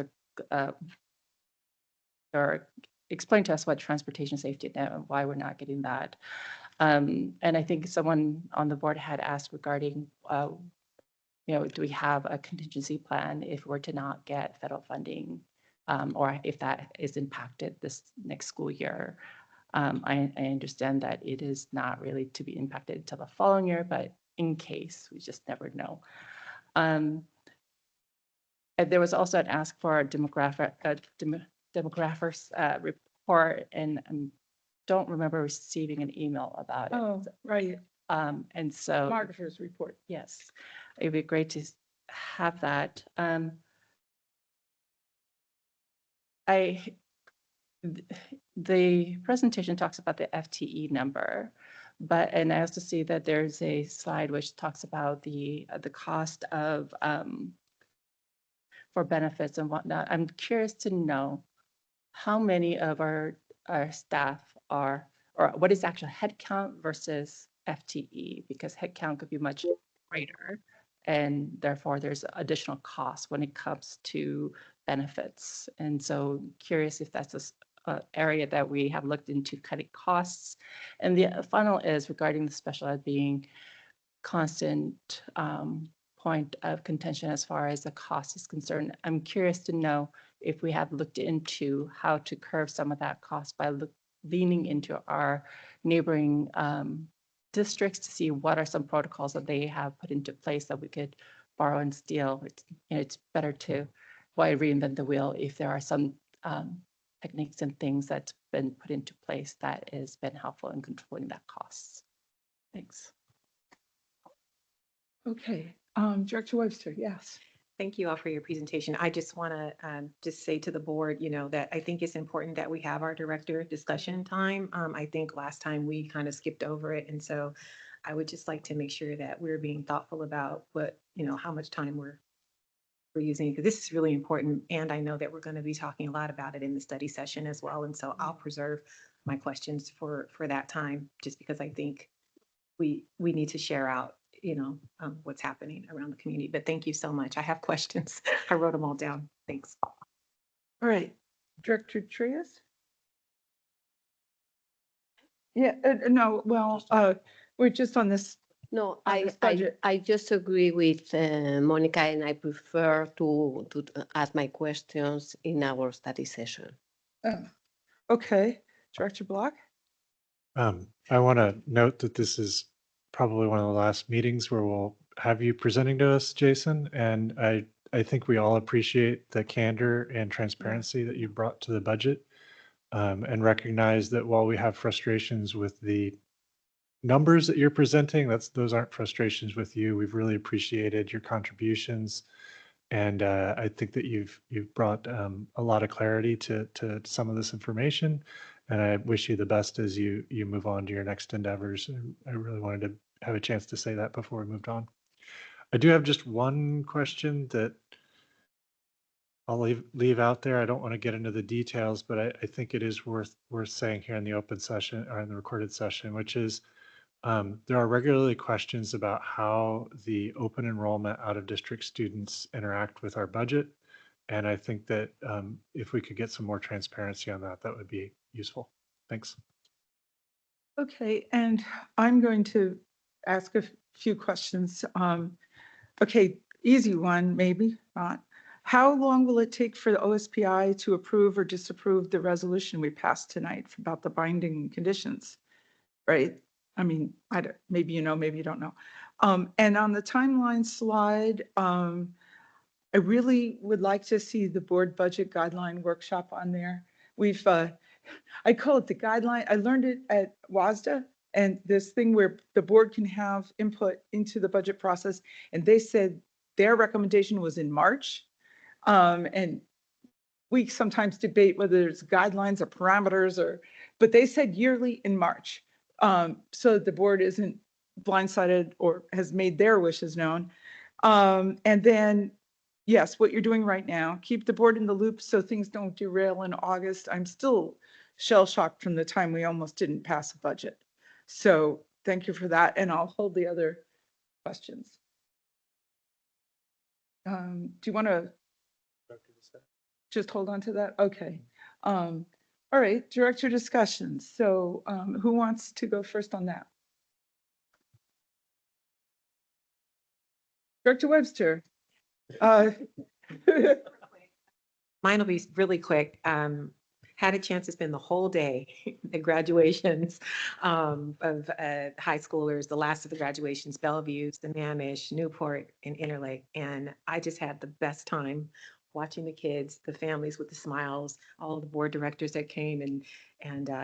or explain to us what transportation safety net and why we're not getting that. And I think someone on the board had asked regarding, do we have a contingency plan if we're to not get federal funding, or if that is impacted this next school year? I understand that it is not really to be impacted until the following year, but in case, we just never know. And there was also an ask for a demographers report, and I don't remember receiving an email about it. Oh, right. And so Demographer's report. yes, it'd be great to have that. The presentation talks about the FTE number, and I also see that there's a slide which talks about the cost of for benefits and whatnot. I'm curious to know how many of our staff are, or what is actual headcount versus FTE, because headcount could be much greater, and therefore there's additional costs when it comes to benefits. And so curious if that's an area that we have looked into cutting costs. And the final is regarding the special ed being constant point of contention as far as the cost is concerned. I'm curious to know if we have looked into how to curb some of that cost by leaning into our neighboring districts to see what are some protocols that they have put into place that we could borrow and steal. It's better to why reinvent the wheel if there are some techniques and things that's been put into place that has been helpful in controlling that costs. Thanks. Okay, Director Webster, yes. Thank you all for your presentation. I just want to just say to the board, that I think it's important that we have our director discussion time. I think last time we kind of skipped over it. And so I would just like to make sure that we're being thoughtful about what, how much time we're using, because this is really important. And I know that we're going to be talking a lot about it in the study session as well. And so I'll preserve my questions for that time, just because I think we need to share out what's happening around the community. But thank you so much. I have questions. I wrote them all down. Thanks. All right, Director Trias? Yeah, no, well, we're just on this No, on this budget? I just agree with Monica, and I prefer to ask my questions in our study session. Oh, okay, Director Block? I want to note that this is probably one of the last meetings where we'll have you presenting to us, Jason. And I think we all appreciate the candor and transparency that you brought to the budget, and recognize that while we have frustrations with the numbers that you're presenting, those aren't frustrations with you. We've really appreciated your contributions. And I think that you've brought a lot of clarity to some of this information. And I wish you the best as you move on to your next endeavors. And I really wanted to have a chance to say that before we moved on. I do have just one question that I'll leave out there. I don't want to get into the details, but I think it is worth saying here in the open session or in the recorded session, which is there are regularly questions about how the open enrollment out of district students interact with our budget. And I think that if we could get some more transparency on that, that would be useful. Thanks. Okay, and I'm going to ask a few questions. Okay, easy one, maybe not. How long will it take for the OSPI to approve or disapprove the resolution we passed tonight about the binding conditions? Right? I mean, maybe you know, maybe you don't know. And on the timeline slide, I really would like to see the board budget guideline workshop on there. We've, I call it the guideline. I learned it at WASDA, and this thing where the board can have input into the budget process. And they said their recommendation was in March. And we sometimes debate whether there's guidelines or parameters, but they said yearly in March. So the board isn't blindsided or has made their wishes known. And then, yes, what you're doing right now, keep the board in the loop so things don't derail in August. I'm still shell shocked from the time we almost didn't pass a budget. So thank you for that. And I'll hold the other questions. Do you want to just hold on to that? Okay. All right, director discussions. So who wants to go first on that? Director Webster. Mine will be really quick. Had a chance to spend the whole day at graduations of high schoolers, the last of the graduations, Bellevue, Sammamish, Newport, and Interlake. And I just had the best time watching the kids, the families with the smiles, all of the board directors that came, and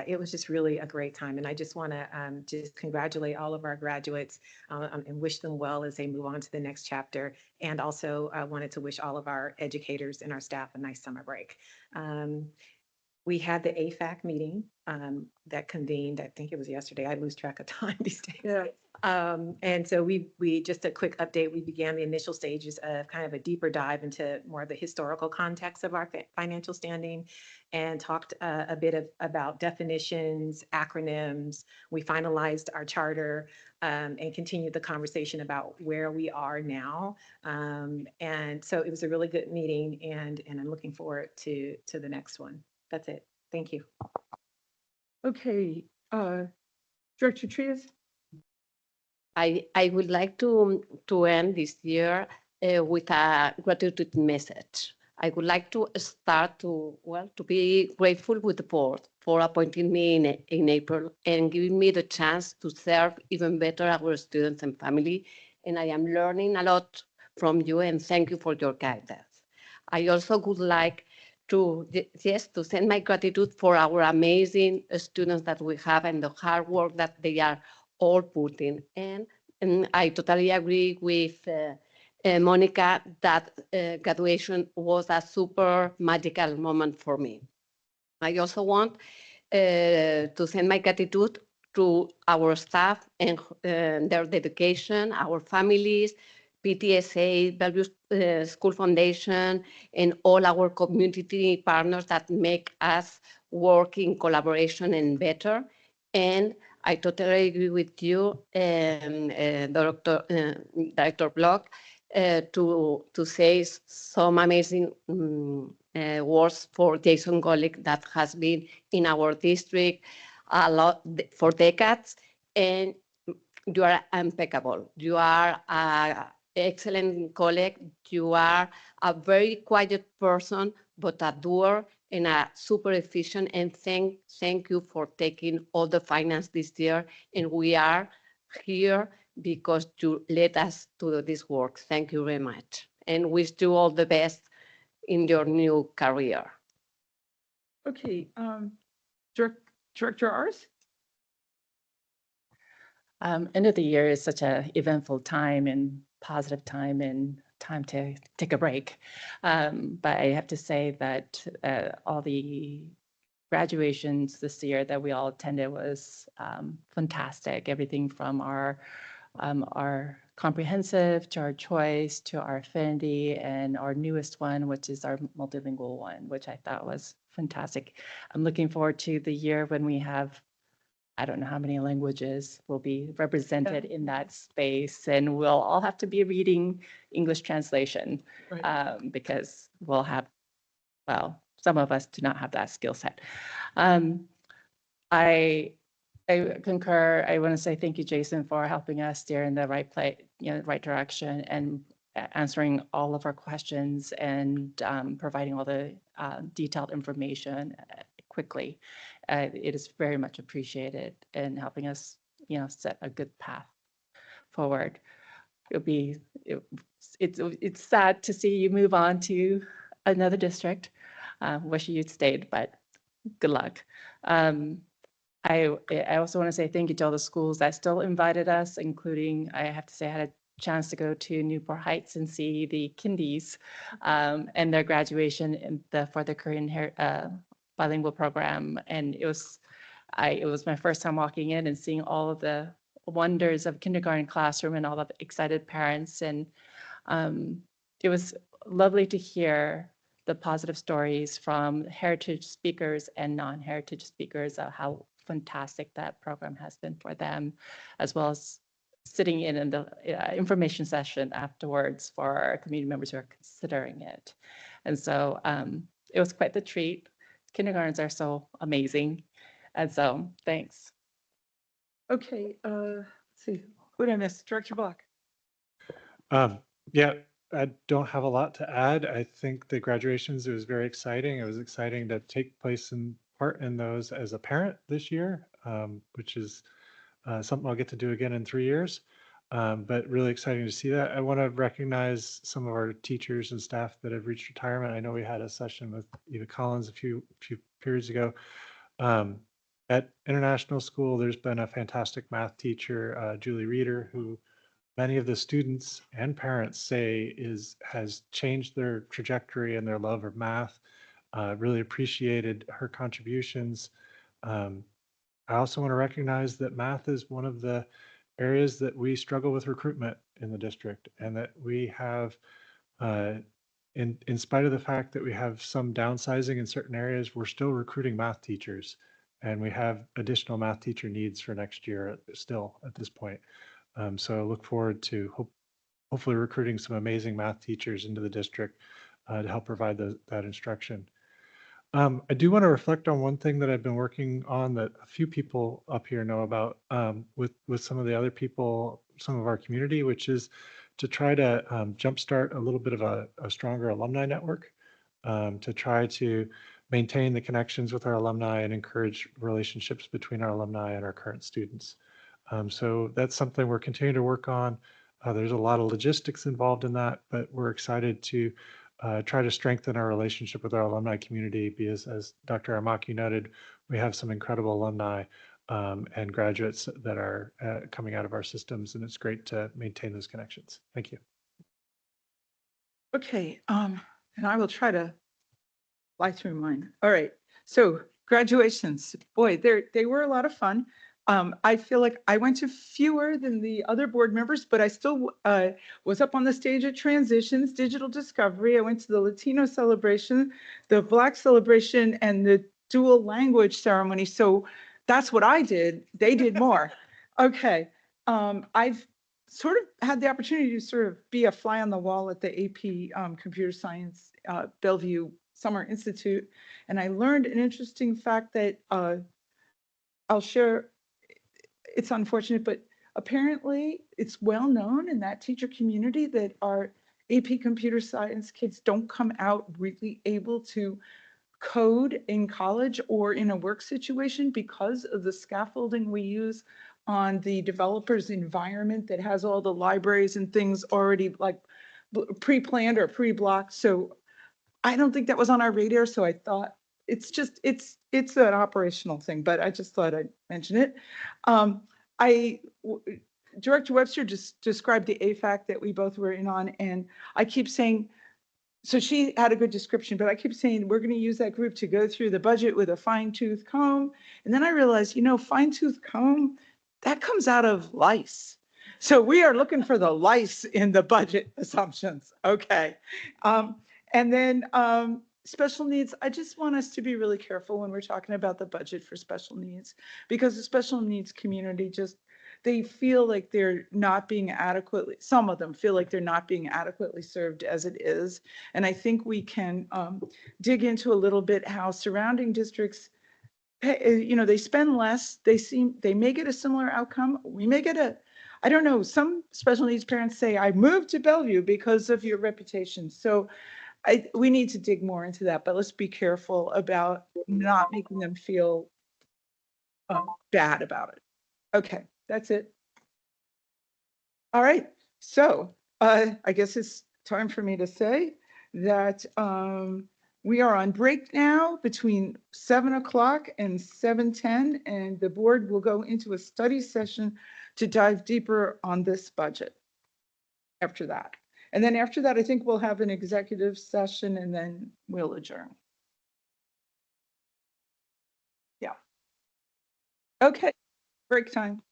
it was just really a great time. And I just want to just congratulate all of our graduates and wish them well as they move on to the next chapter. And also I wanted to wish all of our educators and our staff a nice summer break. We had the AFAC meeting that convened, I think it was yesterday. I lose track of time these days. Yeah. And so we just a quick update. We began the initial stages of kind of a deeper dive into more of the historical context of our financial standing, and talked a bit about definitions, acronyms. We finalized our charter and continued the conversation about where we are now. And so it was a really good meeting, and I'm looking forward to the next one. That's it. Thank you. Okay, Director Trias. I would like to end this year with a gratitude message. I would like to start to be grateful with the board for appointing me in April and giving me the chance to serve even better our students and family. And I am learning a lot from you, and thank you for your guidance. I also would like to send my gratitude for our amazing students that we have and the hard work that they are all putting. And I totally agree with Monica that graduation was a super magical moment for me. I also want to send my gratitude to our staff and their dedication, our families, PTSA, Bellevue School Foundation, and all our community partners that make us work in collaboration and better. And I totally agree with you, Director Block, to say some amazing words for Jason Golick that has been in our district a lot for decades. And you are impeccable. You are an excellent colleague. You are a very quiet person, but a doer and a super efficient. And thank you for taking all the finance this year. And we are here because you let us do this work. Thank you very much. And wish you all the best in your new career. Okay, Director Ars? End of the year is such an eventful time and positive time and time to take a break. But I have to say that all the graduations this year that we all attended was fantastic. Everything from our comprehensive to our choice to our affinity and our newest one, which is our multilingual one, which I thought was fantastic. I'm looking forward to the year when we have, I don't know how many languages will be represented in that space, and we'll all have to be reading English translation because we'll have, well, some of us do not have that skill set. I concur. I want to say thank you, Jason, for helping us steer in the right place, right direction, and answering all of our questions and providing all the detailed information quickly. It is very much appreciated in helping us, set a good path forward. It's sad to see you move on to another district. Wish you'd stayed, but good luck. I also want to say thank you to all the schools that still invited us, including, I have to say, I had a chance to go to Newport Heights and see the kindies and their graduation for the Korean bilingual program. And it was my first time walking in and seeing all of the wonders of kindergarten classroom and all the excited parents. And it was lovely to hear the positive stories from heritage speakers and non-heritage speakers of how fantastic that program has been for them, as well as sitting in the information session afterwards for our community members who are considering it. And so it was quite the treat. Kindergartens are so amazing. And so thanks. Okay, let's see, who did I miss? Director Block? Yeah, I don't have a lot to add. I think the graduations, it was very exciting. It was exciting to take part in those as a parent this year, which is something I'll get to do again in 3 years. But really exciting to see that. I want to recognize some of our teachers and staff that have reached retirement. I know we had a session with Eva Collins a few periods ago. At International School, there's been a fantastic math teacher, Julie Reeder, who many of the students and parents say has changed their trajectory and their love of math. Really appreciated her contributions. I also want to recognize that math is one of the areas that we struggle with recruitment in the district, and that we have, in spite of the fact that we have some downsizing in certain areas, we're still recruiting math teachers, and we have additional math teacher needs for next year still at this point. So I look forward to hopefully recruiting some amazing math teachers into the district to help provide that instruction. I do want to reflect on one thing that I've been working on that a few people up here know about with some of the other people, some of our community, which is to try to jumpstart a little bit of a stronger alumni network, to try to maintain the connections with our alumni and encourage relationships between our alumni and our current students. So that's something we're continuing to work on. There's a lot of logistics involved in that, but we're excited to try to strengthen our relationship with our alumni community, because as Dr. Armaki noted, we have some incredible alumni and graduates that are coming out of our systems, and it's great to maintain those connections. Thank you. Okay, and I will try to fly through mine. All right, so graduations, boy, they were a lot of fun. I feel like I went to fewer than the other board members, but I still was up on the stage at Transitions, Digital Discovery. I went to the Latino celebration, the Black celebration, and the dual language ceremony. So that's what I did. They did more. Okay. I've sort of had the opportunity to sort of be a fly on the wall at the AP Computer Science Bellevue Summer Institute. And I learned an interesting fact that I'll share. It's unfortunate, but apparently it's well known in that teacher community that our AP computer science kids don't come out really able to code in college or in a work situation because of the scaffolding we use on the developer's environment that has all the libraries and things already like pre-planned or pre-blocked. So I don't think that was on our radar. So I thought it's just, it's an operational thing, but I just thought I'd mention it. Director Webster just described the AFAC that we both were in on, and I keep saying, so she had a good description, but I keep saying we're going to use that group to go through the budget with a fine tooth comb. And then I realized, fine tooth comb, that comes out of lice. So we are looking for the lice in the budget assumptions. Okay. And then special needs, I just want us to be really careful when we're talking about the budget for special needs, because the special needs community they feel like they're not being adequately, some of them feel like they're not being adequately served as it is. And I think we can dig into a little bit how surrounding districts, they spend less, they may get a similar outcome. We may get I don't know, some special needs parents say, I moved to Bellevue because of your reputation. So we need to dig more into that, but let's be careful about not making them feel bad about it. Okay. That's it. All right. So I guess it's time for me to say that we are on break now between 7 o'clock and 7:10, and the board will go into a study session to dive deeper on this budget after that. And then after that, I think we'll have an executive session and then we'll adjourn. Yeah. Okay. Break time.